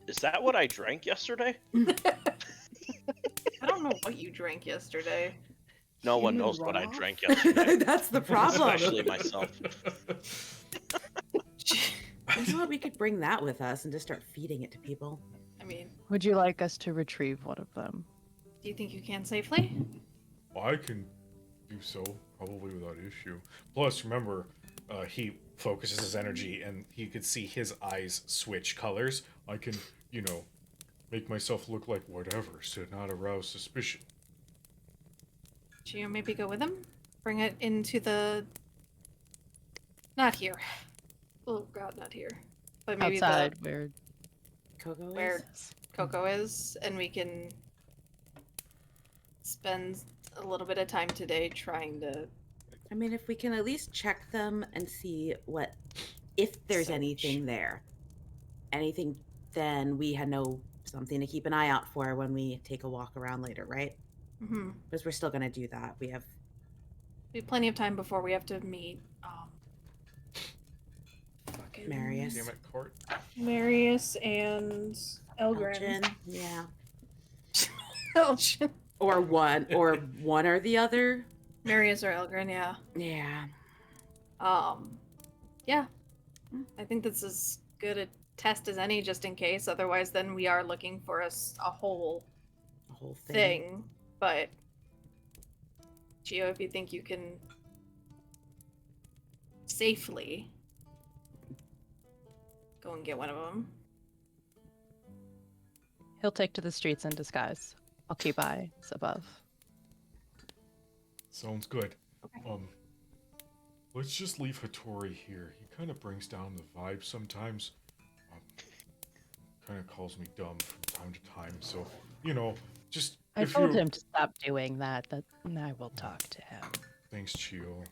Is that what I drank yesterday? I don't know what you drank yesterday. No one Human knows what I raw? drank yesterday, That's the problem. especially myself. You know what? We could bring that with us and just start feeding it to people. I mean, Would you like us to retrieve one of them? do you think you can safely? I can do so probably without issue. Plus, remember, he focuses his energy, and he could see his eyes switch colors. I can, make myself look like whatever to not arouse suspicion. Should you maybe go with him? Bring it into the... Not here. Oh god, not here. But maybe Outside, where Coco Where- is? Coco is, and we can spend a little bit of time today trying to... I mean, if we can at least check them and see if there's Search. anything there. Anything, then we know something to keep an eye out for when we take a walk around later, right? Mhm. Because we're still going to do that. We have We have plenty of time before we have to meet fucking Marius. Damn it, Court. Marius and Elgrin. Elgin. Yeah. Elgin. Or one or the other. Marius or Elgrin, yeah. Yeah. Yeah. I think this is good a test as any, just in case. Otherwise, then we are looking for a whole The whole thing. thing. But Gio, if you think you can safely go and get one of them. he'll take to the streets in disguise. I'll keep eyes above. Sounds good. Okay. Let's just leave Hattori here. He kind of brings down the vibe sometimes. Kind of calls me dumb from time to time. So, just I if told you... him to stop doing that. And I will talk to him. Thanks, Chio.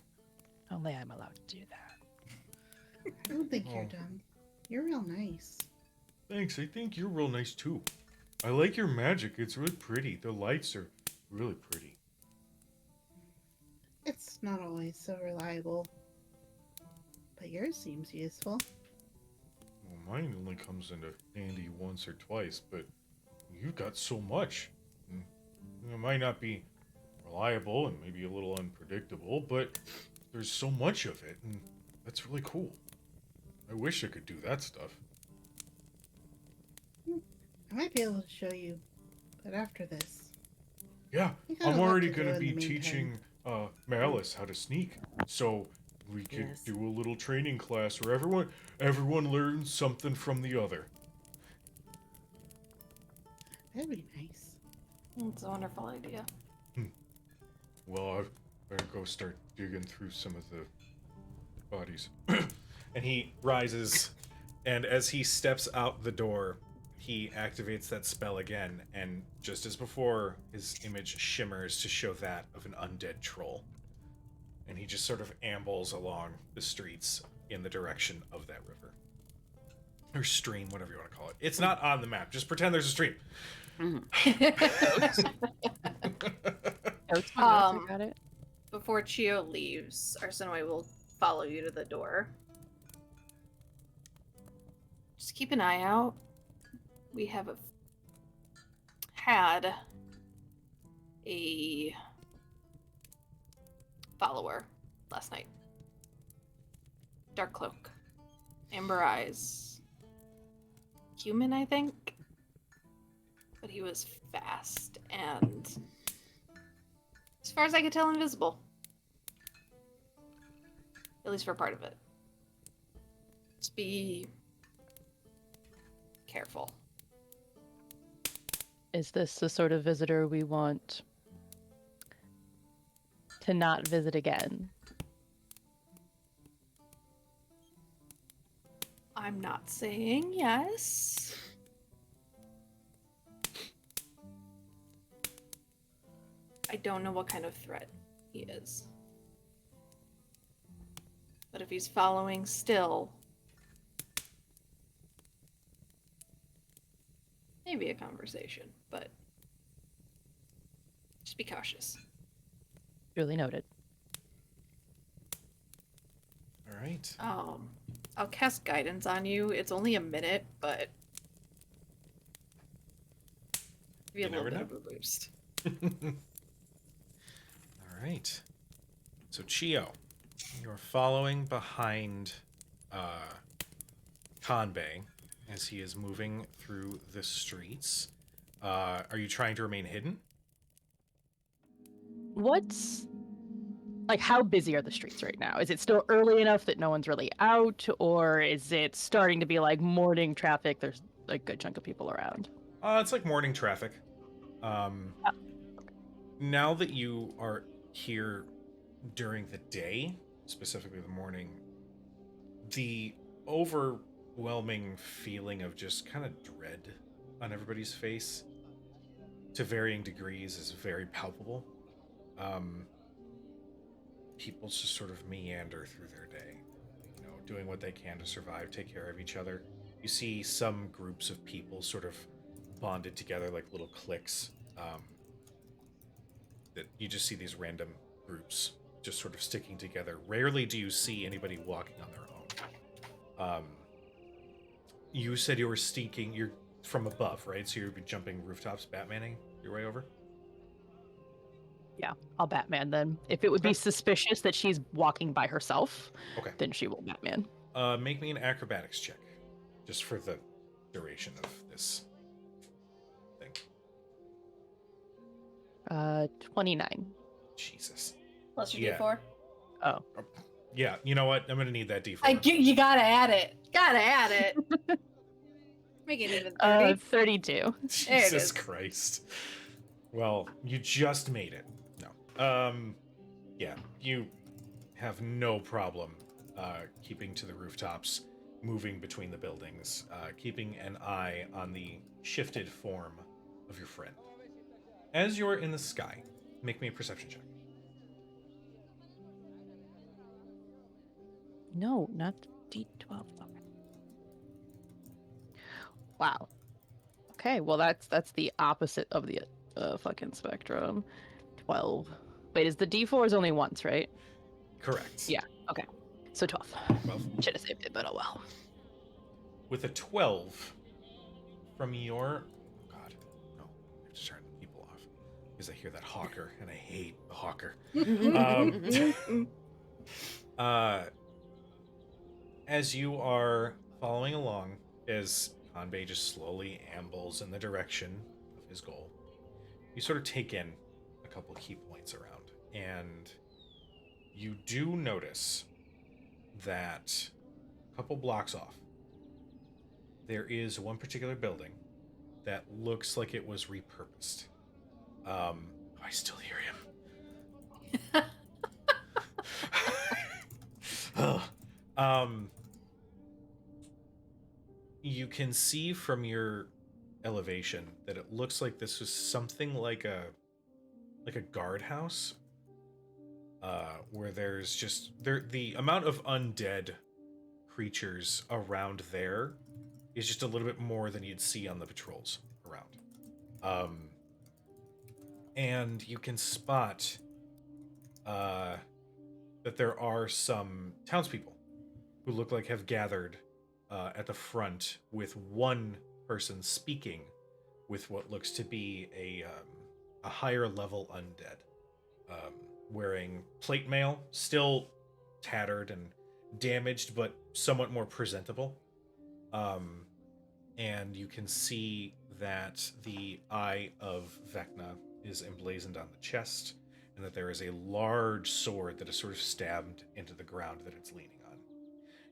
Only I'm allowed to do that. I don't think you're Oh. dumb. You're real nice. Thanks. I think you're real nice too. I like your magic. It's really pretty. The lights are really pretty. It's not always so reliable. But yours seems useful. Well, mine only comes into handy once or twice, but you've got so much. It might not be reliable and maybe a little unpredictable, but there's so much of it, and that's really cool. I wish I could do that stuff. I might be able to show you, but after this. Yeah, You got a I'm lot already to do gonna in be the meantime. teaching Malice how to sneak, so we could Yes. do a little training class where everyone learns something from the other. That'd be nice. It's a wonderful idea. Well, I better go start digging through some of the bodies. And he rises, and as he steps out the door, he activates that spell again, and just as before, his image shimmers to show that of an undead troll. And he just sort of ambles along the streets in the direction of that river. Or stream, whatever you want to call it. It's not on the map. Just pretend there's a stream. Got it. Before Chio leaves, Arsinoe will follow you to the door. Just keep an eye out. We have had a follower last night. Dark cloak. Amber eyes. Human, I think. But he was fast and, as far as I could tell, invisible. At least for part of it. Just be careful. Is this the sort of visitor we want to not visit again? I'm not saying yes. I don't know what kind of threat he is. But if he's following still, maybe a conversation, but just be cautious. Duly noted. All right. I'll cast guidance on you. It's only a minute, but give you a You little never bit know. of a boost. All right. So Chio, you're following behind Kanbei as he is moving through the streets. Are you trying to remain hidden? What's like how busy are the streets right now? Is it still early enough that no one's really out, or is it starting to be like morning traffic? There's a good chunk of people around. It's like morning traffic. Now that you are here during the day, specifically the morning, the overwhelming feeling of just kind of dread on everybody's face to varying degrees is very palpable. People just sort of meander through their day, doing what they can to survive, take care of each other. You see some groups of people sort of bonded together like little cliques. That you just see these random groups just sort of sticking together. Rarely do you see anybody walking on their own. You said you were sneaking. You're from above, right? So you'd be jumping rooftops, Batmaning your way over. Yeah, I'll Batman then. If it would be Okay. suspicious that she's walking by herself, Okay. then she will Batman. Make me an acrobatics check, just for the duration of this thing. 29. Jesus. Plus your Yeah. D4. Oh. Yeah, you know what? I'm gonna need that D4. You gotta add it. Gotta add it. Make it even 30. 32. There it Jesus is. Christ. Well, you just made it. No. Yeah, you have no problem keeping to the rooftops, moving between the buildings, keeping an eye on the shifted form of your friend. As you're in the sky, make me a perception check. No, not D12. Okay. Wow. Okay, well that's the opposite of the fucking spectrum. 12. Wait, is the D4 is only once, right? Correct. Yeah. Okay. So 12. 12. Should have saved it, but oh well. With a 12 from your... Oh god, no. I have to turn people off. Because I hear that hawker, and I hate the hawker. As you are following along, as Kanbei just slowly ambles in the direction of his goal, you sort of take in a couple key points around, and you do notice that a couple blocks off, there is one particular building that looks like it was repurposed. I still hear him. You can see from your elevation that it looks like this was something like a guardhouse, where there's just the amount of undead creatures around there is just a little bit more than you'd see on the patrols around. And you can spot that there are some townspeople who look like have gathered at the front, with one person speaking with what looks to be a higher level undead, wearing plate mail, still tattered and damaged, but somewhat more presentable. And you can see that the eye of Vecna is emblazoned on the chest, and that there is a large sword that is sort of stabbed into the ground that it's leaning on.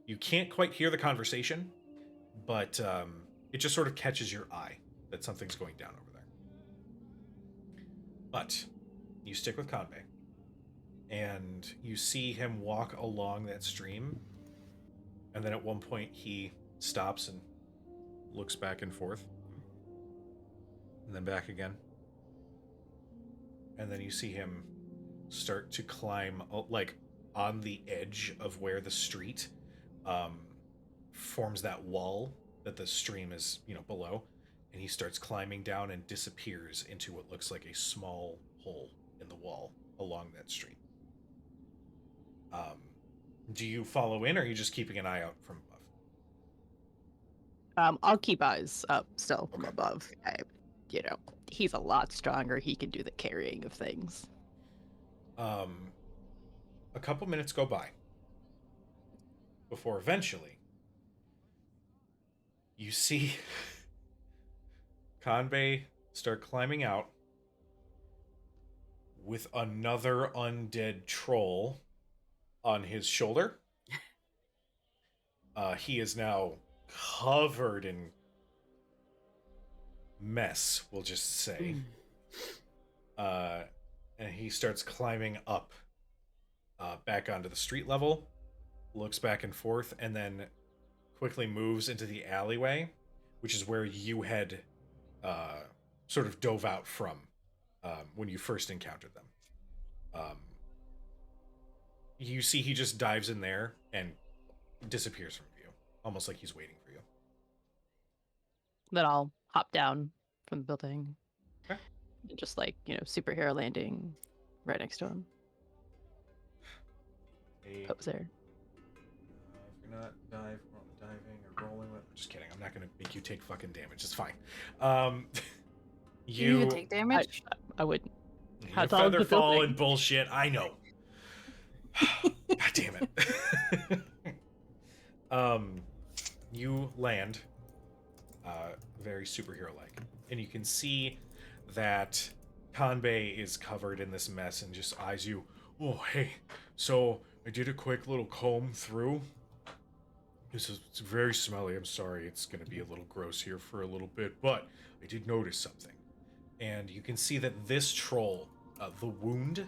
You can't quite hear the conversation, but it just sort of catches your eye that something's going down over there. But you stick with Kanbei, and you see him walk along that stream, and then at one point he stops and looks back and forth. And then back again. And then you see him start to climb, like, on the edge of where the street forms that wall that the stream is, below. And he starts climbing down and disappears into what looks like a small hole in the wall along that street. Do you follow in, or are you just keeping an eye out from above? I'll keep eyes up still from Okay. above. He's a lot stronger. He can do the carrying of things. A couple minutes go by before eventually you see Kanbei start climbing out with another undead troll on his shoulder. He is now covered in mess, we'll just say. And he starts climbing up back onto the street level, looks back and forth, and then quickly moves into the alleyway, which is where you had sort of dove out from when you first encountered them. You see he just dives in there and disappears from view, almost like he's waiting for you. Then I'll hop down from the building. Okay. And just superhero landing right next to him. Pose there. If you're not diving or rolling, I'm just kidding. I'm not gonna make you take fucking damage. It's fine. You even take damage? I wouldn't. Your feather fall and bullshit. I know. God damn it. You land very superhero-like, and you can see that Kanbei is covered in this mess and just eyes you. Oh, hey, so I did a quick little comb through. It's very smelly. I'm sorry, it's going to be a little gross here for a little bit, but I did notice something. And you can see that this troll, the wound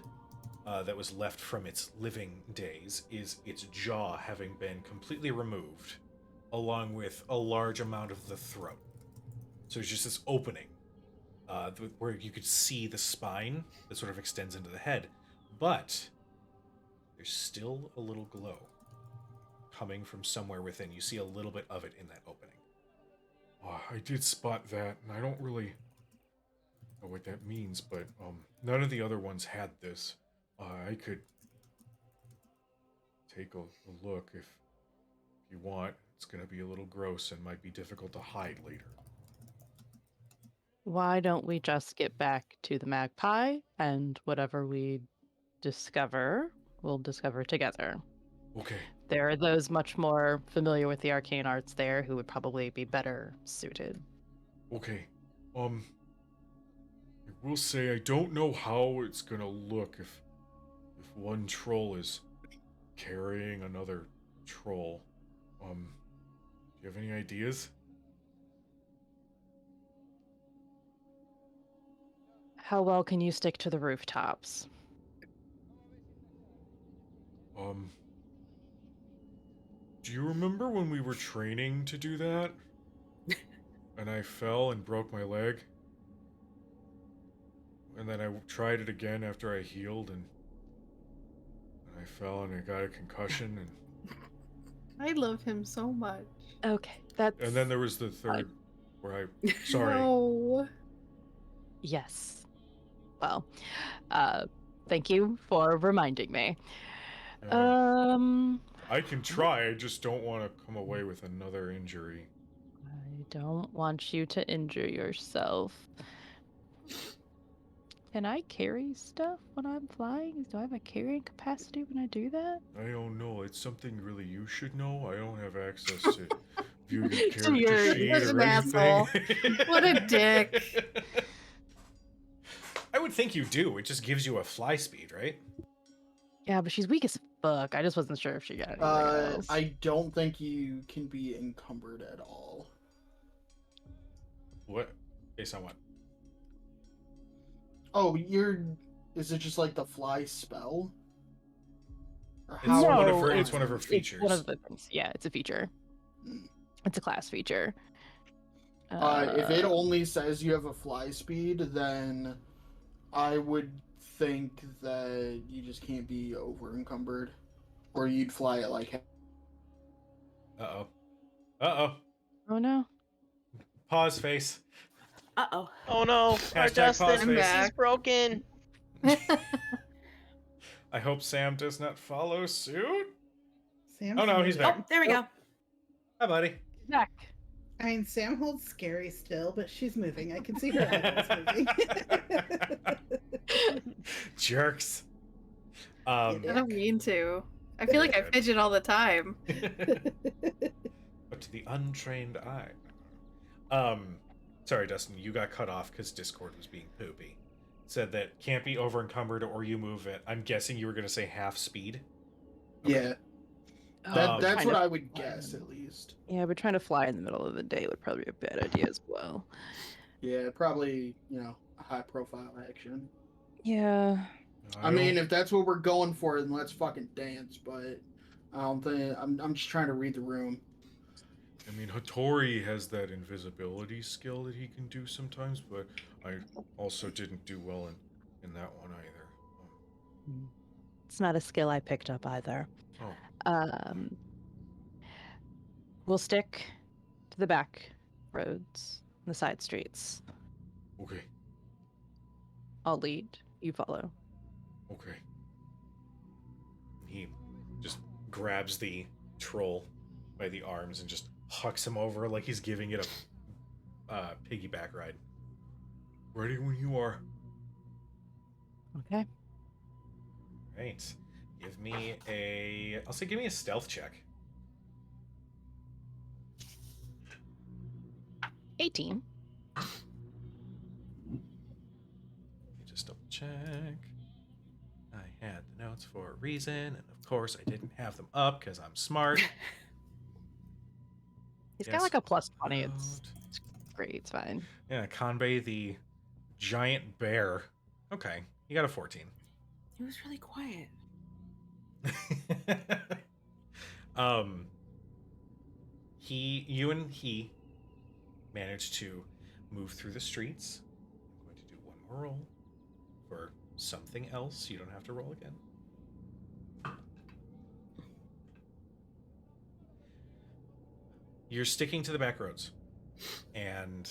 that was left from its living days is its jaw having been completely removed, along with a large amount of the throat. So it's just this opening where you could see the spine that sort of extends into the head, but there's still a little glow coming from somewhere within. You see a little bit of it in that opening. Oh, I did spot that, and I don't really know what that means, but none of the other ones had this. I could take a look if you want. It's going to be a little gross and might be difficult to hide later. Why don't we just get back to the magpie, and whatever we discover, we'll discover together. Okay. There are those much more familiar with the arcane arts there who would probably be better suited. Okay. I will say I don't know how it's going to look if one troll is carrying another troll. Do you have any ideas? How well can you stick to the rooftops? Do you remember when we were training to do that? And I fell and broke my leg? And then I tried it again after I healed, and I fell and I got a concussion, and I love him so much. Okay, that's... And then there was the third where I... Sorry. No. Yes. Well, thank you for reminding me. I can try, I just don't want to come away with another injury. I don't want you to injure yourself. Can I carry stuff when I'm flying? Do I have a carrying capacity when I do that? I don't know. It's something really you should know. I don't have access to view your character sheet What or an anything. asshole. What a dick. I would think you do. It just gives you a fly speed, right? Yeah, but she's weak as fuck. I just wasn't sure if she got anything else. I don't think you can be encumbered at all. What? Based on what? Oh, is it just like the fly spell? Or It's how one of No, her. It's one of her features. It's one of the things. Yeah, it's a feature. Mm. It's a class feature. If it only says you have a fly speed, then I would think that you just can't be over encumbered, or you'd fly at like. Uh-oh. Uh-oh. Oh no. Pause face. Uh-oh. Oh no, our Hashtag pause Dustin face. is broken. I hope Sam does not follow suit. Sam's Oh no, he's moving. back. Oh, there we go. Hi, buddy. Back. I mean, Sam holds scary still, but she's moving. I can see her eyeballs moving. Jerks. I don't mean to. I feel like I fidget all the time. But to the untrained eye. Sorry, Dustin, you got cut off because Discord was being poopy. Said that can't be over encumbered or you move it. I'm guessing you were gonna say half speed. Yeah, that's Trying what to I would fly guess in- at least. Yeah, but trying to fly in the middle of the day would probably be a bad idea as well. Yeah, probably a high profile action. Yeah. I mean, if that's what we're going for, then let's fucking dance. But I don't think I'm just trying to read the room. I mean, Hattori has that invisibility skill that he can do sometimes, but I also didn't do well in that one either. It's not a skill I picked up either. Oh. We'll stick to the back roads, the side streets. Okay. I'll lead. You follow. Okay. He just grabs the troll by the arms and just hucks him over like he's giving it a piggyback ride. Ready when you are. Okay. Right. Give me a stealth check. 18. Let me just double check. I had the notes for a reason, and of course I didn't have them up because I'm smart. He's Yes. got like a plus 20. It's great. It's fine. Yeah, Kanbei the giant bear. Okay, you got a 14. He was really quiet. You and he managed to move through the streets. I'm going to do one more roll for something else. You don't have to roll again. You're sticking to the back roads, and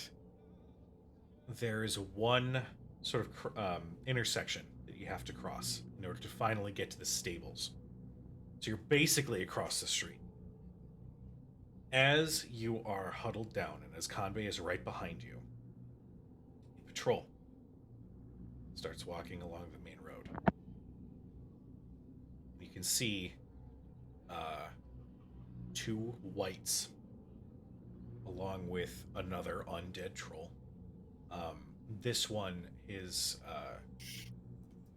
there is one sort of intersection that you have to cross in order to finally get to the stables. So you're basically across the street. As you are huddled down, and as Kanbei is right behind you, the patrol starts walking along the main road. You can see two whites along with another undead troll. This one is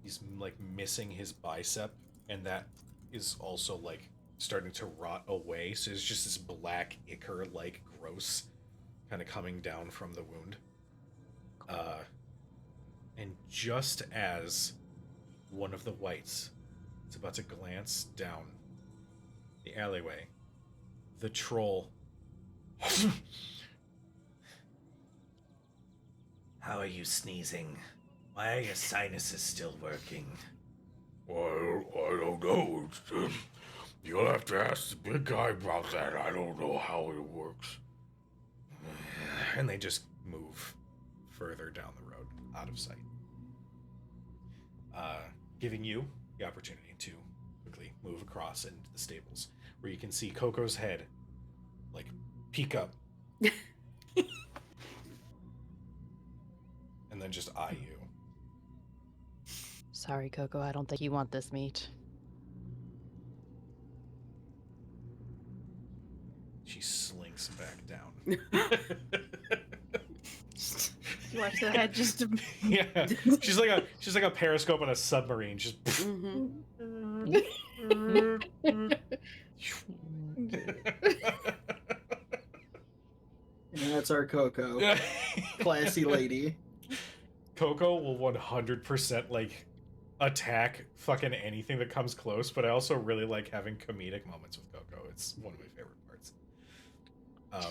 he's like missing his bicep, and that is also like starting to rot away, so it's just this black ichor like gross kind of coming down from the wound. And just as one of the whites is about to glance down the alleyway, the troll How are you sneezing? Why are your sinuses still working? Well, I don't know. You'll have to ask the big guy about that. I don't know how it works. And they just move further down the road, out of sight. Giving you the opportunity to quickly move across into the stables, where you can see Coco's head, like, peek up. And then just eye you. Sorry, Coco. I don't think you want this meat. She slinks back down. You watch the head just. Yeah, she's like a periscope on a submarine. Just. Mm-hmm. And that's our Coco. Classy lady. Coco will 100% like attack fucking anything that comes close, but I also really like having comedic moments with Coco. It's one of my favorite parts.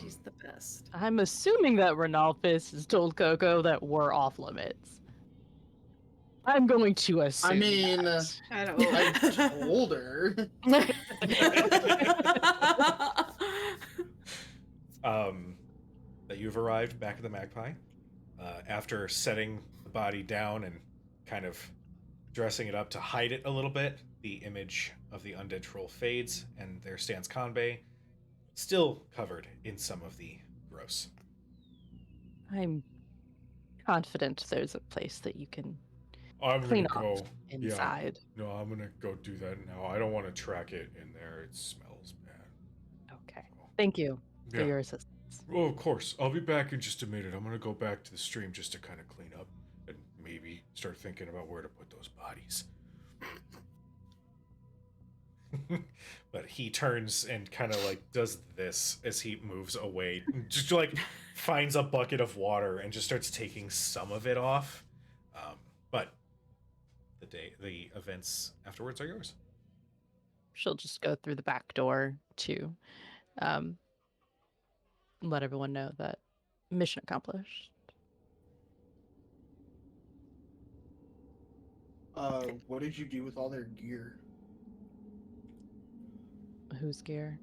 She's the best. I'm assuming that Renalphis has told Coco that we're off limits. I'm going to assume. I mean, that. I don't. I told her. That you've arrived back at the Magpie after setting the body down and kind of dressing it up to hide it a little bit. The image of the undead troll fades, and there stands Conbay, still covered in some of the gross. I'm confident there's a place that you can I'm clean gonna off go. inside. Yeah. No, I'm gonna go do that now. I don't want to track it in there. It smells bad. Okay. Thank you for Yeah. your assistance. Oh, of course. I'll be back in just a minute. I'm gonna go back to the stream just to kind of clean up and maybe start thinking about where to put those bodies. But he turns and kind of like does this as he moves away, just like finds a bucket of water and just starts taking some of it off. But the events afterwards are yours. She'll just go through the back door to let everyone know that mission accomplished. What did you do with all their gear? Whose gear?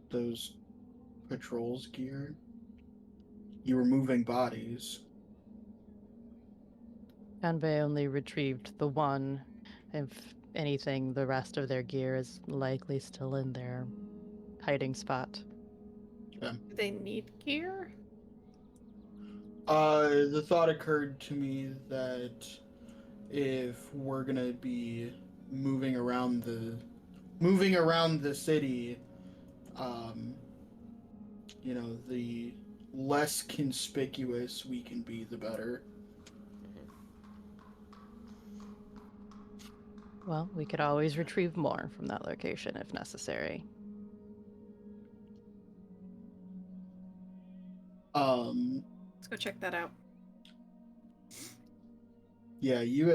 Those patrols gear. You were moving bodies. Kanbei only retrieved the one. If anything, the rest of their gear is likely still in their hiding spot. Do they need gear? The thought occurred to me that if we're gonna be moving around the city, the less conspicuous we can be, the better. Well, we could always retrieve more from that location if necessary. Let's go check that out. Yeah, you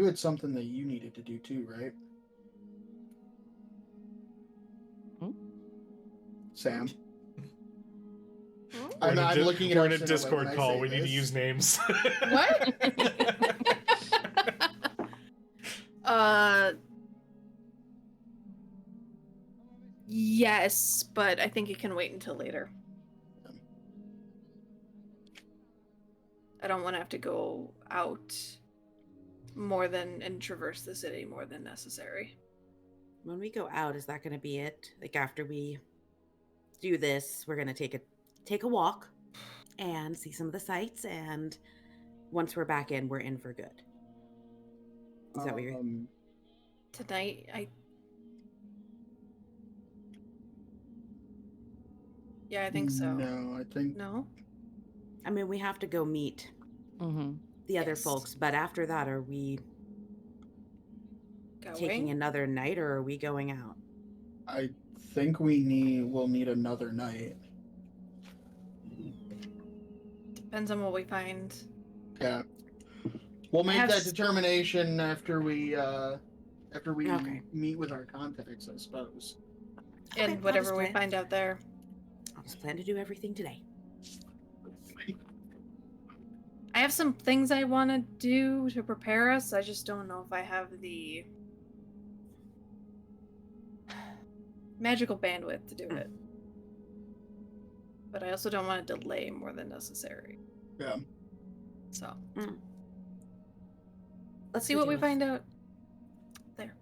had something that you needed to do too, right? Sam? I'm looking at we're our in a cinema Discord when I call. say We need to this. use names. What? Yes, but I think it can wait until later. I don't want to have to go out more than and traverse the city more than necessary. When we go out, is that going to be it? Like after we do this, we're going to take a walk and see some of the sights, and once we're back in, we're in for good. Is that what you're? Tonight, Yeah, I think so. No, I think No? I mean, we have to go meet the other Yes. folks, but after that, are we taking Going? another night, or are we going out? I think we'll need another night. Depends on what we find. Yeah. We'll make have that s- determination after we Okay. meet with our contacts, I suppose. Okay, And I'll whatever just we plan- find out there. I'll just plan to do everything today. I have some things I want to do to prepare us. I just don't know if I have the magical bandwidth to do it. But I also don't want to delay more than necessary. Yeah. So, Let's see what we find out there.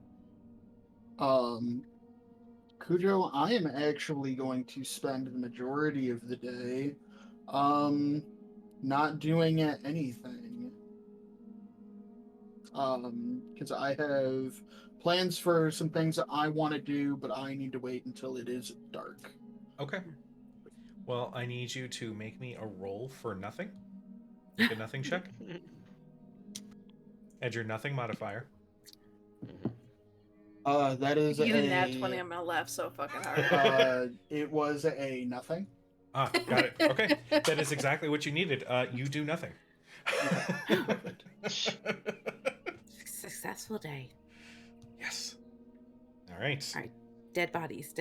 Cujo, I am actually going to spend the majority of the day not doing anything. Because I have plans for some things that I want to do, but I need to wait until it is dark. Okay. Well, I need you to make me a roll for nothing. Make a nothing check. Add your nothing modifier. That is You get a a nat 20, I'm gonna laugh so fucking hard. it was a nothing. Ah, got it. Okay. That is exactly what you needed. You do nothing. Successful day. Yes. All right. All right. Dead bodies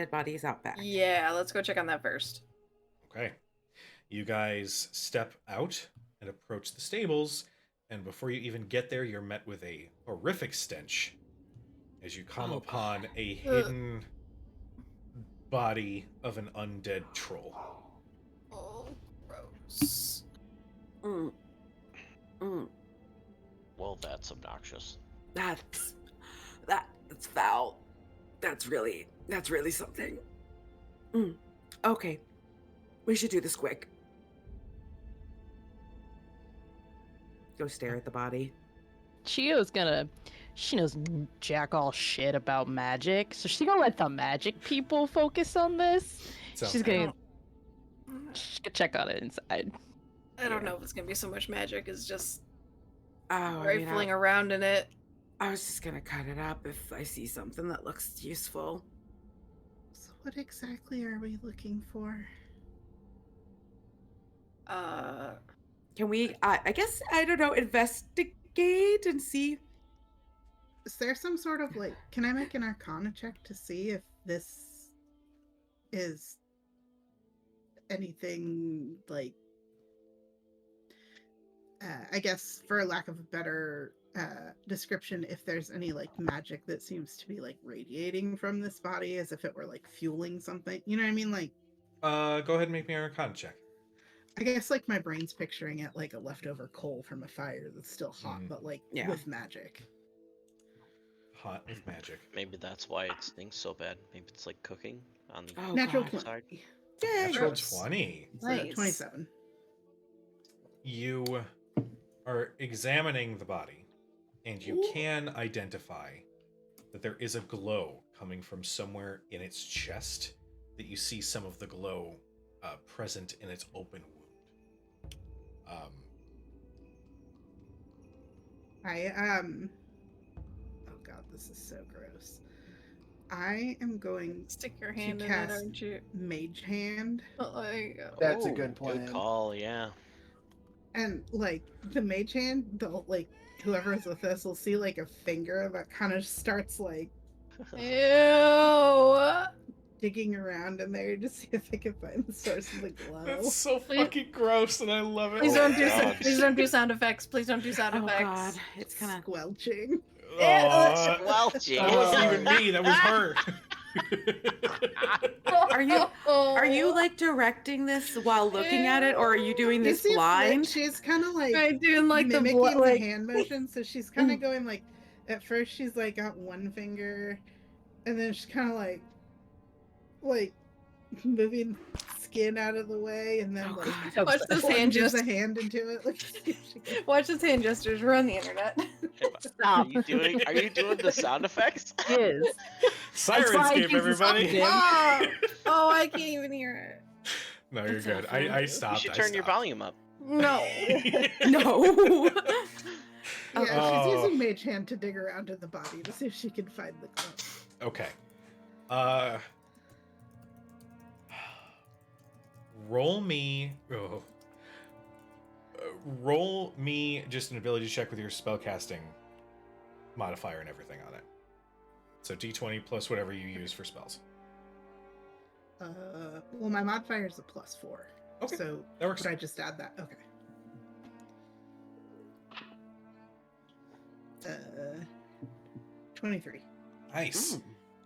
out back. Yeah, let's go check on that first. Okay. You guys step out and approach the stables, and before you even get there, you're met with a horrific stench as you come upon a hidden body of an undead troll. Oh, gross. Mm. Mm. Well, that's obnoxious. That's foul. That's really something. Okay. We should do this quick. Go stare at the body. She knows jack all shit about magic, so she's gonna let the magic people focus on this. Sounds She's good. gonna check on it inside. I don't know if it's gonna be so much magic as just Oh, rifling around in it. I was just gonna cut it up if I see something that looks useful. So what exactly are we looking for? Can we, I guess, I don't know, investigate and see? Is there some sort of like, can I make an Arcana check to see if this is anything like, I guess for lack of a better description, if there's any like magic that seems to be like radiating from this body as if it were like fueling something, you know what I mean? Like, Go ahead and make me an Arcana check. I guess like my brain's picturing it like a leftover coal from a fire that's still hot, but like with magic. Hot with magic. Maybe that's why it stinks so bad. Maybe it's like cooking on the Natural God. 20. side. Yay. Natural gross. 20. So Nice. 27. You are examining the body, and you can identify that there is a glow coming from somewhere in its chest, that you see some of the glow present in its open wound. Oh god, this is so gross. I am going Stick your to hand in it, cast aren't you? Mage Hand, Oh, there you go. That's a good Good plan. call, yeah. and like the Mage Hand, they'll like whoever is with us will see like a finger that kind of starts like Ew. digging around in there to see if I can find the source of the glow. That's so Please- fucking gross, and I love it. Please Oh don't do God. please don't do sound effects. Please don't do sound Oh effects. God, it's kind of. Squelching. Well, Jay. That wasn't even me. That was her. Are you like directing this while looking at it, or are you doing You this see a blind? flick, she's kind of like Right, doing like the mimicking the like hand motion, so she's kind of going like. At first, she's like got one finger, and then she's kind of like moving skin out of the way, and then Oh, like God. watch this hand plunges just a hand into it. Like, see if she can- watch this hand gestures. We're on the internet. Are you doing the sound effects? Is Sirenscape, everybody. Oh, oh, I can't even hear it. No, you're That's good. awful. I You stopped. should I turn your stopped. volume up. No. No. Yeah, Oh. she's using Mage Hand to dig around in the body to see if she can find the glow. Okay. Roll me. Roll me just an ability check with your spellcasting modifier and everything on it. So d20 plus whatever you use for spells. Well, my modifier is a +4. Okay, So that works. could I just add that? Okay. 23. Nice.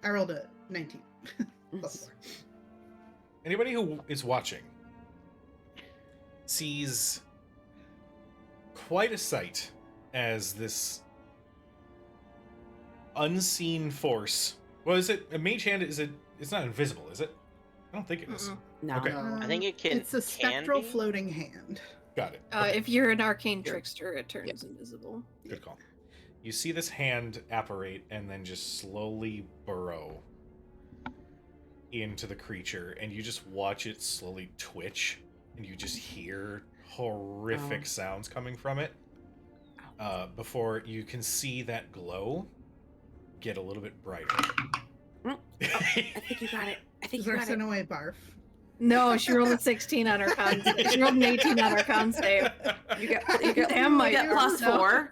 I rolled a 19. +4. Anybody who is watching sees quite a sight as this unseen force. Well, is it a mage hand? Is it? It's not invisible, is it? I don't think it is. No. Okay. I think it can. It's a can spectral be. floating hand. Got it. If you're an arcane trickster, it turns invisible. Good call. You see this hand apparate and then just slowly burrow into the creature, and you just watch it slowly twitch, and you just hear horrific sounds coming from it. Before you can see that glow get a little bit brighter. I think you got it. I think you got it. Away barf. No, she rolled a 16 on her con. She rolled an 18 on her con save. You get Damn, my +4.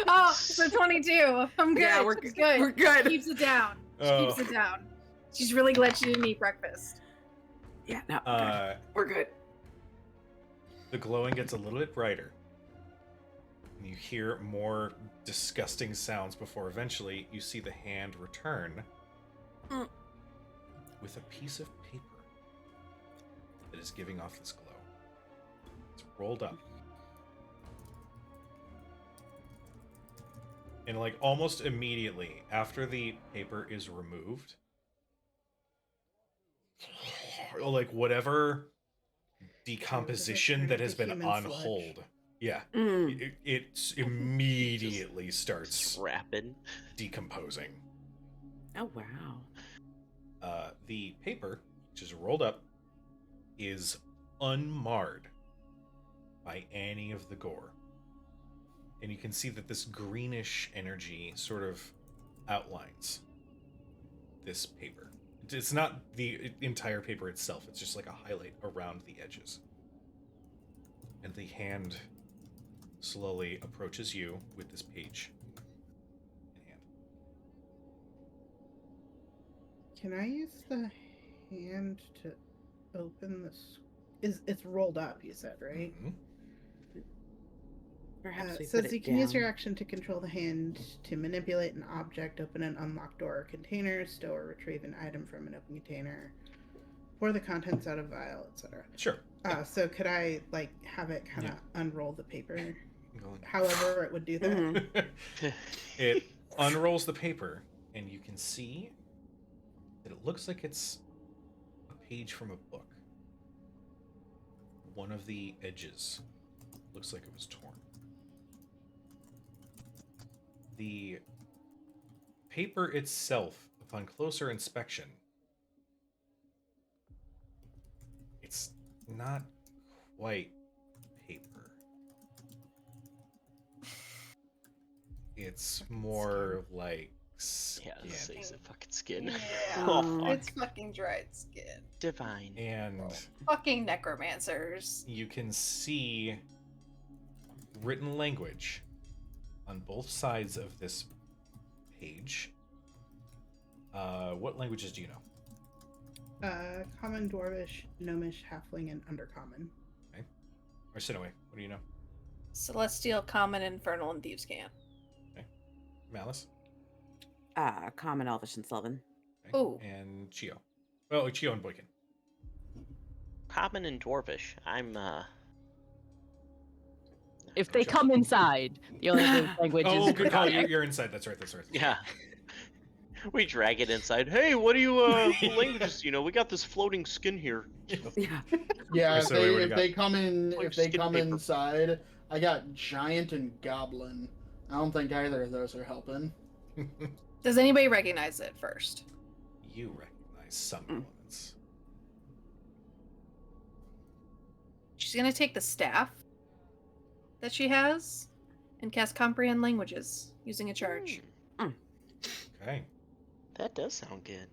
Oh, so 22. I'm good. Yeah, we're She's good. We're good. Keeps it down. She keeps it down. She's really glad she didn't eat breakfast. Yeah, no, Uh, we're good. the glowing gets a little bit brighter. And you hear more disgusting sounds before eventually you see the hand return with a piece of paper that is giving off this glow. It's rolled up. And like almost immediately after the paper is removed, like whatever decomposition that has been human on sludge. hold, yeah, Mm. it immediately Just starts rapid. decomposing. Oh wow. The paper, which is rolled up, is unmarred by any of the gore. And you can see that this greenish energy sort of outlines this paper. It's not the entire paper itself, it's just like a highlight around the edges. And the hand slowly approaches you with this page in hand. Can I use the hand to open this? It's rolled up, you said, right? Mhm. Perhaps we Says put you it can use down. your action to control the hand to manipulate an object, open an unlocked door or container, stow or retrieve an item from an open container, pour the contents out of vial, etc. Sure. So could I like have it kind of unroll the paper, Going- however it would do that? Mhm. It unrolls the paper, and you can see that it looks like it's a page from a book. One of the edges looks like it was torn. The paper itself, upon closer inspection, it's not quite paper. It's more like skin. Yeah, it's a fucking skin. Yeah. Oh, fuck. It's fucking dried skin. Divine. And Fucking necromancers. you can see written language on both sides of this page. What languages do you know? Common, Dwarvish, Gnomish, Halfling, and Undercommon. Arsinoe, what do you know? Celestial, Common, Infernal, and Thieves' Cant. Malice? Common, Elvish, and Sylvan. Okay. Ooh. And Chio. Oh, Chio and Boykin. Common and Dwarvish. I'm If they come inside, the only thing language Oh, is good call. You're inside. That's right. Yeah. We drag it inside. Hey, what do you languages? You know, we got this floating skin here. Yeah. Yeah, So what do you got? if they come in, Like if they skin come paper. inside, I got giant and goblin. I don't think either of those are helping. Does anybody recognize it first? You recognize some elements. She's gonna take the staff that she has and cast Comprehend Languages using a charge. Okay. That does sound good.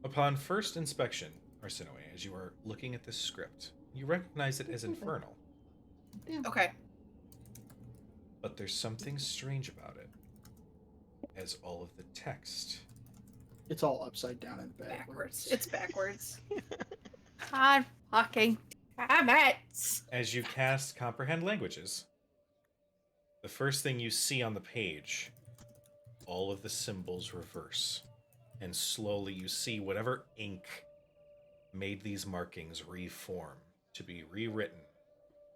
Upon first inspection, Arsinoe, as you are looking at this script, you recognize it as infernal, Okay. but there's something strange about it. As all of the text It's all upside down and Backwards. It's backwards. God fucking damn it! As you cast Comprehend Languages, the first thing you see on the page, all of the symbols reverse. And slowly you see whatever ink made these markings reform to be rewritten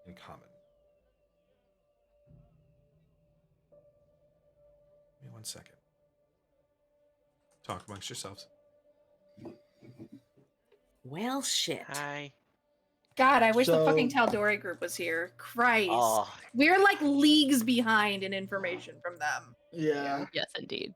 in Common. Give me 1 second. Talk amongst yourselves. Well, shit. Hi. God, I wish the So- fucking Tal'Dorei group was here. Christ. Oh, We're like leagues behind in information from them. Yeah. Yes, indeed.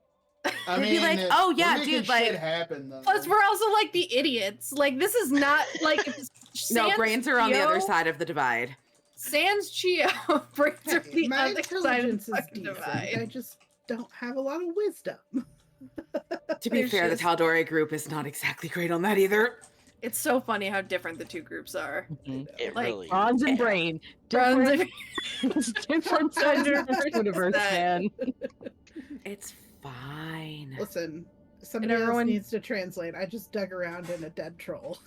I They'd mean, be like, "Oh, we're yeah, making dude, like- shit happen though. Plus, we're also like the idiots. Like, this is not like. No, Sans brains are on the other Chio- side of the divide. Sans Chio brains are Hey, the my other side of intelligence the is fucking decent. divide. I just don't have a lot of wisdom. To be There's fair, just- the Tal'Dorei group is not exactly great on that either. It's so funny how different the two groups are. it Like, really. Bronze and brain. Bronze Different, different sides of this 100%. universe, man. It's fine. Listen, Somebody else everyone- needs to translate. I just dug around in a dead troll.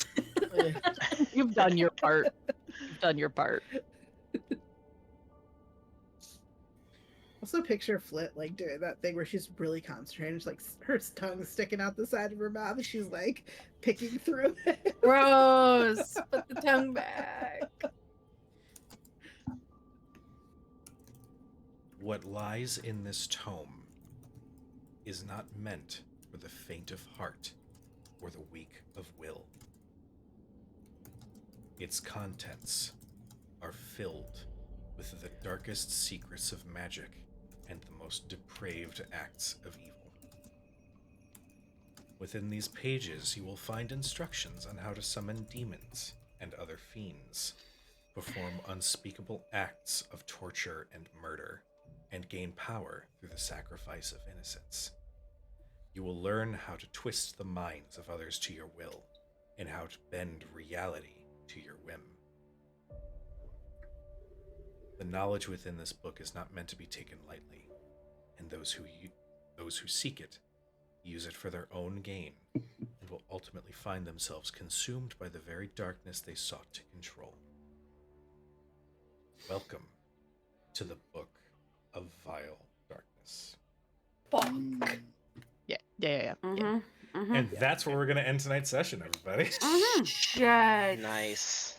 You've done your part. You've done your part. Also picture Flit like doing that thing where she's really concentrating. It's like her tongue sticking out the side of her mouth. And she's like picking through it. Gross. Put the tongue back. What lies in this tome is not meant for the faint of heart or the weak of will. Its contents are filled with the darkest secrets of magic and the most depraved acts of evil. Within these pages, you will find instructions on how to summon demons and other fiends, perform unspeakable acts of torture and murder, and gain power through the sacrifice of innocence. You will learn how to twist the minds of others to your will, and how to bend reality to your whim. The knowledge within this book is not meant to be taken lightly, and those who seek it use it for their own gain, and will ultimately find themselves consumed by the very darkness they sought to control. Welcome to the Book of Vile Darkness. Yeah. And that's where we're going to end tonight's session, everybody. Shit. Nice.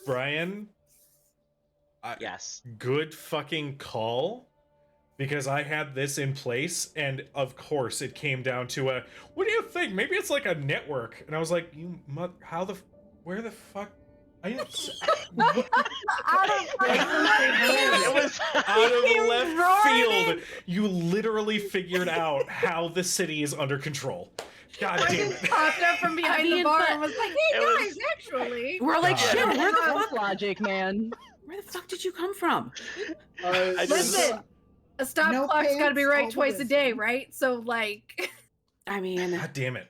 Brian, Yes. good fucking call, because I had this in place, and of course it came down to a, what do you think? Maybe it's like a network. And I was like, where the fuck? It was Out of left roaring field, you literally figured out how the city is under control. God I damn just it. popped up from behind the mean, bar but- and was like, hey It was- guys, actually. We're like, God. shit, where the That's fuck? logic, man. Where the fuck did you come from? I just- Listen, a stop No clock's got to be pants, right all the twice a day, wisdom. right? So like, I mean, God damn it.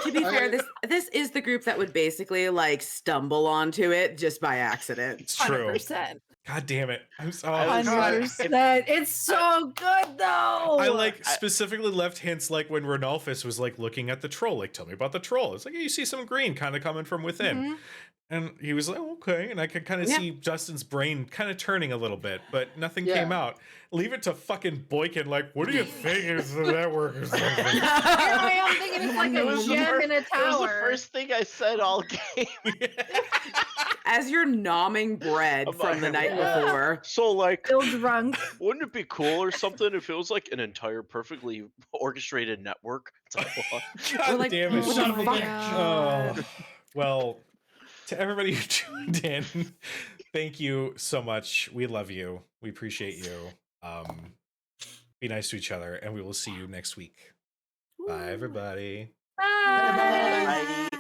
to be fair, this is the group that would basically like stumble onto it just by accident. It's true. 100%. God damn it. I'm so I was- God. 100%. It's so good though. I like specifically left hints like when Renalphus was like looking at the troll, like, tell me about the troll. It's like, you see some green kind of coming from within. Mhm. And he was like, okay. And I could kind of Yeah. see Justin's brain kind of turning a little bit, but nothing Yeah. came out. Leave it to fucking Boykin, like, what do you think is the network or something? Here I am thinking it's like It a was the gem in a It was the tower. first thing I said all game. As you're nomming bread I'm from the like, night "Yeah." before. So, like, Still drunk. wouldn't it be cool or something if it was like an entire perfectly orchestrated network? It's like, what? God like, damn it. what Son of a fuck? bitch. Oh, well, to everybody who tuned in, thank you so much. We love you. We appreciate you. Be nice to each other, and we will see you next week. Bye, everybody. Bye. Bye.